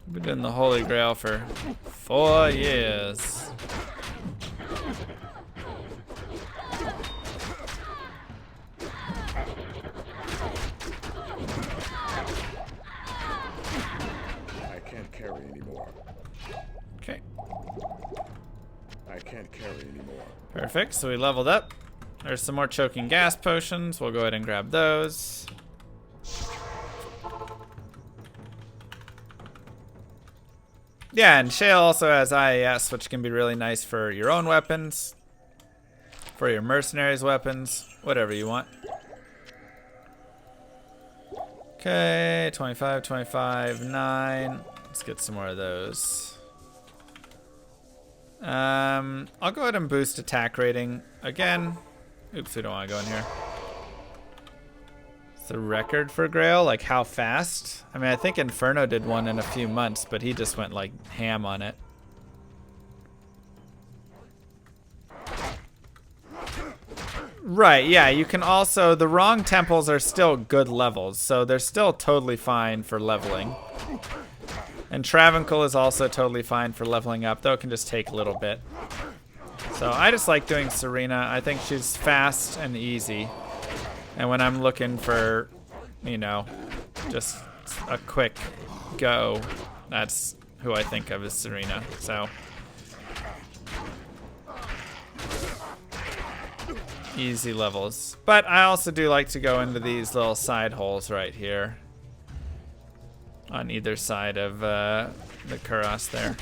We've been doing the Holy Grail for 4 years. I can't carry anymore. Okay. I can't carry anymore. Perfect. So we leveled up. There's some more choking gas potions. We'll go ahead and grab those. Yeah, and Shale also has IAS, which can be really nice for your own weapons, for your mercenaries' weapons, whatever you want. Okay, 25, 25, 9. Let's get some more of those. I'll go ahead and boost attack rating again. Oops, we don't want to go in here. It's the record for Grail, like how fast? I mean, I think Inferno did one in a few months, but he just went like ham on it. Right, yeah, you can also, the wrong temples are still good levels, so they're still totally fine for leveling. And Travancore is also totally fine for leveling up, though it can just take a little bit. So I just like doing Serena. I think she's fast and easy. And when I'm looking for, you know, just a quick go, that's who I think of as Serena. So easy levels. But I also do like to go into these little side holes right here on either side of the Kuros there.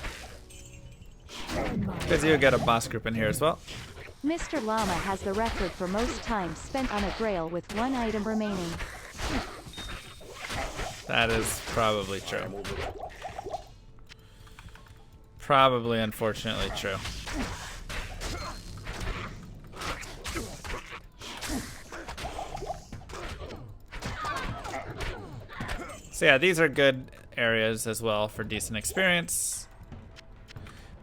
Because you get a boss group in here as well. Mr. Llama has the record for most time spent on a grail with 1 item remaining. That is probably true. Probably, unfortunately, true. So yeah, these are good areas as well for decent experience.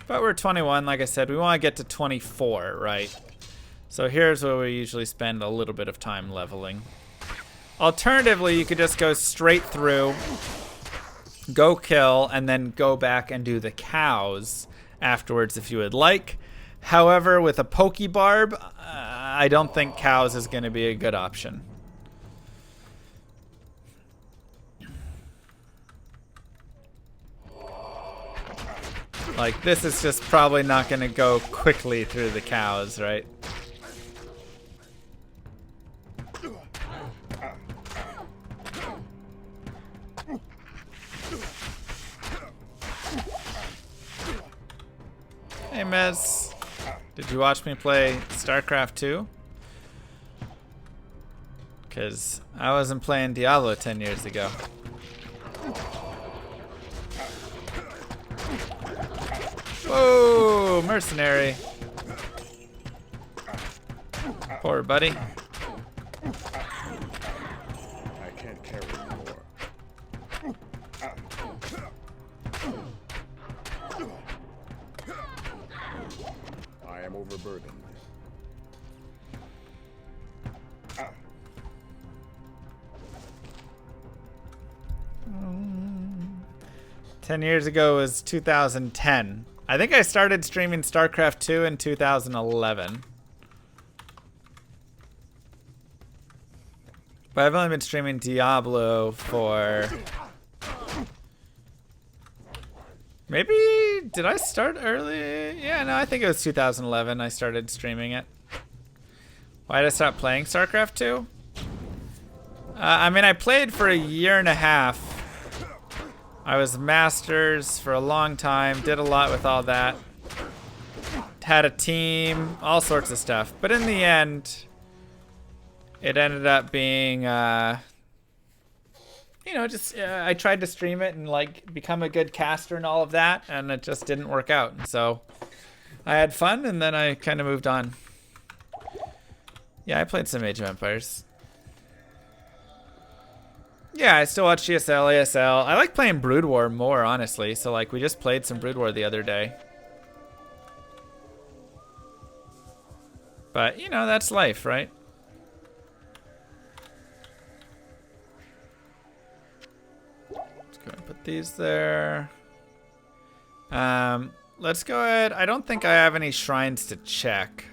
But we're 21, like I said, we want to get to 24, right? So here's where we usually spend a little bit of time leveling. Alternatively, you could just go straight through, go kill, and then go back and do the cows afterwards if you would like. However, with a Pokebarb, I don't think cows is going to be a good option. Like, this is just probably not going to go quickly through the cows, right? Hey, Mez. Did you watch me play StarCraft 2? Because I wasn't playing Diablo 10 years ago. Whoa, mercenary. Poor buddy. I can't carry anymore. I am overburdened. 10 years ago was 2010. I think I started streaming StarCraft 2 in 2011. But I've only been streaming Diablo for... Maybe... Did I start early? Yeah, no, I think it was 2011 I started streaming it. Why did I stop playing StarCraft 2? I mean, I played for a year and a half. I was Masters for a long time, did a lot with all that. Had a team, all sorts of stuff. But in the end, it ended up being, you know, just, I tried to stream it and like become a good caster and all of that, and it just didn't work out. And so I had fun, and then I kind of moved on. Yeah, I played some Age of Empires. Yeah, I still watch GSL, ASL. I like playing Brood War more, honestly. So, like, we just played some Brood War the other day. But, you know, that's life, right? Let's go and put these there. Let's go ahead. I don't think I have any shrines to check.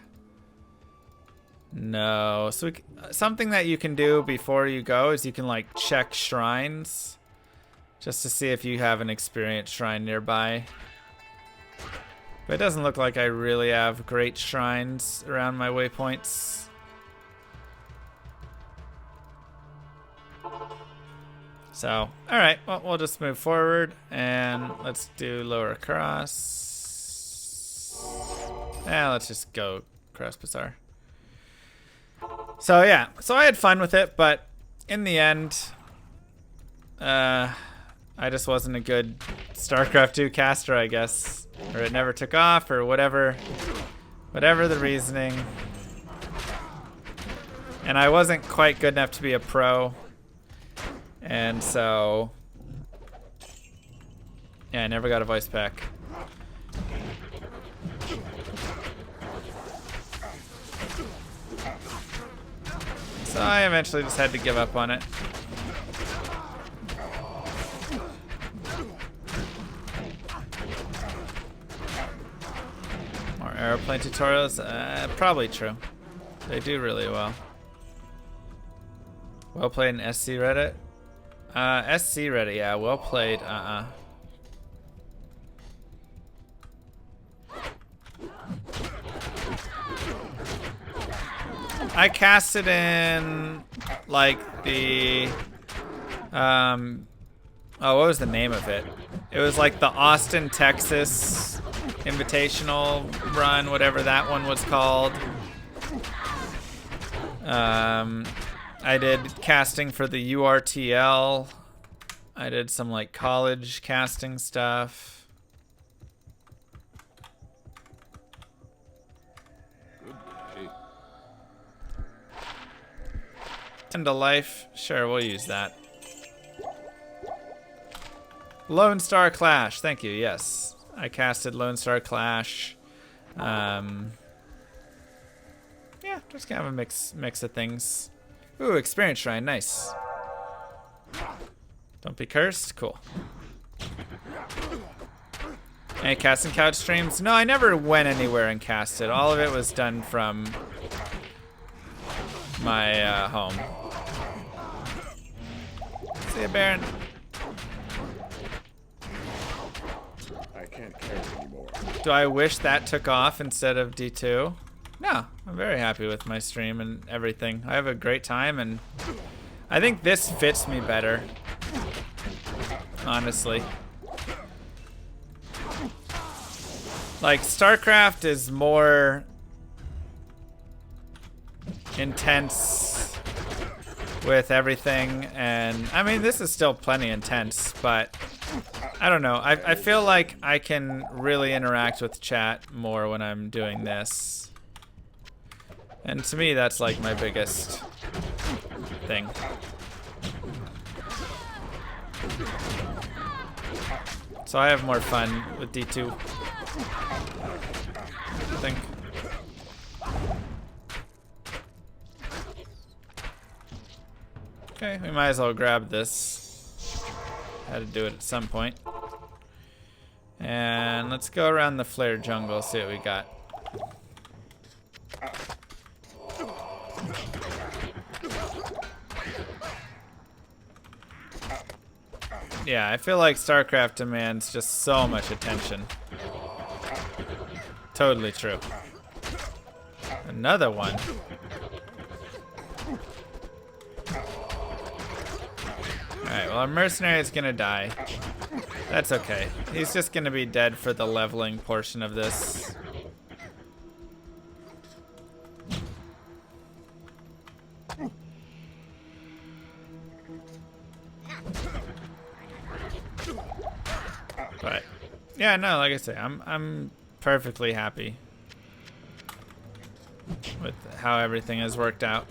No. So something that you can do before you go is you can like check shrines just to see if you have an experienced shrine nearby. But it doesn't look like I really have great shrines around my waypoints. So, all right, well, we'll just move forward and let's do lower cross. Yeah, let's just go cross bazaar. So yeah, so I had fun with it, but in the end, I just wasn't a good StarCraft 2 caster, I guess, or it never took off, or whatever the reasoning. And I wasn't quite good enough to be a pro. And so, yeah, I never got a voice pack. So I eventually just had to give up on it. More airplane tutorials? Probably true. They do really well. Well played in SC Reddit? SC Reddit, yeah, well played, I casted in, like, the, oh, what was the name of it? It was like the Austin, Texas Invitational Run, whatever that one was called. I did casting for the URTL. I did some like college casting stuff. End of life. Sure, we'll use that. Lone Star Clash. Thank you. Yes, I casted Lone Star Clash. Yeah, just kind of a mix of things. Ooh, experience shrine, nice. Don't be cursed, cool. Any casting couch streams? No, I never went anywhere and casted. All of it was done from my home. See ya, Baron. I can't carry anymore. Do I wish that took off instead of D2? No, I'm very happy with my stream and everything. I have a great time, and I think this fits me better, honestly. Like, StarCraft is more intense with everything, and I mean, this is still plenty intense, but I don't know. I feel like I can really interact with chat more when I'm doing this. And to me, that's like my biggest thing. So I have more fun with D2, I think. Okay, we might as well grab this. Had to do it at some point. And let's go around the flare jungle, see what we got. Yeah, I feel like StarCraft demands just so much attention. Totally true. Another one. Alright, well, our mercenary is gonna die. That's okay. He's just gonna be dead for the leveling portion of this. But yeah, no, like I say, I'm perfectly happy with how everything has worked out.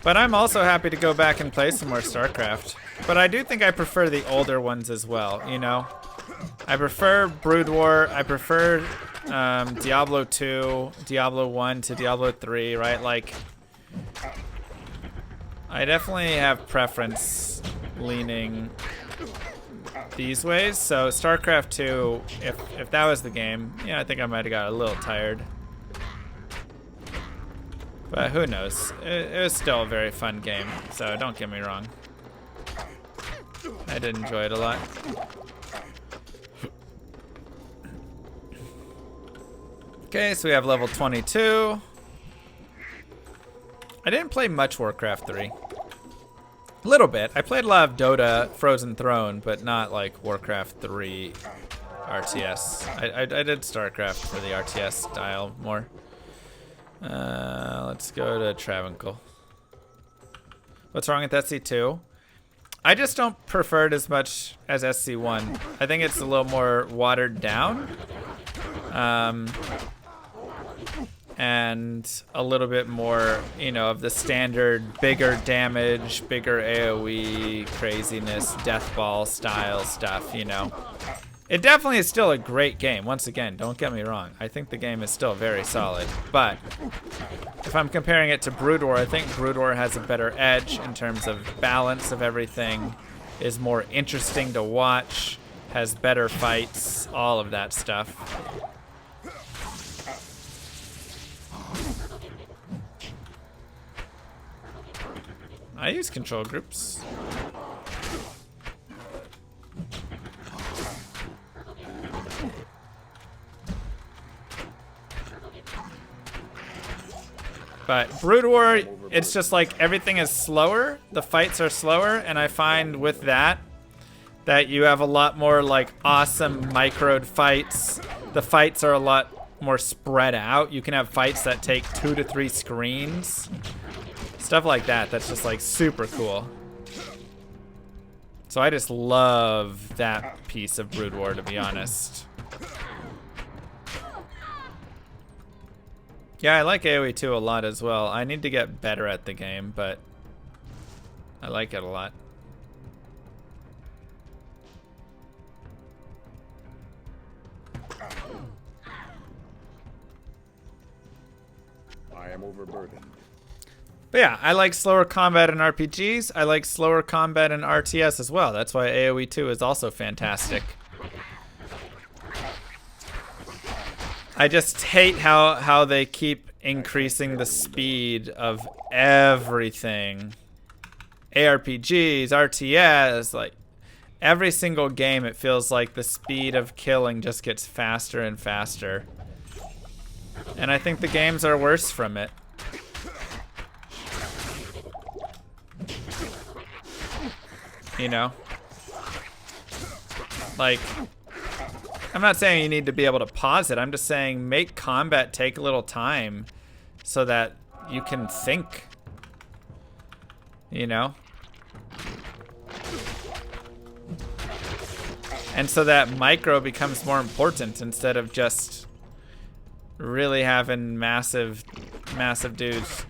But I'm also happy to go back and play some more StarCraft. But I do think I prefer the older ones as well, you know? I prefer Brood War, I prefer Diablo 2, Diablo 1 to Diablo 3, right? Like, I definitely have preference leaning these ways. So StarCraft 2, if that was the game, yeah, I think I might have got a little tired. But who knows? It was still a very fun game, so don't get me wrong. I did enjoy it a lot. Okay, so we have level 22. I didn't play much Warcraft 3. A little bit. I played a lot of Dota, Frozen Throne, but not like Warcraft 3 RTS. I did StarCraft for the RTS style more. Let's go to Travancore. What's wrong with SC2? I just don't prefer it as much as SC1. I think it's a little more watered down. And a little bit more, you know, of the standard bigger damage, bigger AoE, craziness, death ball style stuff, you know. It definitely is still a great game. Once again, don't get me wrong. I think the game is still very solid. But if I'm comparing it to Brood War, I think Brood War has a better edge in terms of balance of everything, is more interesting to watch, has better fights, all of that stuff. I use control groups. But Brood War, it's just like everything is slower. The fights are slower, and I find with that you have a lot more like awesome microed fights. The fights are a lot more spread out. You can have fights that take 2 to 3 screens. Stuff like that, that's just like super cool. So I just love that piece of Brood War, to be honest. Yeah, I like AoE 2 a lot as well. I need to get better at the game, but I like it a lot. I am overburdened. But yeah, I like slower combat in RPGs. I like slower combat in RTS as well. That's why AoE 2 is also fantastic. I just hate how they keep increasing the speed of everything. ARPGs, RTS, like every single game, it feels like the speed of killing just gets faster and faster. And I think the games are worse from it. You know? Like, I'm not saying you need to be able to pause it. I'm just saying make combat take a little time so that you can think. You know? And so that micro becomes more important instead of just really having massive dudes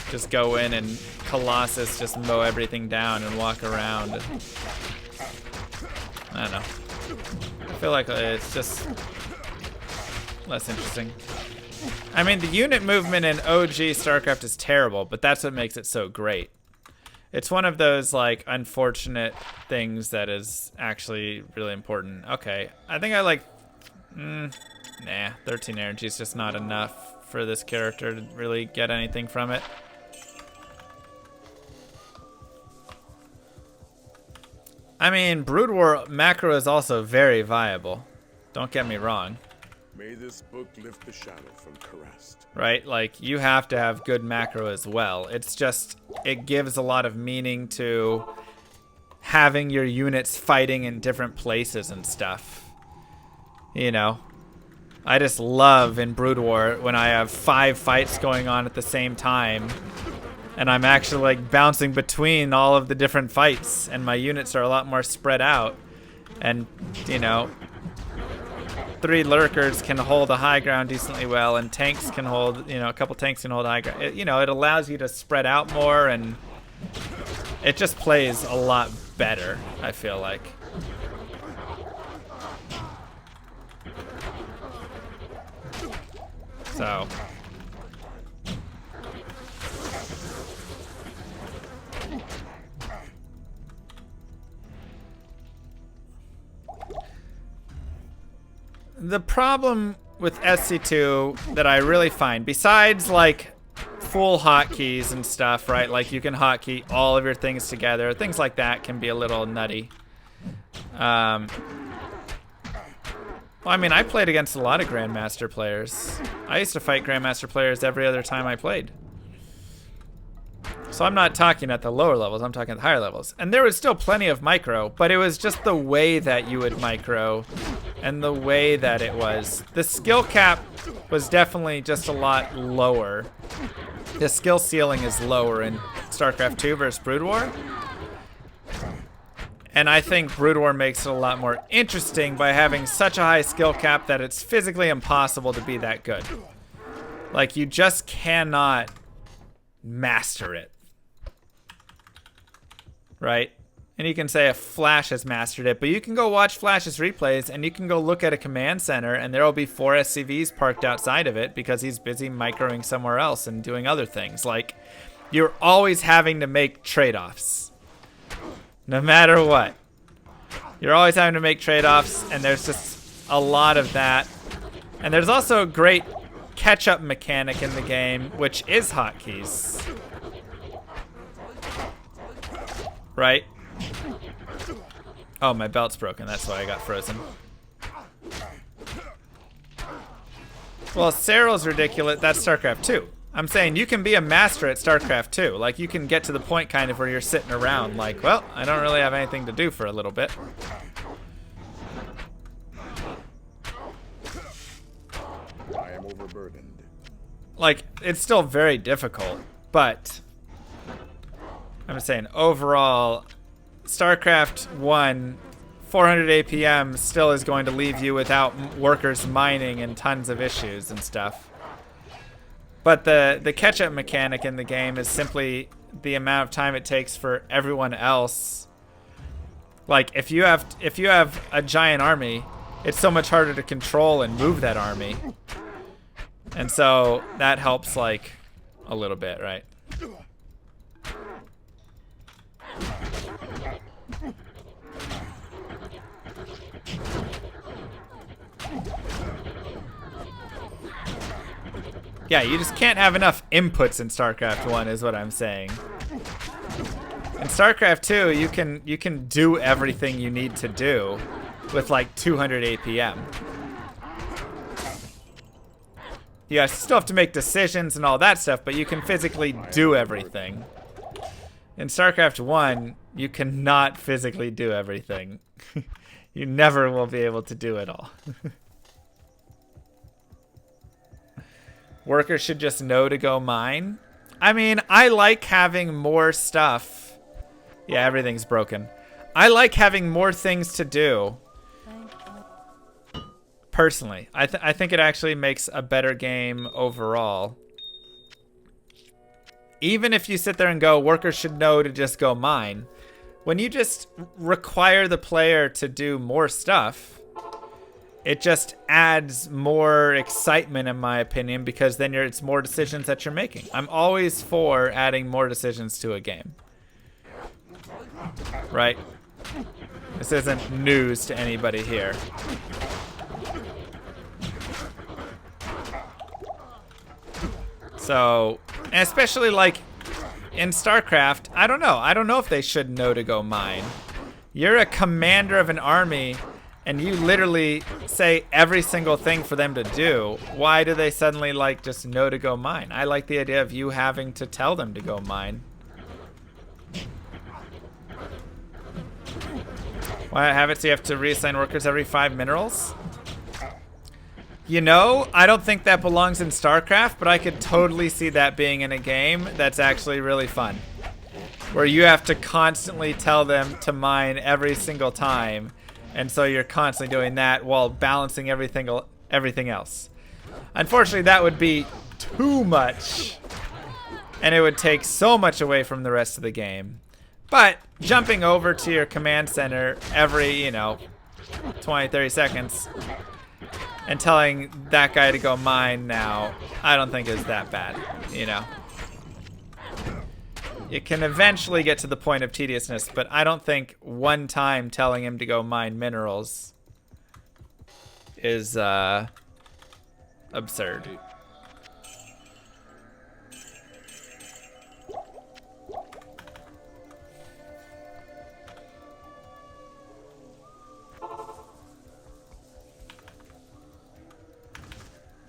just go in and Colossus just mow everything down and walk around. I don't know. I feel like it's just less interesting. I mean, the unit movement in OG StarCraft is terrible, but that's what makes it so great. It's one of those, like, unfortunate things that is actually really important. Okay, I think I like... nah, 13 energy is just not enough for this character to really get anything from it. I mean, Brood War macro is also very viable. Don't get me wrong. May this book lift the shadow from Karrast. Right? Like, you have to have good macro as well. It's just, it gives a lot of meaning to having your units fighting in different places and stuff. You know? I just love in Brood War when I have 5 fights going on at the same time. And I'm actually like bouncing between all of the different fights, and my units are a lot more spread out. And, you know, 3 lurkers can hold the high ground decently well, and tanks can hold, you know, a couple tanks can hold high ground. It, you know, it allows you to spread out more, and it just plays a lot better, I feel like. So... the problem with SC2 that I really find, besides like full hotkeys and stuff, right? Like you can hotkey all of your things together. Things like that can be a little nutty. Well, I mean, I played against a lot of Grandmaster players. I used to fight Grandmaster players every other time I played. So I'm not talking at the lower levels, I'm talking at the higher levels. And there was still plenty of micro, but it was just the way that you would micro and the way that it was. The skill cap was definitely just a lot lower. The skill ceiling is lower in StarCraft 2 versus Brood War. And I think Brood War makes it a lot more interesting by having such a high skill cap that it's physically impossible to be that good. Like, you just cannot master it. Right? And you can say if Flash has mastered it, but you can go watch Flash's replays and you can go look at a command center and there will be 4 SCVs parked outside of it because he's busy microing somewhere else and doing other things. Like, you're always having to make trade-offs. No matter what. You're always having to make trade-offs, and there's just a lot of that. And there's also a great catch-up mechanic in the game, which is hotkeys. Right? Oh, my belt's broken. That's why I got frozen. Well, Cyril's ridiculous. That's StarCraft 2. I'm saying you can be a master at StarCraft 2. Like, you can get to the point kind of where you're sitting around like, well, I don't really have anything to do for a little bit. I am overburdened. Like, it's still very difficult, but I'm just saying, overall, StarCraft 1, 400 APM still is going to leave you without workers mining and tons of issues and stuff. But the catch-up mechanic in the game is simply the amount of time it takes for everyone else. Like, if you have a giant army, it's so much harder to control and move that army. And so that helps, like, a little bit, right? Yeah, you just can't have enough inputs in StarCraft 1 is what I'm saying. In StarCraft 2, you can do everything you need to do with like 200 APM. You still have to make decisions and all that stuff, but you can physically do everything. In StarCraft 1, you cannot physically do everything. You never will be able to do it all. Workers should just know to go mine. I mean, I like having more stuff. Yeah, everything's broken. I like having more things to do. Personally, I think it actually makes a better game overall. Even if you sit there and go, workers should know to just go mine. When you just require the player to do more stuff, it just adds more excitement, in my opinion, because then it's more decisions that you're making. I'm always for adding more decisions to a game. Right? This isn't news to anybody here. So, and especially like in StarCraft, I don't know. I don't know if they should know to go mine. You're a commander of an army, and you literally say every single thing for them to do. Why do they suddenly like just know to go mine? I like the idea of you having to tell them to go mine. Why have it so you have to reassign workers every 5 minerals? You know, I don't think that belongs in StarCraft, but I could totally see that being in a game that's actually really fun. Where you have to constantly tell them to mine every single time. And so you're constantly doing that while balancing everything else. Unfortunately, that would be too much. And it would take so much away from the rest of the game. But jumping over to your command center every, 20, 30 seconds and telling that guy to go mine now, I don't think is that bad, You can eventually get to the point of tediousness, but I don't think one time telling him to go mine minerals is absurd.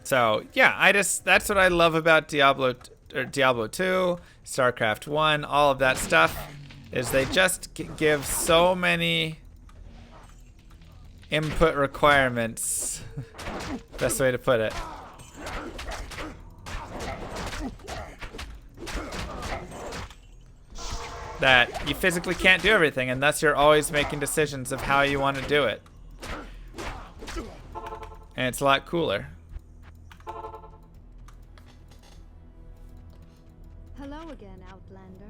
So, yeah, that's what I love about Diablo or Diablo 2, StarCraft 1, all of that stuff, is they just give so many input requirements. Best way to put it. That you physically can't do everything, and thus you're always making decisions of how you want to do it. And it's a lot cooler. Hello again, Outlander.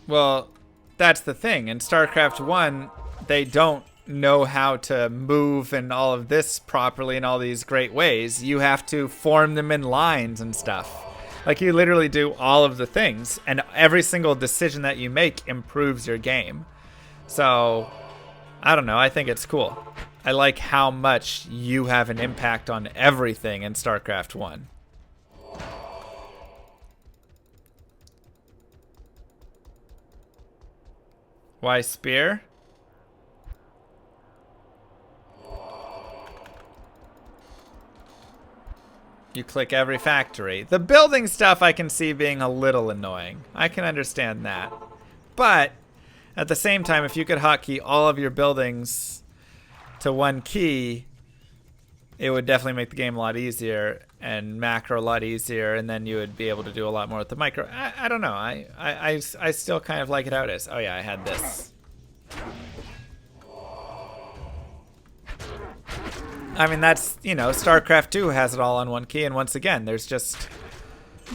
Well, that's the thing. In StarCraft 1, they don't know how to move and all of this properly in all these great ways. You have to form them in lines and stuff. Like, you literally do all of the things, and every single decision that you make improves your game. So, I don't know. I think it's cool. I like how much you have an impact on everything in StarCraft 1. Why spear? You click every factory. The building stuff I can see being a little annoying. I can understand that. But at the same time, if you could hotkey all of your buildings to one key, it would definitely make the game a lot easier and macro a lot easier, and then you would be able to do a lot more with the micro. I don't know. I still kind of like it how it is. Oh yeah, I had this. I mean, that's, you know, StarCraft 2 has it all on one key, and once again, there's just,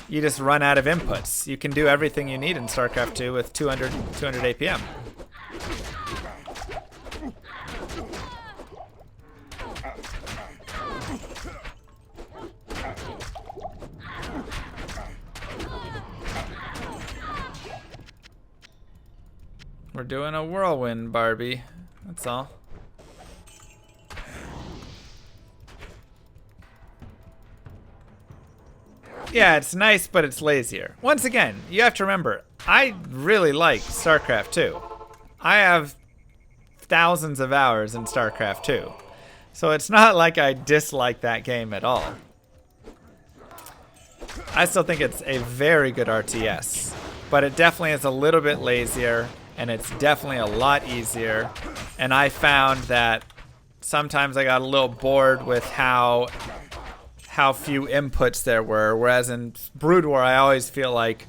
you just run out of inputs. You can do everything you need in StarCraft 2 with 200 APM. We're doing a whirlwind, Barbie. That's all. Yeah, it's nice, but it's lazier. Once again, you have to remember, I really like StarCraft 2. I have thousands of hours in StarCraft 2. So it's not like I dislike that game at all. I still think it's a very good RTS, but it definitely is a little bit lazier, and it's definitely a lot easier. And I found that sometimes I got a little bored with how few inputs there were, whereas in Brood War I always feel like,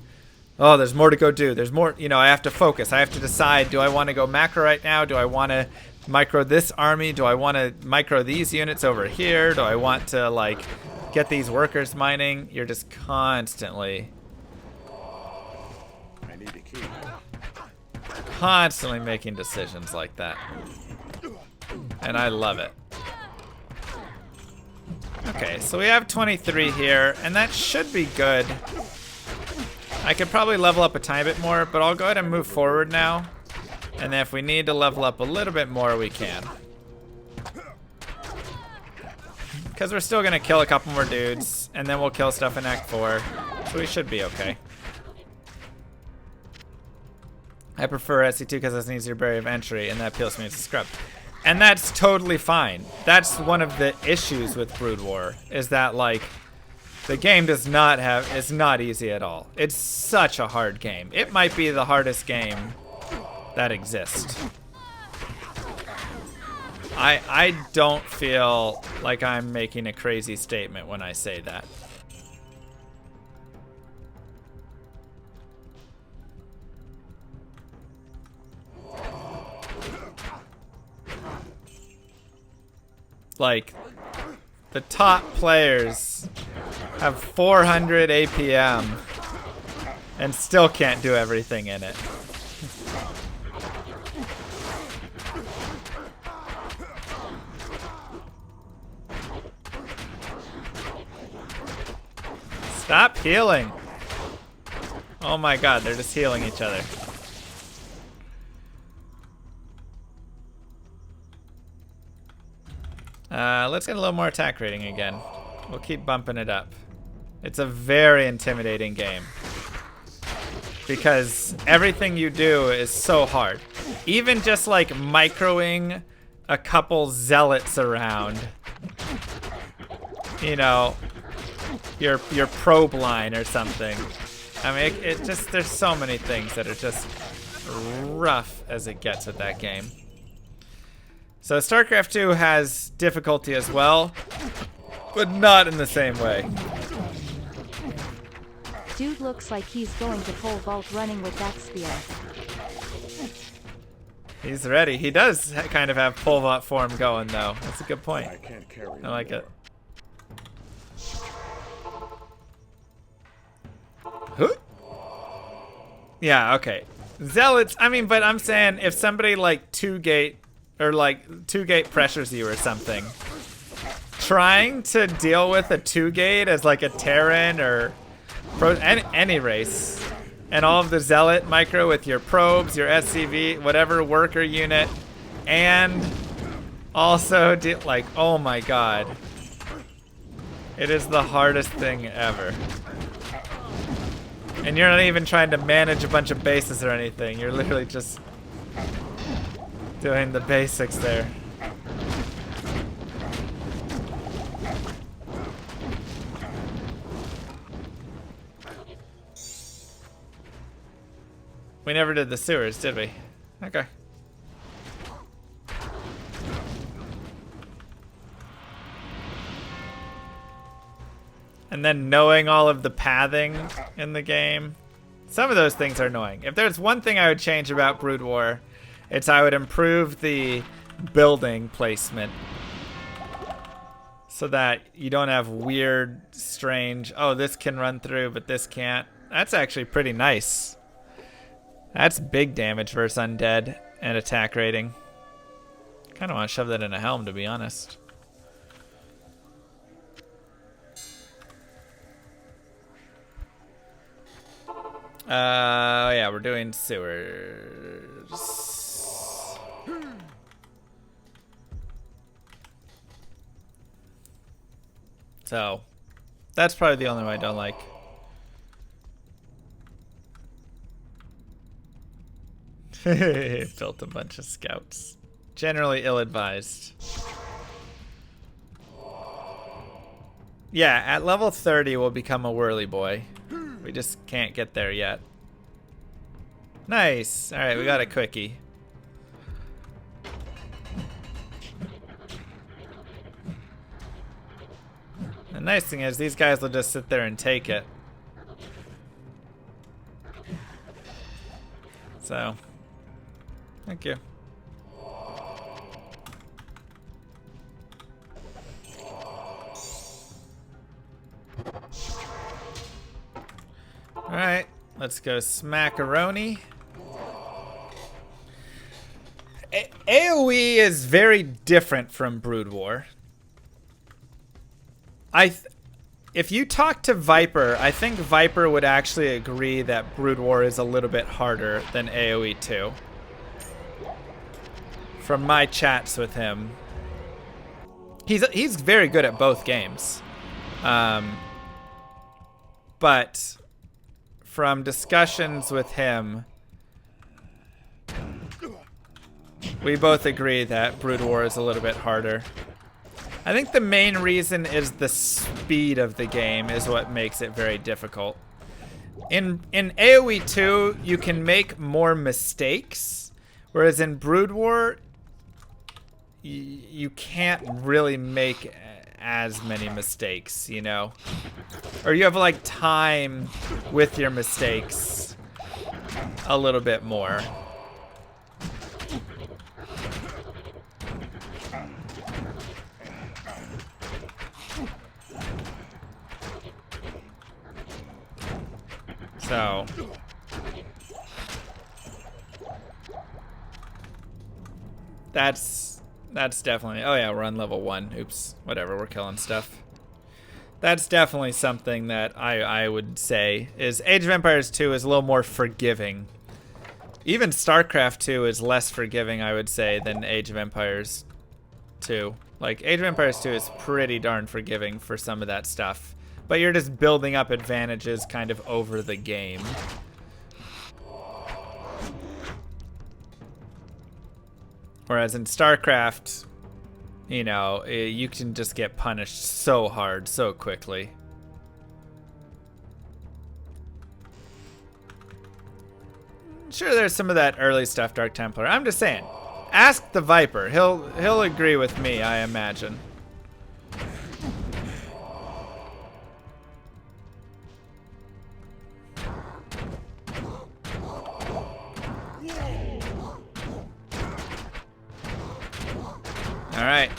oh, there's more to go do. There's more, you know, I have to focus. I have to decide, do I want to go macro right now? Do I want to micro this army? Do I want to micro these units over here? Do I want to, like, get these workers mining? You're just constantly making decisions like that. And I love it. Okay, so we have 23 here, and that should be good. I could probably level up a tiny bit more, but I'll go ahead and move forward now. And then if we need to level up a little bit more, we can. Because we're still going to kill a couple more dudes, and then we'll kill stuff in Act 4. So we should be okay. I prefer SC2 because it's an easier barrier of entry, and that appeals to me as a scrub. And that's totally fine. That's one of the issues with Brood War, is that, like, the game is not easy at all. It's such a hard game. It might be the hardest game that exists. I don't feel like I'm making a crazy statement when I say that. Like, the top players have 400 APM and still can't do everything in it. Stop healing. Oh my god, they're just healing each other. Let's get a little more attack rating again. We'll keep bumping it up. It's a very intimidating game, because everything you do is so hard. even just like microing a couple zealots around, you know, your probe line or something. I mean, it just, there's so many things that are just rough as it gets at that game. So StarCraft 2 has difficulty as well, but not in the same way. Dude looks like he's going to pole vault running with that spear. He's ready. He does kind of have pole vault form going though. That's a good point. I can't carry I like it. Huh? Yeah, okay. Zealots, I mean, but I'm saying if somebody like two-gate pressures you or something, trying to deal with a two-gate as like a Terran or any race, and all of the Zealot micro with your probes, your SCV, whatever worker unit, and also like, oh my god. It is the hardest thing ever. And you're not even trying to manage a bunch of bases or anything. You're literally just doing the basics there. We never did the sewers, did we? Okay. And then knowing all of the pathing in the game. Some of those things are annoying. If there's one thing I would change about Brood War, it's I would improve the building placement. So that you don't have weird, strange, oh, this can run through, but this can't. That's actually pretty nice. That's big damage versus undead and attack rating. Kind of want to shove that in a helm, to be honest. Yeah, we're doing sewers. So, that's probably the only one I don't like. Built a bunch of scouts. Generally ill-advised. Yeah, at level 30 we'll become a whirly boy. We just can't get there yet. Nice. Alright, we got a quickie. The nice thing is these guys will just sit there and take it. So, thank you. Alright, let's go smackaroni. AoE is very different from Brood War. If you talk to Viper, I think Viper would actually agree that Brood War is a little bit harder than AoE 2. From my chats with him. He's very good at both games. But from discussions with him, we both agree that Brood War is a little bit harder. I think the main reason is the speed of the game is what makes it very difficult. In AoE 2, you can make more mistakes, whereas in Brood War, you can't really make as many mistakes, you know? Or you have like time with your mistakes a little bit more. So that's definitely, oh yeah, we're on level 1. Oops, whatever, we're killing stuff. That's definitely something that I would say is Age of Empires 2 is a little more forgiving. Even StarCraft 2 is less forgiving, I would say, than Age of Empires 2. Like, Age of Empires 2 is pretty darn forgiving for some of that stuff. But you're just building up advantages kind of over the game. Whereas in StarCraft, you know, you can just get punished so hard, so quickly. Sure, there's some of that early stuff, Dark Templar. I'm just saying, ask the Viper. He'll agree with me, I imagine. All right.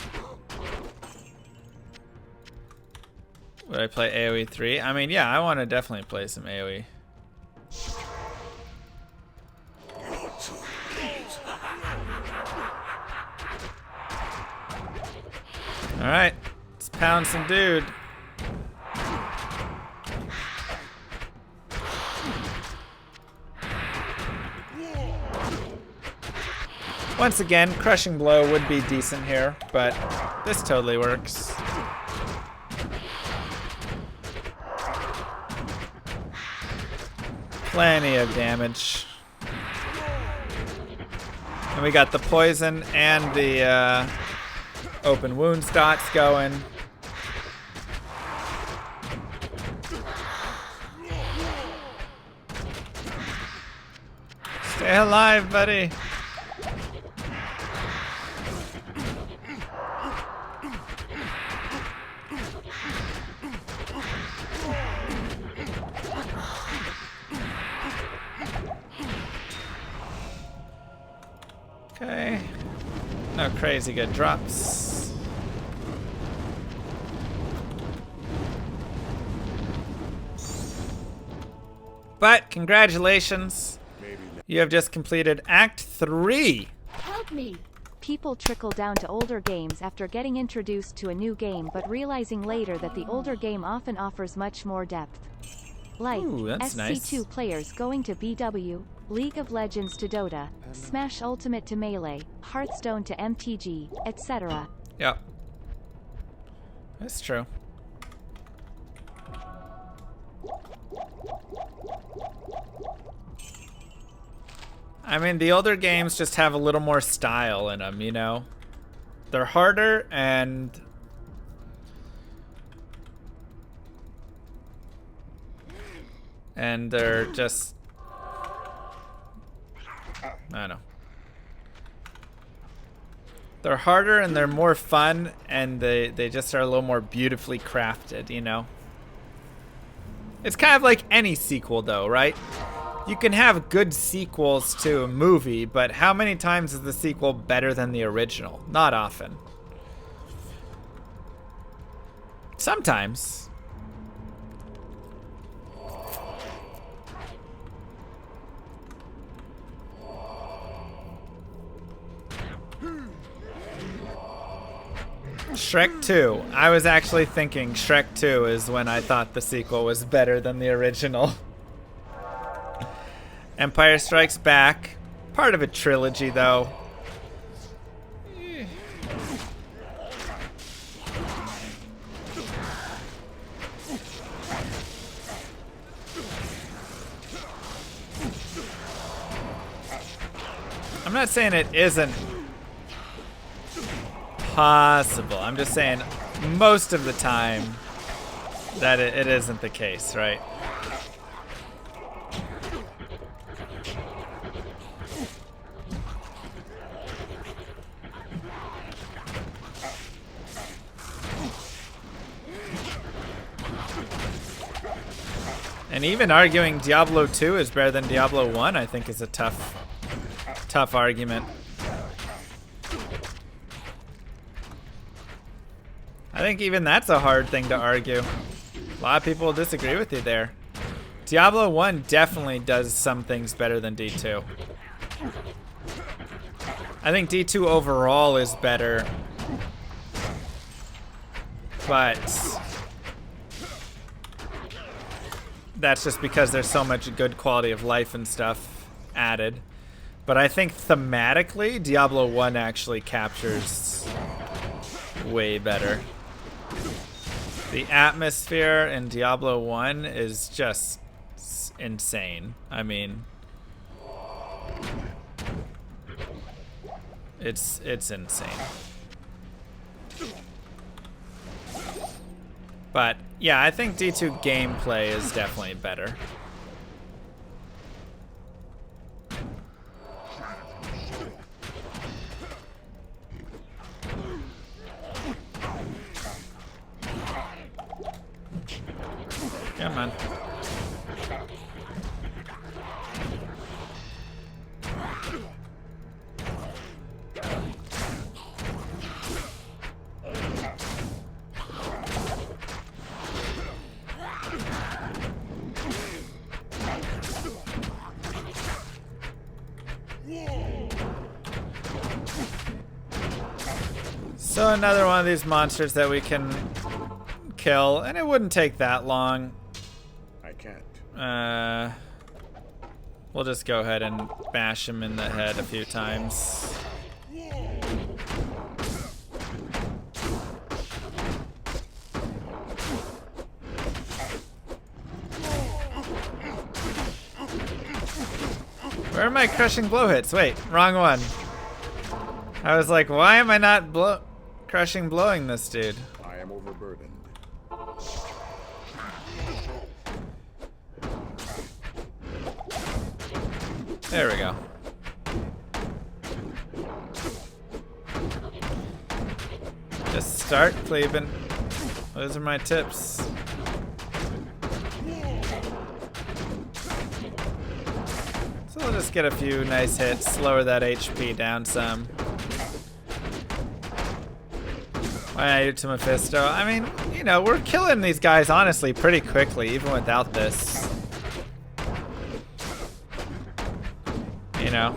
Would I play AoE 3? I mean, yeah, I want to definitely play some AoE. All right, let's pound some dude. Once again, crushing blow would be decent here, but this totally works. Plenty of damage. And we got the poison and the open wounds dots going. Stay alive, buddy. Okay. No crazy good drops. But congratulations. You have just completed Act 3. Help me! People trickle down to older games after getting introduced to a new game but realizing later that the older game often offers much more depth. Like Ooh, that's SC2 nice. players going to BW, League of Legends to Dota, Smash Ultimate to Melee, Hearthstone to MTG, etc. Yep. That's true. I mean, the older games just have a little more style in them, you know? They're harder and... and they're just... I don't know. They're harder and they're more fun and they just are a little more beautifully crafted, you know? It's kind of like any sequel though, right? You can have good sequels to a movie, but how many times is the sequel better than the original? Not often. Sometimes. Shrek 2. I was actually thinking Shrek 2 is when I thought the sequel was better than the original. Empire Strikes Back. Part of a trilogy, though. I'm not saying it isn't possible. I'm just saying most of the time that it isn't the case, right? And even arguing Diablo 2 is better than Diablo 1, I think, is a tough argument. I think even that's a hard thing to argue. A lot of people will disagree with you there. Diablo 1 definitely does some things better than D2. I think D2 overall is better, but that's just because there's so much good quality of life and stuff added. But I think thematically, Diablo 1 actually captures way better. The atmosphere in Diablo 1 is just insane. I mean, It's insane. But yeah, I think D2 gameplay is definitely better. Come on. So another one of these monsters that we can kill, and it wouldn't take that long. I can't. We'll just go ahead and bash him in the head a few times. Where are my crushing blow hits? Wait, wrong one. I was like, why am I not crushing blowing this dude? I am overburdened. There we go. Just start cleaving. Those are my tips. So we'll just get a few nice hits, lower that HP down some. Why not do to Mephisto? I mean, you know, we're killing these guys honestly pretty quickly, even without this. You know?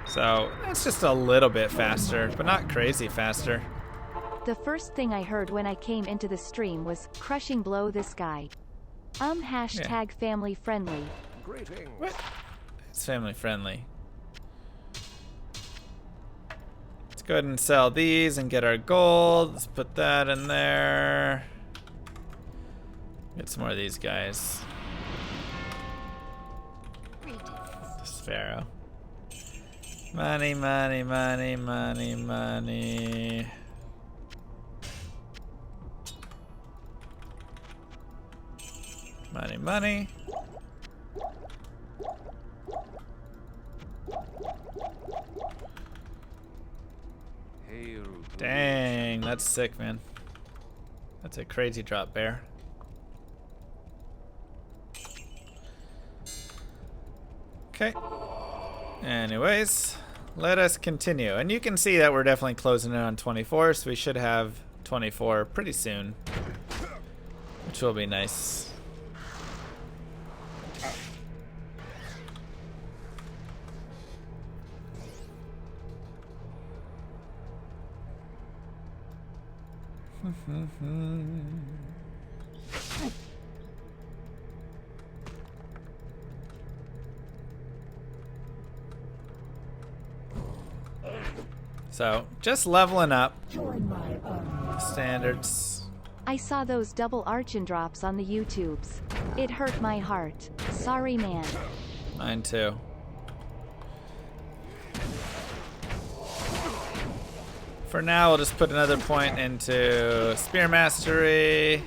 So it's just a little bit faster, but not crazy faster. The first thing I heard when I came into the stream was, crushing blow this guy. Hashtag family friendly. Greetings. What? It's family friendly. Let's go ahead and sell these and get our gold. Let's put that in there. Get some more of these guys. Sparrow. Money, money, money, money, money. Money, money. Dang, that's sick, man. That's a crazy drop bear. Okay. Anyways, let us continue. And you can see that we're definitely closing in on 24, so we should have 24 pretty soon, which will be nice. So, just leveling up. Standards. I saw those double archon drops on the YouTubes. It hurt my heart. Sorry, man. Mine too. For now, we'll just put another point into Spear Mastery.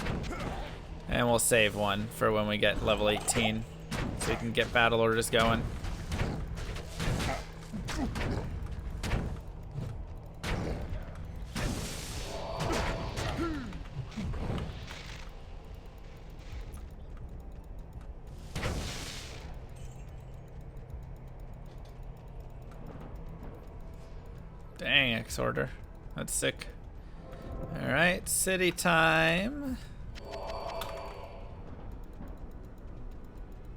And we'll save one for when we get level 18. So we can get battle orders going. Dang, X-Order. That's sick. Alright, city time.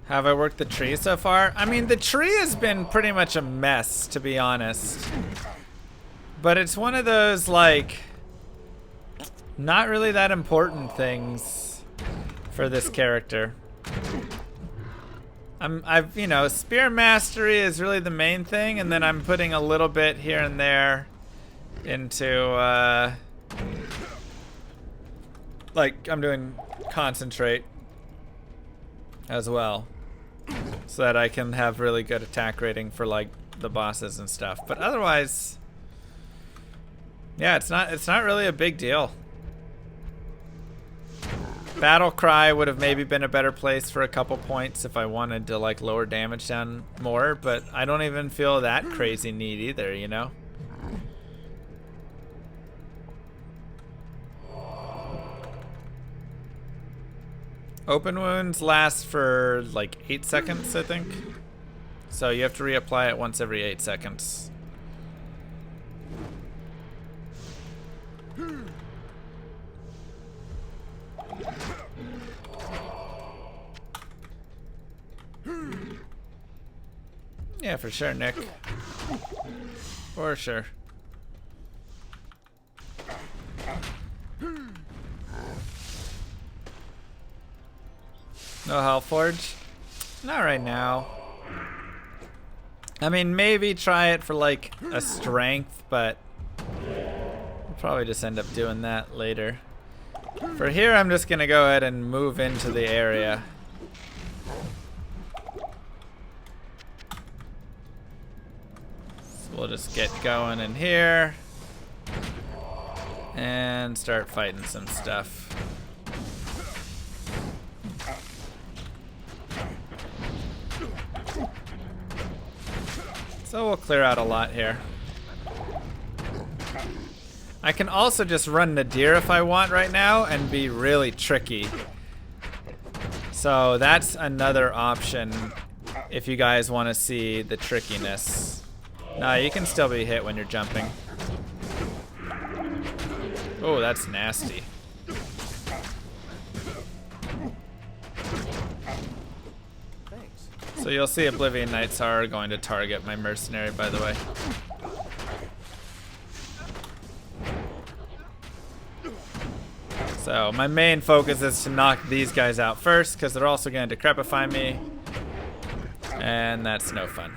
Have I worked the tree so far? I mean, the tree has been pretty much a mess, to be honest. But it's one of those, like, not really that important things for this character. I've you know, spear mastery is really the main thing, and then I'm putting a little bit here and there into like I'm doing concentrate as well, so that I can have really good attack rating for like the bosses and stuff. But otherwise, yeah, it's not really a big deal. Battle Cry would have maybe been a better place for a couple points if I wanted to like lower damage down more, but I don't even feel that crazy need either, you know? Open wounds last for like 8 seconds, I think. So you have to reapply it once every 8 seconds. Yeah, for sure, Nick. For sure. No Hellforge? Not right now. I mean, maybe try it for like a strength, but I'll probably just end up doing that later. For here, I'm just gonna go ahead and move into the area. So we'll just get going in here and start fighting some stuff. So we'll clear out a lot here. I can also just run Nadir if I want right now and be really tricky. So that's another option if you guys want to see the trickiness. No, you can still be hit when you're jumping. Oh, that's nasty. So you'll see Oblivion Knights are going to target my mercenary, by the way. So my main focus is to knock these guys out first, because they're also going to decrepify me, and that's no fun.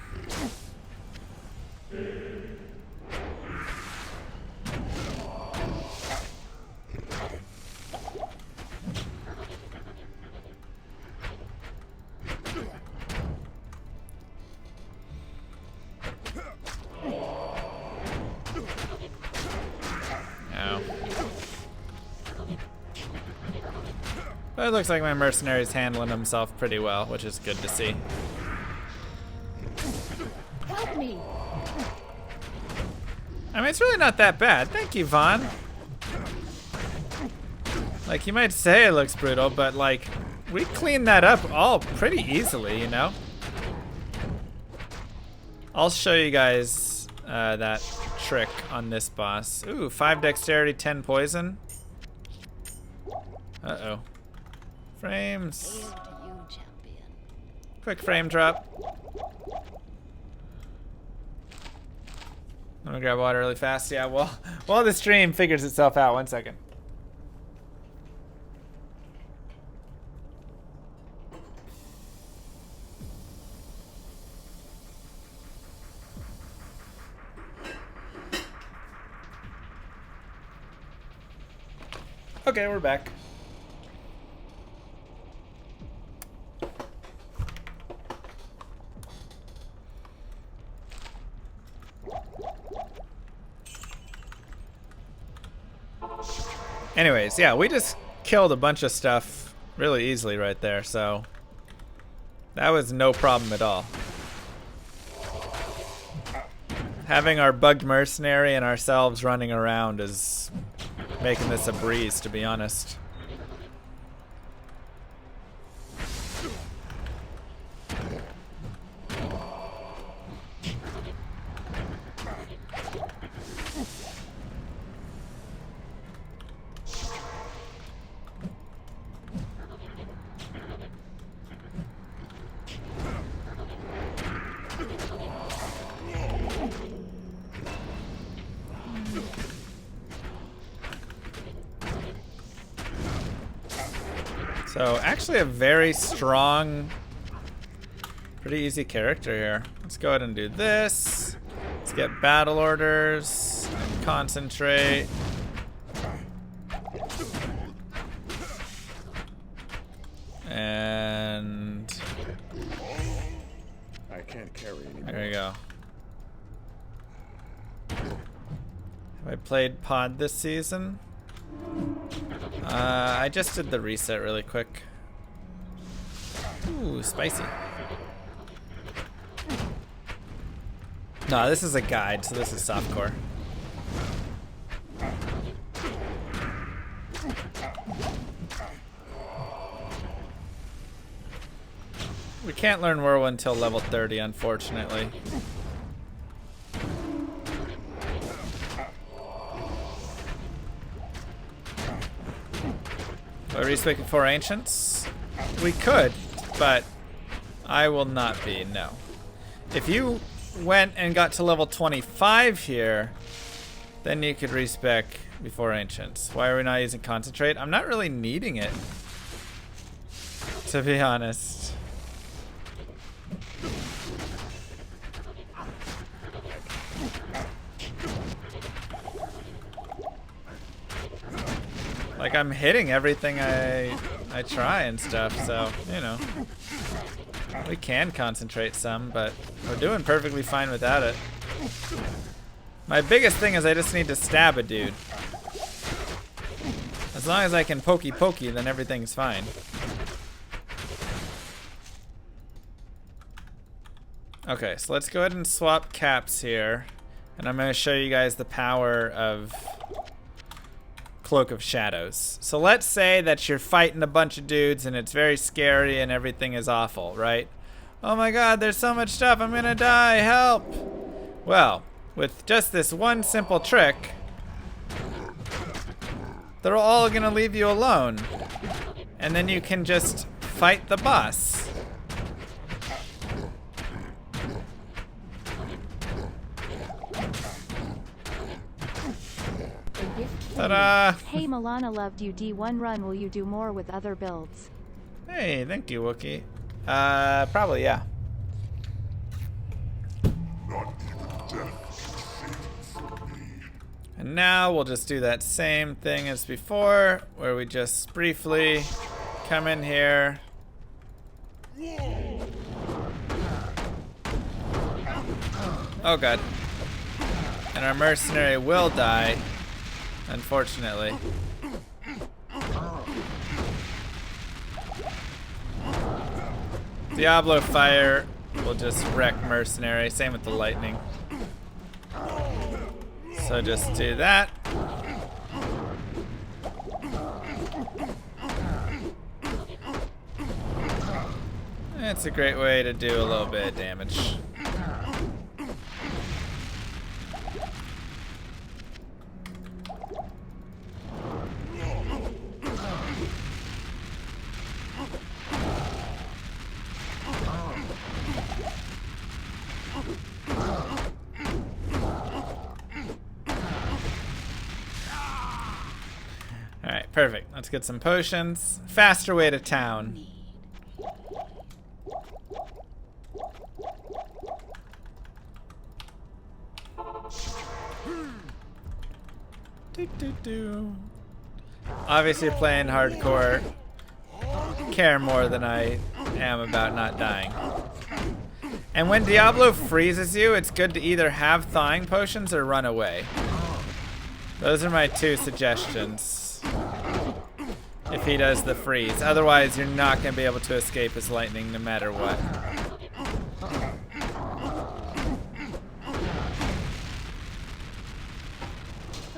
But it looks like my mercenary's handling himself pretty well, which is good to see. Help me! I mean, it's really not that bad. Thank you, Vaughn. Like, you might say it looks brutal, but like, we cleaned that up all pretty easily, you know? I'll show you guys that trick on this boss. Ooh, 5 dexterity, 10 poison. Uh-oh. Frames. Quick frame drop. I'm gonna grab water really fast. Yeah, well, while the stream figures itself out. 1 second. Okay, we're back. Anyways, yeah, we just killed a bunch of stuff really easily right there, so that was no problem at all. Having our bugged mercenary and ourselves running around is making this a breeze, to be honest. So actually a very strong Pretty easy character here. Let's go ahead and do this. Let's get battle orders. And concentrate. And I can't carry anymore. there you go. Have I played pod this season? I just did the reset really quick. Ooh, spicy. No, this is a guide, so this is softcore. We can't learn Whirlwind until level 30, unfortunately. Do I respec before Ancients? We could, but I will not be, no. If you went and got to level 25 here, then you could respec before Ancients. Why are we not using Concentrate? I'm not really needing it, to be honest. Like, I'm hitting everything I try and stuff, so, you know. We can concentrate some, but we're doing perfectly fine without it. My biggest thing is I just need to stab a dude. As long as I can pokey, then everything's fine. Okay, so let's go ahead and swap caps here. And I'm going to show you guys the power of Cloak of Shadows. So let's say that you're fighting a bunch of dudes and it's very scary and everything is awful, right? Oh my god, there's so much stuff, I'm gonna die, help! Well, with just this one simple trick, they're all gonna leave you alone. And then you can just fight the boss. Ta-da! Hey Milana, loved you. D1 run, will you do more with other builds? Hey, thank you, Wookie. Probably, yeah. And now we'll just do that same thing as before, where we just briefly come in here. Oh god. And our mercenary will die, unfortunately. Diablo Fire will just wreck mercenary, same with the lightning. So just do that. It's a great way to do a little bit of damage. Alright, perfect. Let's get some potions. Faster way to town. Obviously playing hardcore. Care more than I am about not dying. And when Diablo freezes you, it's good to either have thawing potions or run away. Those are my two suggestions. If he does the freeze. Otherwise, you're not going to be able to escape his lightning no matter what.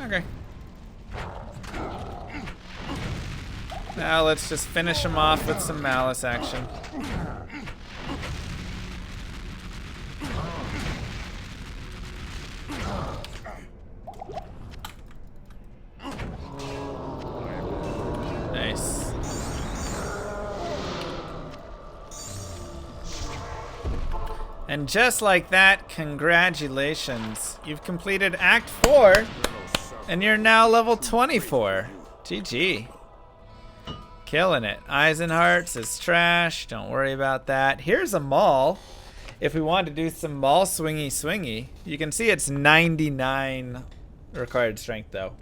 Okay. Now let's just finish him off with some malice action. Nice. And just like that, congratulations. You've completed Act 4, and you're now level 24. GG. Killing it. Eyes and Hearts is trash. Don't worry about that. Here's a Maul. If we want to do some Maul swingy, you can see it's 99 required strength though.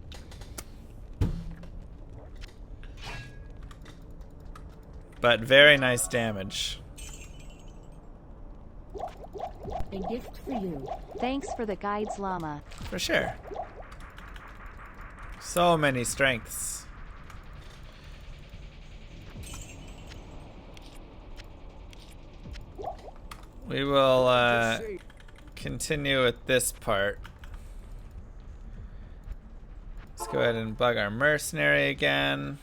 But very nice damage. A gift for you. Thanks for the guides, llama. For sure. So many strengths. We will continue with this part. Let's go ahead and bug our mercenary again.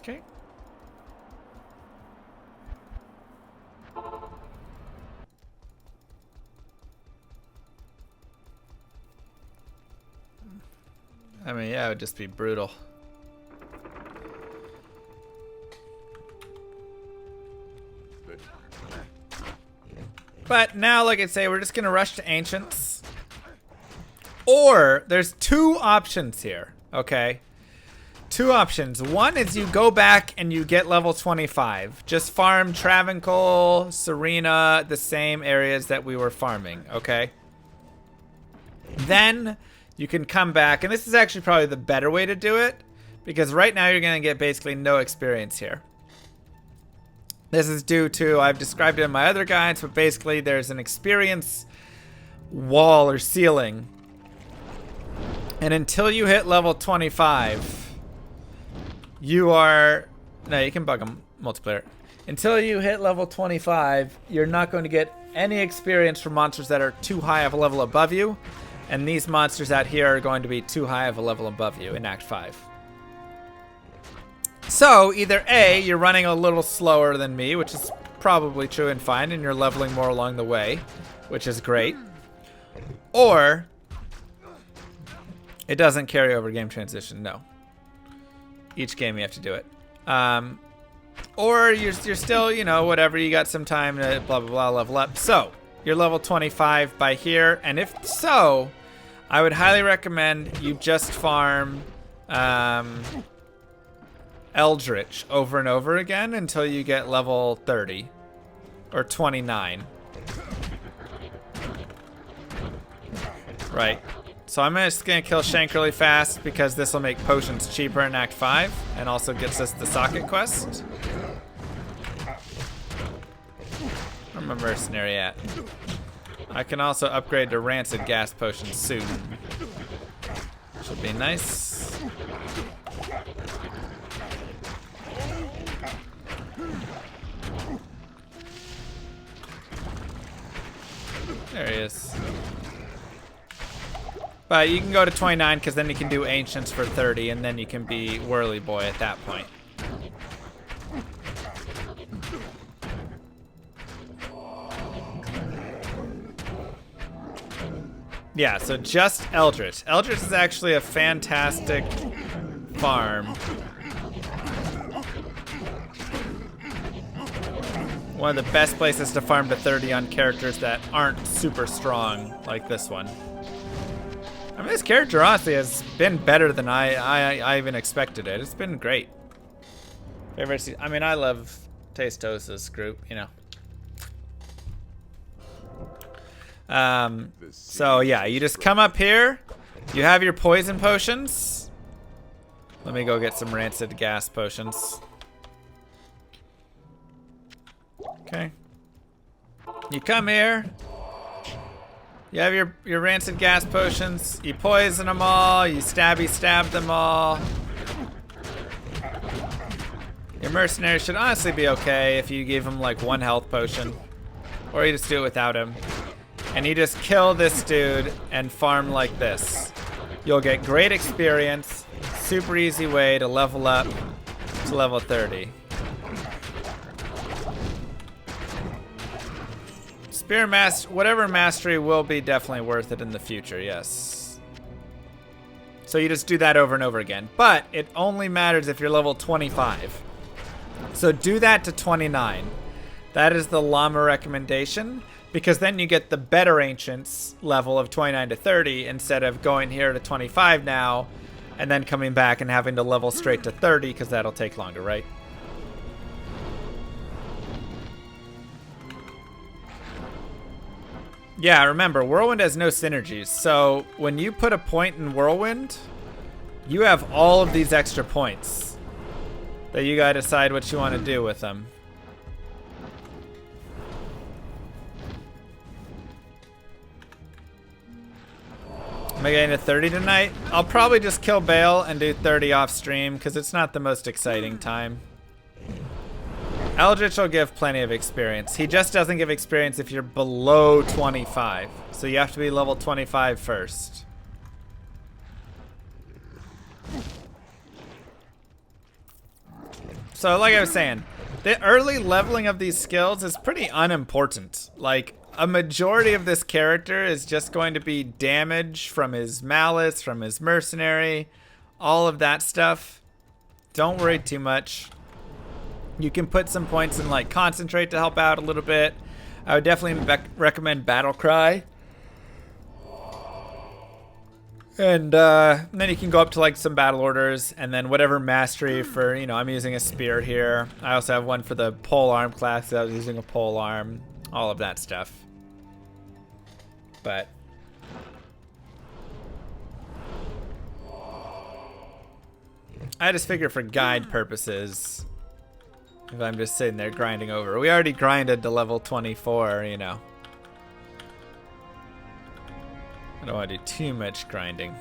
Okay. I mean, yeah, it would just be brutal. But now, like I say, we're just going to rush to Ancients. Or, there's two options here, okay? Two options. One is you go back and you get level 25. Just farm Travancore, Serena, the same areas that we were farming, okay? Then you can come back, and this is actually probably the better way to do it, because right now you're going to get basically no experience here. This is due to, I've described it in my other guides, but basically there's an experience wall or ceiling. And until you hit level 25, you are, no, you can bug them, multiplayer. Until you hit level 25, you're not going to get any experience from monsters that are too high of a level above you. And these monsters out here are going to be too high of a level above you in Act 5. So, either A, you're running a little slower than me, which is probably true and fine, and you're leveling more along the way, which is great. Or, it doesn't carry over game transition, no. Each game you have to do it. Or you're still, you know, whatever, you got some time to blah, blah, blah, level up. So, you're level 25 by here, and if so, I would highly recommend you just farm Eldritch over and over again until you get level 30 or 29. Right. So I'm just going to kill Shank really fast because this will make potions cheaper in Act 5 and also gets us the socket quest. Where's my mercenary at? I can also upgrade to rancid gas potions soon. Should be nice. There he is. But you can go to 29 because then you can do Ancients for 30 and then you can be Whirly Boy at that point. Yeah, so just Eldritch. Eldritch is actually a fantastic farm. One of the best places to farm to 30 on characters that aren't super strong, like this one. I mean, this character honestly has been better than I even expected it. It's been great. Favorite, I mean, I love Tastosa's group, you know. So yeah, you just come up here. You have your poison potions. Let me go get some rancid gas potions. Okay. You come here. You have your rancid gas potions. You poison them all. You stabby stab them all. Your mercenary should honestly be okay if you give him like one health potion. Or you just do it without him. And you just kill this dude and farm like this. You'll get great experience. Super easy way to level up to level 30. Spear Master, whatever mastery will be definitely worth it in the future, yes. So you just do that over and over again. But it only matters if you're level 25. So do that to 29. That is the llama recommendation, because then you get the better ancients level of 29 to 30 instead of going here to 25 now and then coming back and having to level straight to 30 because that'll take longer, right? Yeah, remember, Whirlwind has no synergies. So when you put a point in Whirlwind, you have all of these extra points that you gotta decide what you want to do with them. Am I getting to 30 tonight? I'll probably just kill Bale and do 30 off stream because it's not the most exciting time. Eldritch will give plenty of experience. He just doesn't give experience if you're below 25. So you have to be level 25 first. So like I was saying, the early leveling of these skills is pretty unimportant. Like, a majority of this character is just going to be damage from his malice, from his mercenary, all of that stuff. Don't worry too much. You can put some points in like concentrate to help out a little bit. I would definitely recommend Battle Cry. And then you can go up to like some battle orders and then whatever mastery for, you know, I'm using a spear here. I also have one for the pole arm class. So I was using a pole arm, all of that stuff. But I just figure for guide purposes, if I'm just sitting there grinding over. We already grinded to level 24, you know. I don't want to do too much grinding.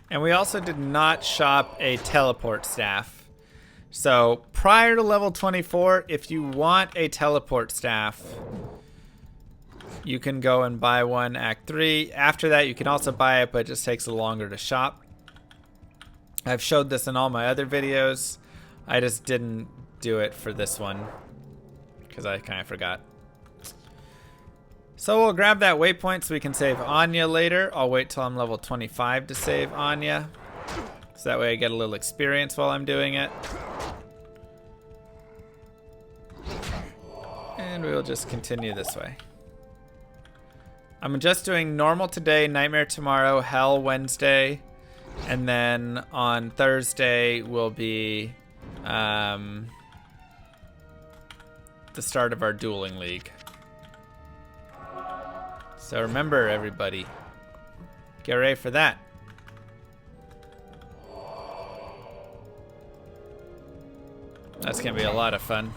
And we also did not shop a teleport staff. So prior to level 24, if you want a teleport staff, you can go and buy one Act 3. After that, you can also buy it, but it just takes a little longer to shop. I've showed this in all my other videos. I just didn't do it for this one because I kind of forgot. So we'll grab that waypoint so we can save Anya later. I'll wait till I'm level 25 to save Anya. So that way I get a little experience while I'm doing it. And we will just continue this way. I'm just doing normal today, nightmare tomorrow, hell Wednesday. And then on Thursday will be the start of our dueling league. So remember, everybody, get ready for that. That's gonna be a lot of fun.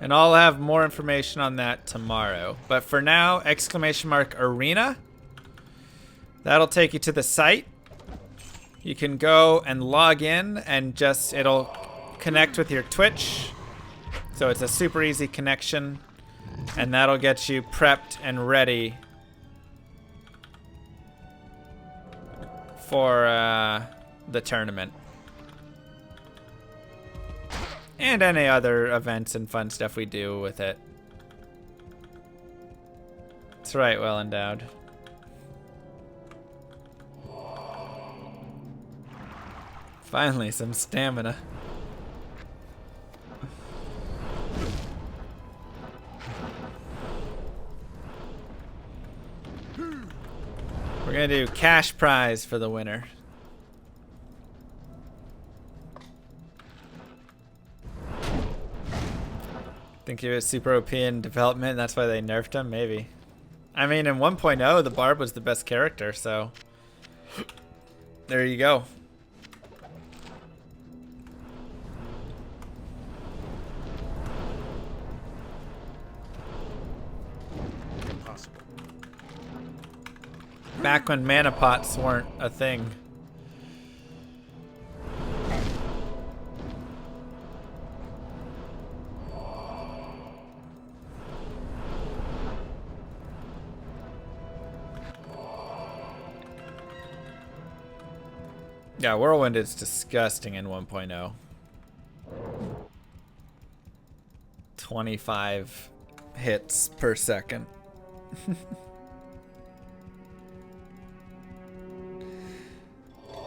And I'll have more information on that tomorrow. But for now, !arena. That'll take you to the site. You can go and log in and just, it'll connect with your Twitch. So it's a super easy connection. And that'll get you prepped and ready for the tournament. And any other events and fun stuff we do with it. That's right, well endowed. Finally, some stamina. We're gonna do cash prize for the winner. Think he was super OP in development, that's why they nerfed him? Maybe. I mean, in 1.0, the Barb was the best character, so there you go. Back when mana pots weren't a thing. Yeah, Whirlwind is disgusting in 1.0. 25 hits per second.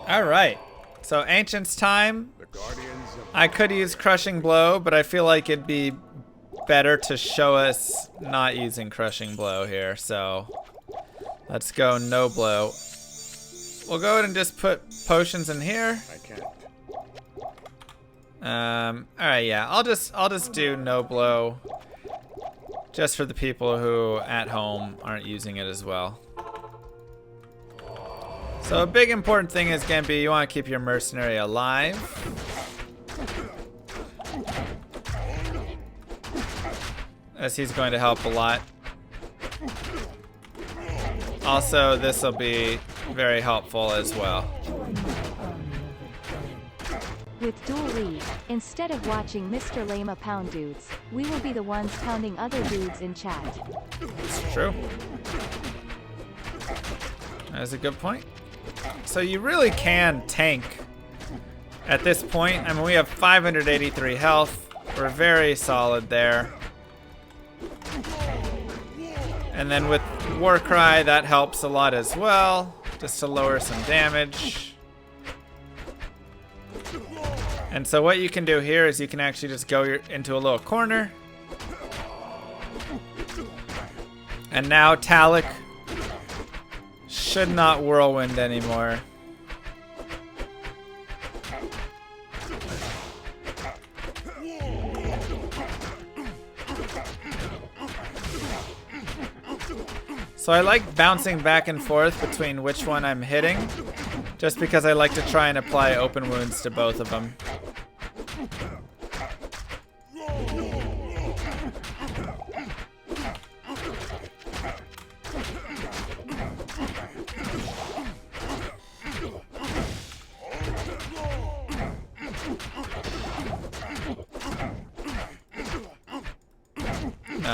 All right. So Ancient's time. The guardians of I could use Crushing Blow, but I feel like it'd be better to show us not using Crushing Blow here. So let's go no blow. We'll go ahead and just put potions in here. I can't. All right, yeah. I'll just do no blow, just for the people who at home aren't using it as well. So a big important thing is gonna be you want to keep your mercenary alive. As he's going to help a lot. Also, this will be very helpful as well. With Dual Lead, instead of watching Mr. Lama pound dudes, we will be the ones pounding other dudes in chat. It's true. That's a good point. So you really can tank at this point. I mean, we have 583 health. We're very solid there. And then with Warcry, that helps a lot as well, just to lower some damage. And so what you can do here is you can actually just go into a little corner. And now Talik should not whirlwind anymore. So I like bouncing back and forth between which one I'm hitting, just because I like to try and apply open wounds to both of them.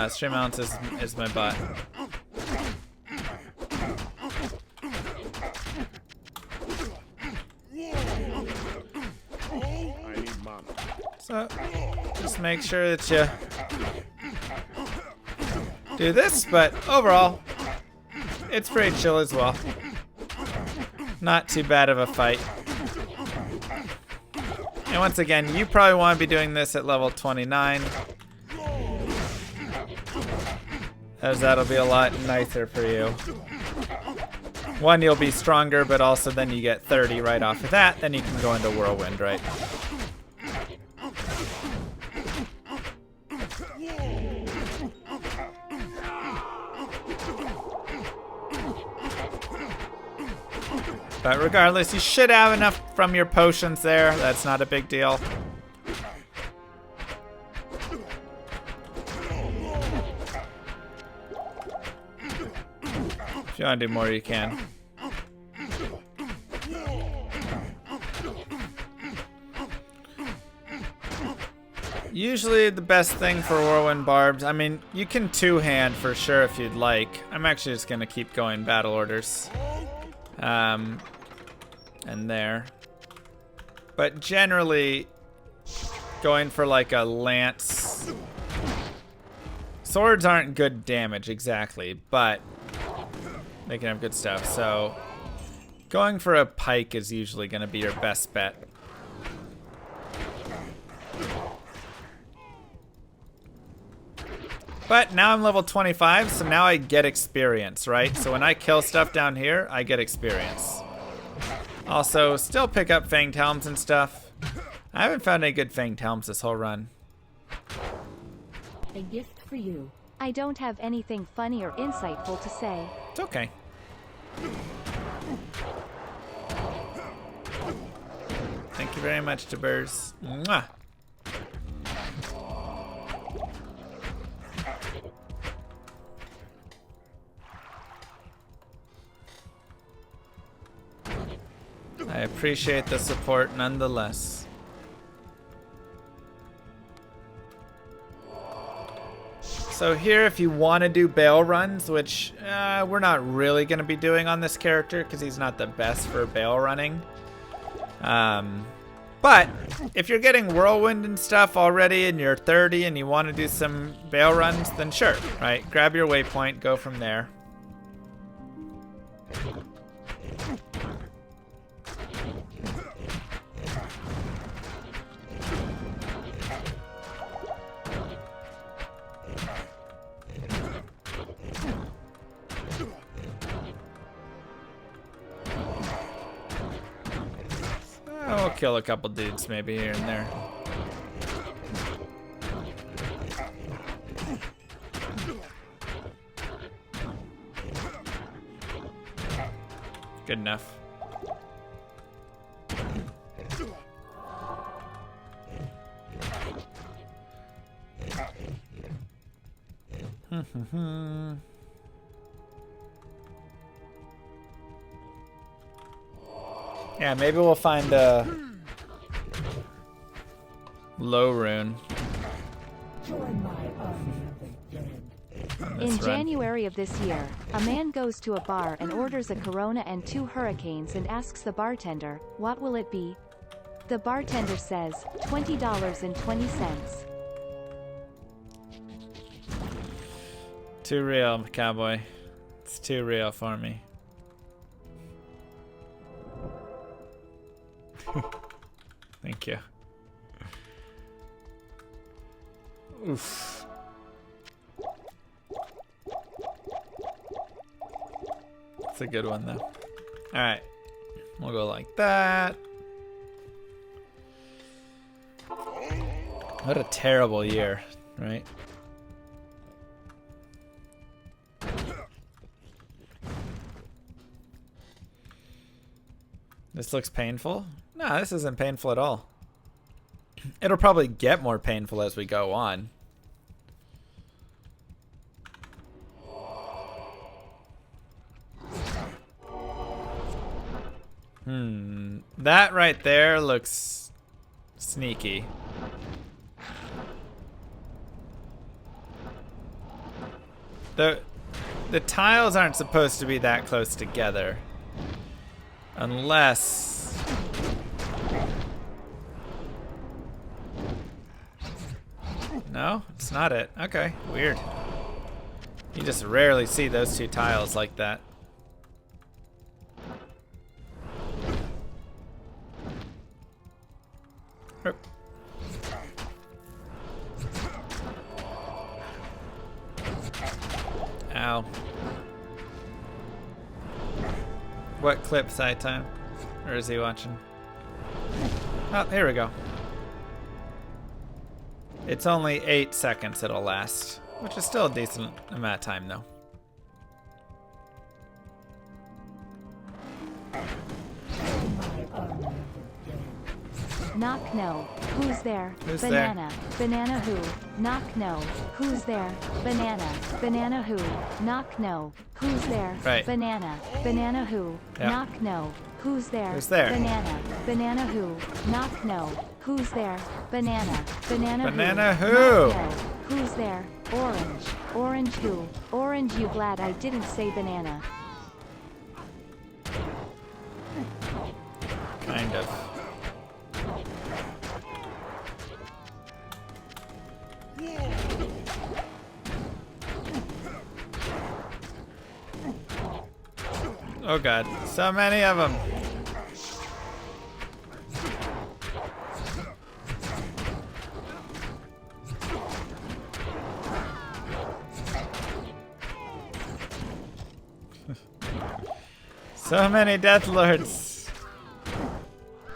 Stream Mounts is my bot. I need mana. So just make sure that you do this, but overall, it's pretty chill as well. Not too bad of a fight. And once again, you probably want to be doing this at level 29. As that'll be a lot nicer for you. One, you'll be stronger, but also then you get 30 right off of that. Then you can go into Whirlwind, right? But regardless, you should have enough from your potions there. That's not a big deal. If you want to do more, you can. Usually the best thing for Whirlwind Barbs, I mean, you can two-hand for sure if you'd like. I'm actually just going to keep going battle orders. And there. But generally, going for like a lance. Swords aren't good damage exactly, but they can have good stuff. So going for a pike is usually going to be your best bet. But now I'm level 25, so now I get experience, right? So when I kill stuff down here, I get experience. Also, still pick up Fanged Helms and stuff. I haven't found any good Fanged Helms this whole run. A gift for you. I don't have anything funny or insightful to say. It's okay. Thank you very much, Jabers. Mwah. I appreciate the support nonetheless. So here, if you want to do bail runs, which we're not really going to be doing on this character because he's not the best for bail running. But But if you're getting whirlwind and stuff already and you're 30 and you want to do some bail runs, then sure, right? Grab your waypoint, go from there. We'll kill a couple dudes maybe here and there. Good enough. Yeah, maybe we'll find a low rune. In January of this year, a man goes to a bar and orders a Corona and 2 Hurricanes and asks the bartender, "What will it be?" The bartender says, $20.20. Too real, cowboy. It's too real for me. Thank you. Oof. That's a good one, though. Alright. We'll go like that. What a terrible year, right? This looks painful. No, this isn't painful at all. It'll probably get more painful as we go on. That right there looks sneaky. The tiles aren't supposed to be that close together. Unless... No, it's not it. Okay, weird. You just rarely see those two tiles like that. Herp. Ow. What clip side time? Or is he watching? Oh, here we go. It's only 8 seconds it'll last, which is still a decent amount of time though. Knock no. Who's there? Who's Banana. Banana who? Knock no. Who's there? Banana. Banana who? Knock no. Who's there? Right. Banana. Banana who? Yep. Knock no. Who's there? Who's there? Banana. Banana who? Knock no. Who's there? Banana. Banana Banana who? who? Knock no. Who's there? Orange. Orange who? Orange you glad I didn't say banana. Kind of. Oh god, so many of them. So many Death Lords.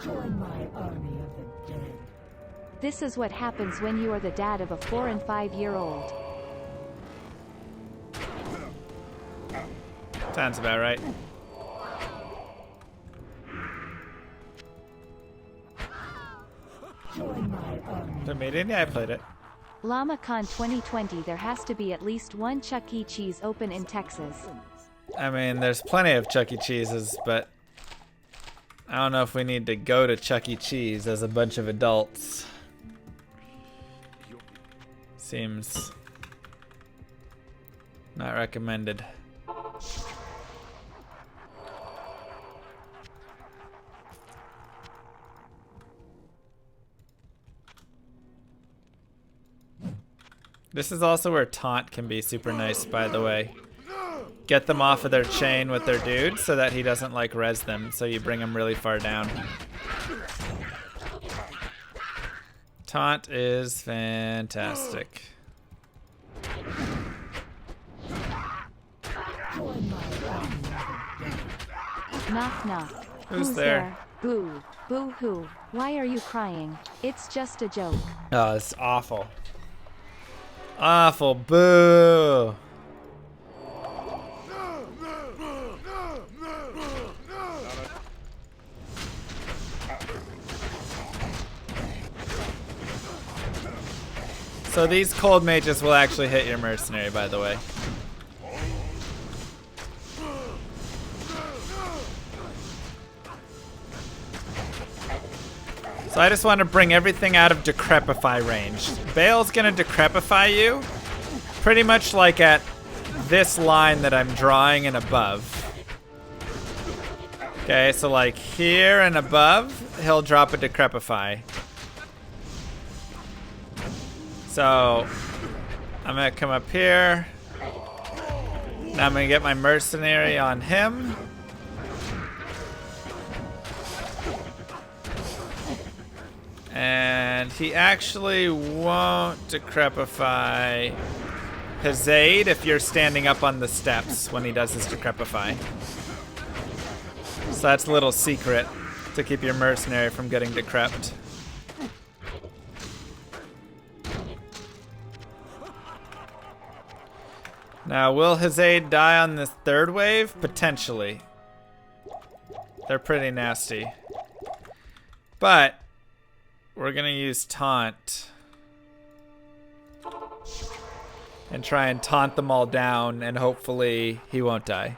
Join my army of the dead. This is what happens when you are the dad of a 4 and 5-year-old. Sounds about right. Join my army. The meeting? Yeah, I played it. LlamaCon 2020 there has to be at least one Chuck E. Cheese open in Texas. I mean, there's plenty of Chuck E. Cheese's, but I don't know if we need to go to Chuck E. Cheese as a bunch of adults. Seems not recommended. This is also where taunt can be super nice, by the way. Get them off of their chain with their dude so that he doesn't like res them, so you bring him really far down. Taunt is fantastic. Knock knock. Who's there? Boo. Boo hoo. Why are you crying? It's just a joke. Oh, it's awful. Awful. Boo. So these cold mages will actually hit your mercenary, by the way. So I just want to bring everything out of decrepify range. Bale's gonna decrepify you pretty much like at this line that I'm drawing and above. Okay, so like here and above, he'll drop a decrepify. So I'm gonna come up here. Now I'm gonna get my mercenary on him. And he actually won't decrepify his aid if you're standing up on the steps when he does his decrepify. So that's a little secret to keep your mercenary from getting decrept. Now, will his aid die on this third wave? Potentially. They're pretty nasty. But we're gonna use taunt and try and taunt them all down, and hopefully he won't die.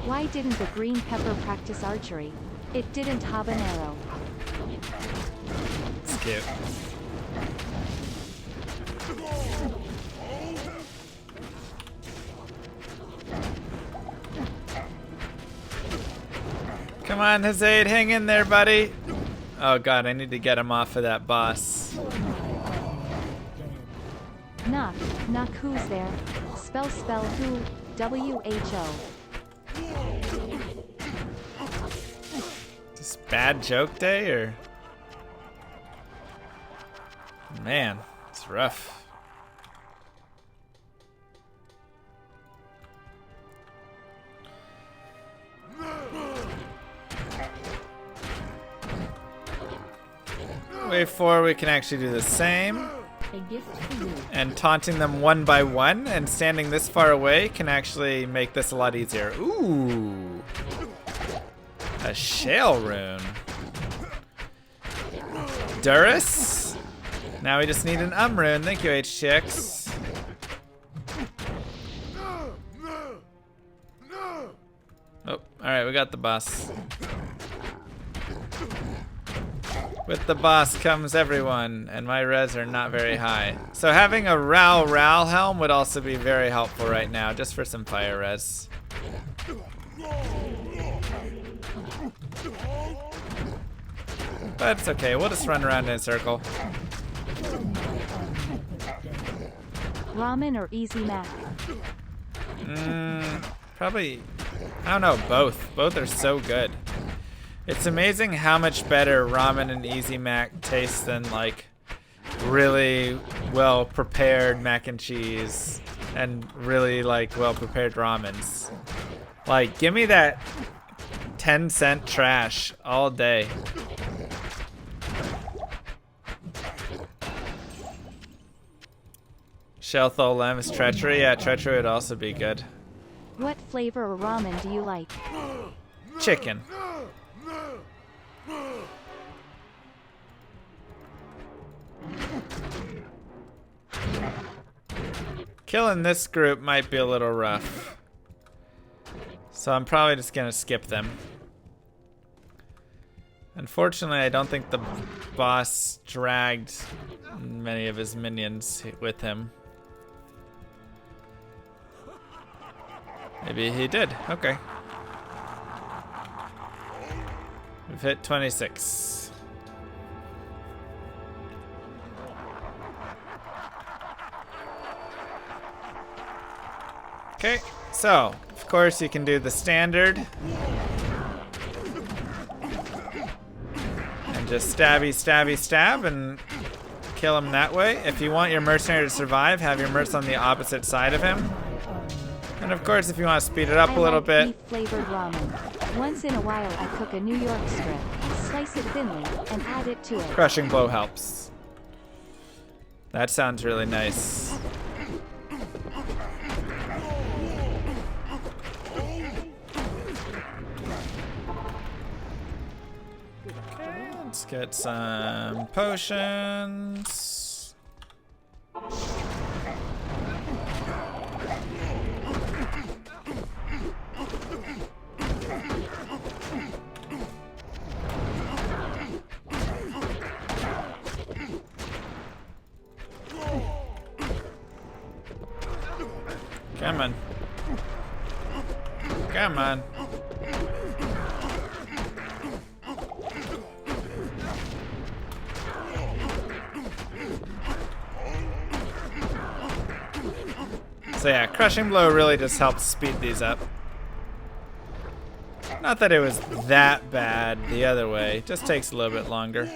Why didn't the green pepper practice archery? It didn't habanero. It's cute. Come on, Hazaid, hang in there, buddy. Oh god, I need to get him off of that boss. Knock, knock, who's there? Spell, spell, who? WHO. Just bad joke day, or? Man, it's rough. Wave 4, we can actually do the same. And taunting them one by one and standing this far away can actually make this a lot easier. Ooh. A shale rune. Durus. Now we just need an rune. Thank you, H6. Oh, alright, we got the boss. With the boss comes everyone, and my res are not very high. So having a Ral helm would also be very helpful right now, just for some fire res. But it's okay, we'll just run around in a circle. Ramen or Easy Mac? Probably, I don't know, both. Both are so good. It's amazing how much better ramen and Easy Mac taste than like really well prepared mac and cheese and really like well prepared ramens. Like, give me that 10-cent trash all day. Shelthol Lem's treachery. Yeah, treachery would also be good. What flavor of ramen do you like? Chicken. Killing this group might be a little rough. So I'm probably just gonna skip them. Unfortunately, I don't think the boss dragged many of his minions with him. Maybe he did. Okay. We've hit 26. Okay, so, of course you can do the standard. And just stabby, stabby, stab and kill him that way. If you want your mercenary to survive, have your mercs on the opposite side of him. And of course, if you want to speed it up a little bit. Flavored ramen. Once in a while I cook a New York strip, slice it thinly, and add it to it. Crushing blow helps. That sounds really nice. Okay, let's get some potions. Come on. Come on. So yeah, crushing blow really just helps speed these up. Not that it was that bad the other way, just takes a little bit longer.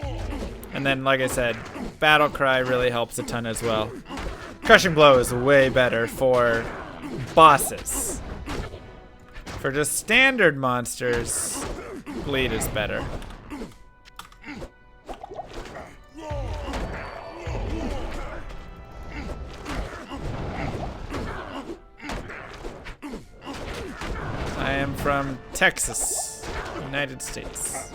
And then, like I said, battle cry really helps a ton as well. Crushing blow is way better for bosses. For just standard monsters, bleed is better. I am from Texas, United States.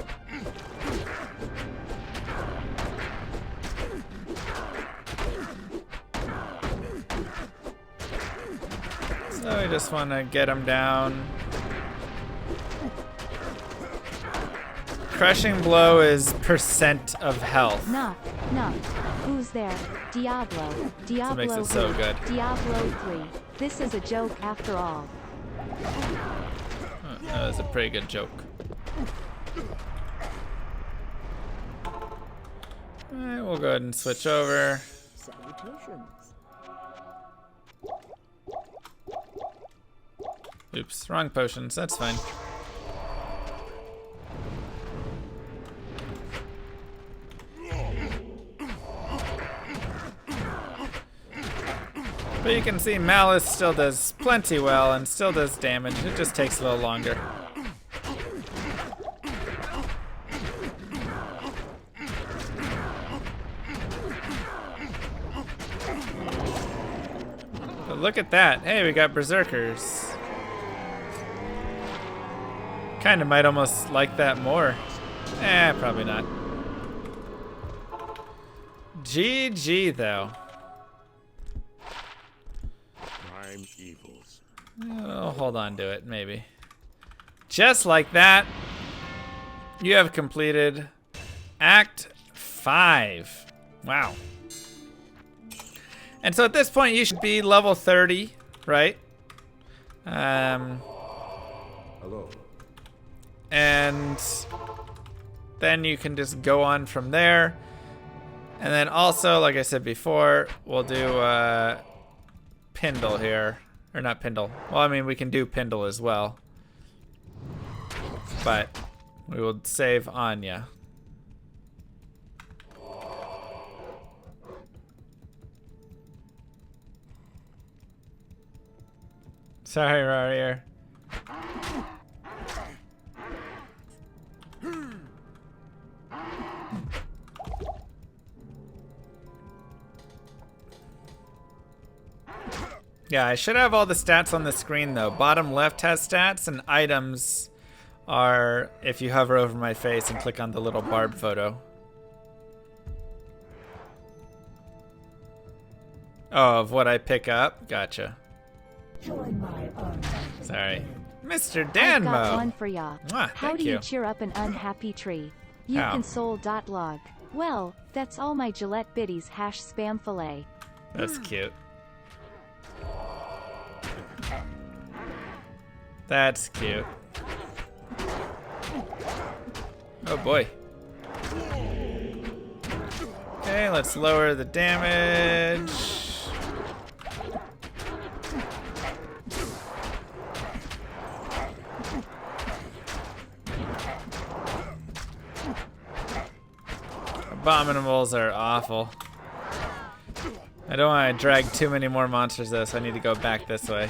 So I just want to get him down. Crushing blow is percent of health. Knock, knock. Who's there? Diablo. Diablo. That makes it so good. Diablo 3. This is a joke after all. That was a pretty good joke. Alright, we'll go ahead and switch over. Oops, wrong potions. That's fine. But you can see Malice still does plenty well and still does damage. It just takes a little longer. But look at that. Hey, we got berserkers. Kinda might almost like that more. Probably not. GG though. Evils. Oh, hold on to it, maybe. Just like that, you have completed Act 5. Wow. And so at this point, you should be level 30, right? Hello. And then you can just go on from there. And then also, like I said before, we'll do Pindle here. Or not Pindle. Well, I mean, we can do Pindle as well. But we will save Anya. Sorry, Rarier. Yeah, I should have all the stats on the screen though. Bottom left has stats, and items are if you hover over my face and click on the little barb photo. Oh, of what I pick up? Gotcha. Join my army. Sorry. Mr. I've got Danmo. one for ya. Mwah, How thank do you you. cheer up an unhappy tree? You How? console.log. Well, that's all my Gillette Biddies hash spam fillet. That's cute. That's cute. Oh boy. Okay, let's lower the damage. Abominables are awful. I don't want to drag too many more monsters though, so I need to go back this way.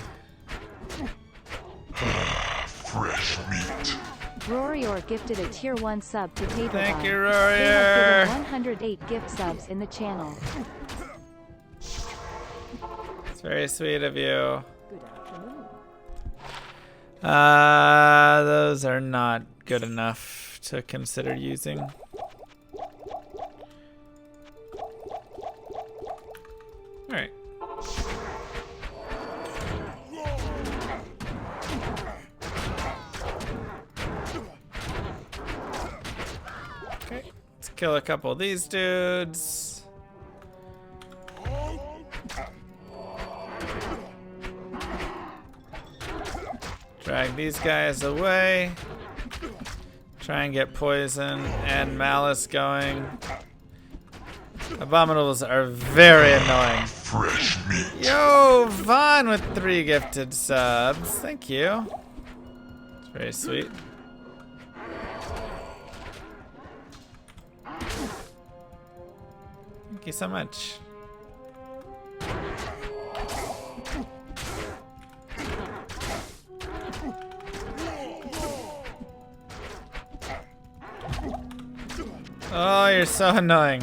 Fresh meat. Rorior gifted a tier 1 sub to Paperbond. Thank you, They have Rorior. given 108 gift subs in the channel. It's very sweet of you. Good afternoon. Those are not good enough to consider using. Alright. Okay, let's kill a couple of these dudes. Drag these guys away. Try and get poison and malice going. Abominables are very annoying. Fresh meat. Yo, Vaughn with 3 gifted subs. Thank you. It's very sweet. Thank you so much. Oh, you're so annoying.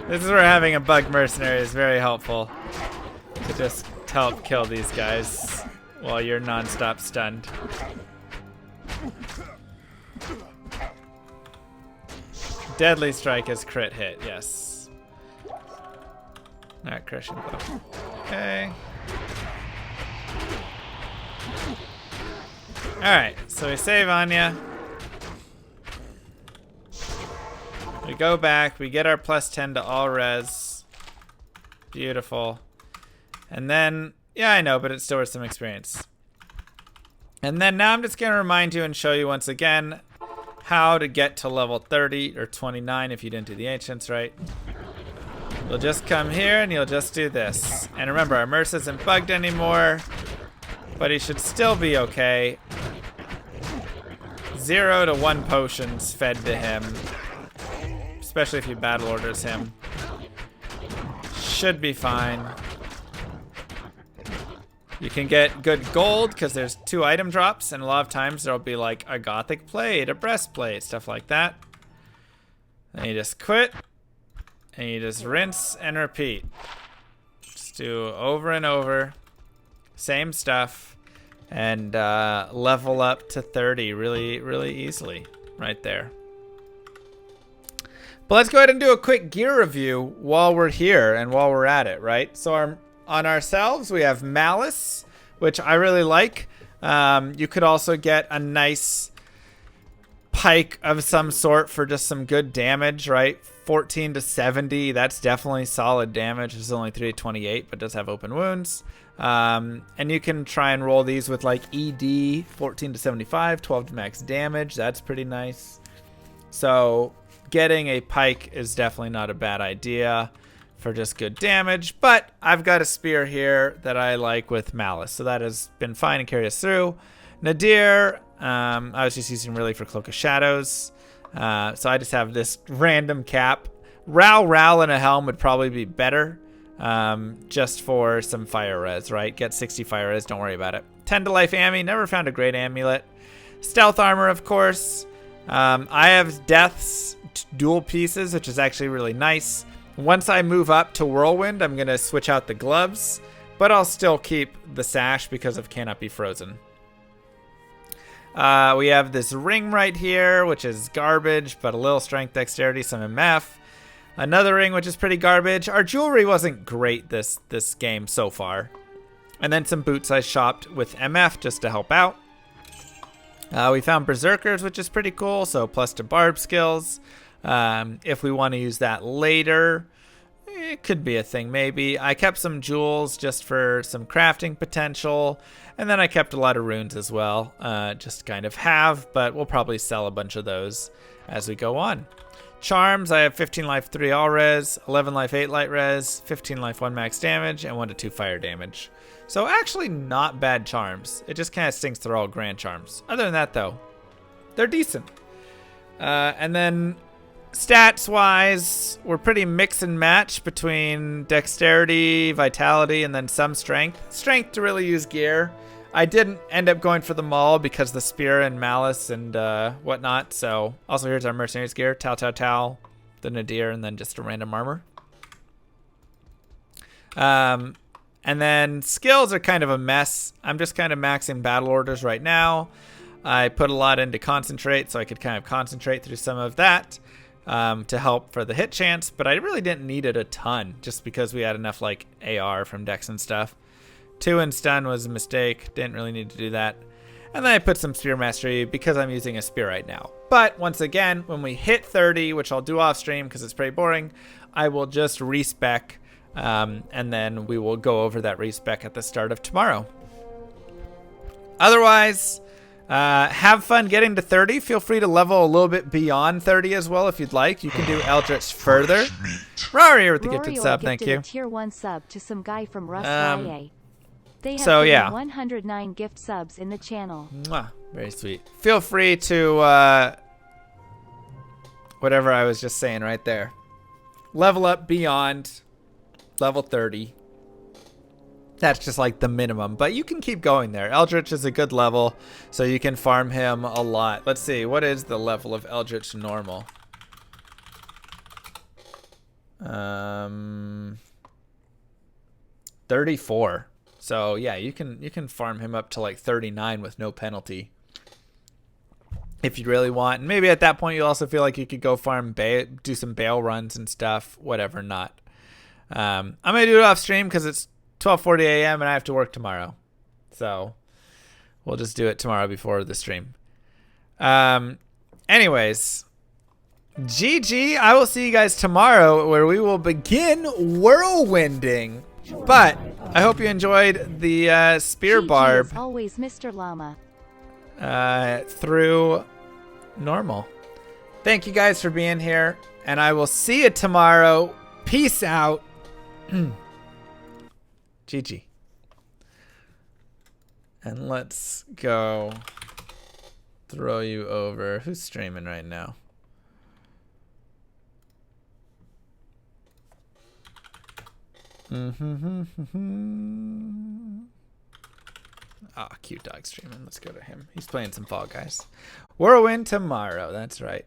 This is where having a bug mercenary is very helpful. To just help kill these guys while you're non-stop stunned. Deadly strike is crit hit, yes. Not crushing blow. Okay. Alright, so we save Anya. We go back, we get our plus 10 to all res. Beautiful. And then, yeah, I know, but it's still worth some experience. And then now I'm just going to remind you and show you once again how to get to level 30 or 29 if you didn't do the ancients right. You'll just come here and you'll just do this. And remember, our Merce isn't bugged anymore, but he should still be okay. 0 to 1 potions fed to him. Especially if you battle orders him. Should be fine. You can get good gold because there's 2 item drops, and a lot of times there'll be like a gothic plate, a breastplate, stuff like that. Then you just quit, and you just rinse and repeat. Just do over and over, same stuff, and level up to 30 really, really easily right there. But let's go ahead and do a quick gear review while we're here and while we're at it, right? So on ourselves, we have Malice, which I really like. You could also get a nice pike of some sort for just some good damage, right? 14 to 70, that's definitely solid damage. It's only 3 to 28, but does have open wounds. And you can try and roll these with like ED, 14 to 75, 12 to max damage. That's pretty nice. So getting a pike is definitely not a bad idea for just good damage, but I've got a spear here that I like with Malice, so that has been fine and carry us through. Nadir, I was just using really for Cloak of Shadows, so I just have this random cap. Ral and a helm would probably be better, just for some fire res, right? Get 60 fire res, don't worry about it. 10 to life Ami, never found a great amulet. Stealth armor, of course. I have Death's dual pieces, which is actually really nice. Once I move up to Whirlwind, I'm going to switch out the gloves, but I'll still keep the sash because of Cannot Be Frozen. We have this ring right here, which is garbage, but a little strength, dexterity, some MF. Another ring, which is pretty garbage. Our jewelry wasn't great this game so far. And then some boots I shopped with MF just to help out. We found Berserkers, which is pretty cool, so plus to Barb skills. If we want to use that later, it could be a thing maybe. I kept some jewels just for some crafting potential, and then I kept a lot of runes as well, just kind of have, but we'll probably sell a bunch of those as we go on. Charms, I have 15 life 3 all res, 11 life 8 light res, 15 life 1 max damage, and 1 to 2 fire damage. So actually not bad charms. It just kind of stinks they're all grand charms. Other than that though, they're decent. And then stats wise, we're pretty mix and match between dexterity, vitality, and then some strength. Strength to really use gear. I didn't end up going for the maul because the spear and malice and whatnot. So also here's our mercenaries gear. Tau Tau Tau, the Nadir, and then just a random armor. And then skills are kind of a mess. I'm just kind of maxing battle orders right now. I put a lot into concentrate so I could kind of concentrate through some of that to help for the hit chance, but I really didn't need it a ton just because we had enough like AR from Dex and stuff. 2 in stun was a mistake. Didn't really need to do that. And then I put some spear mastery because I'm using a spear right now. But once again, when we hit 30, which I'll do off stream because it's pretty boring, I will just respec. And then we will go over that respec at the start of tomorrow. Otherwise, have fun getting to 30. Feel free to level a little bit beyond 30 as well if you'd like. You can do Eldritch further. Rory with the gifted sub, thank you. A tier 1 sub to some guy from Rust YA. They have 109 gift subs in the channel. Mwah, very sweet. Feel free to whatever I was just saying right there. Level up beyond level 30. That's just like the minimum, but you can keep going there. Eldritch is a good level, so you can farm him a lot. Let's see, what is the level of Eldritch normal? 34. So yeah, you can farm him up to like 39 with no penalty if you really want. And maybe at that point you also feel like you could go farm do some bail runs and stuff, whatever not. I'm gonna do it off stream because it's 12:40 a.m. and I have to work tomorrow, so we'll just do it tomorrow before the stream. Anyways, GG. I will see you guys tomorrow where we will begin whirlwinding. But I hope you enjoyed the spear barb. As always, Mr. Llama. Through normal. Thank you guys for being here, and I will see you tomorrow. Peace out. GG. And let's go throw you over. Who's streaming right now? Ah, cute dog streaming. Let's go to him. He's playing some Fall Guys. Whirlwind tomorrow. That's right.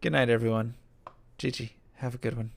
Good night, everyone. GG. Have a good one.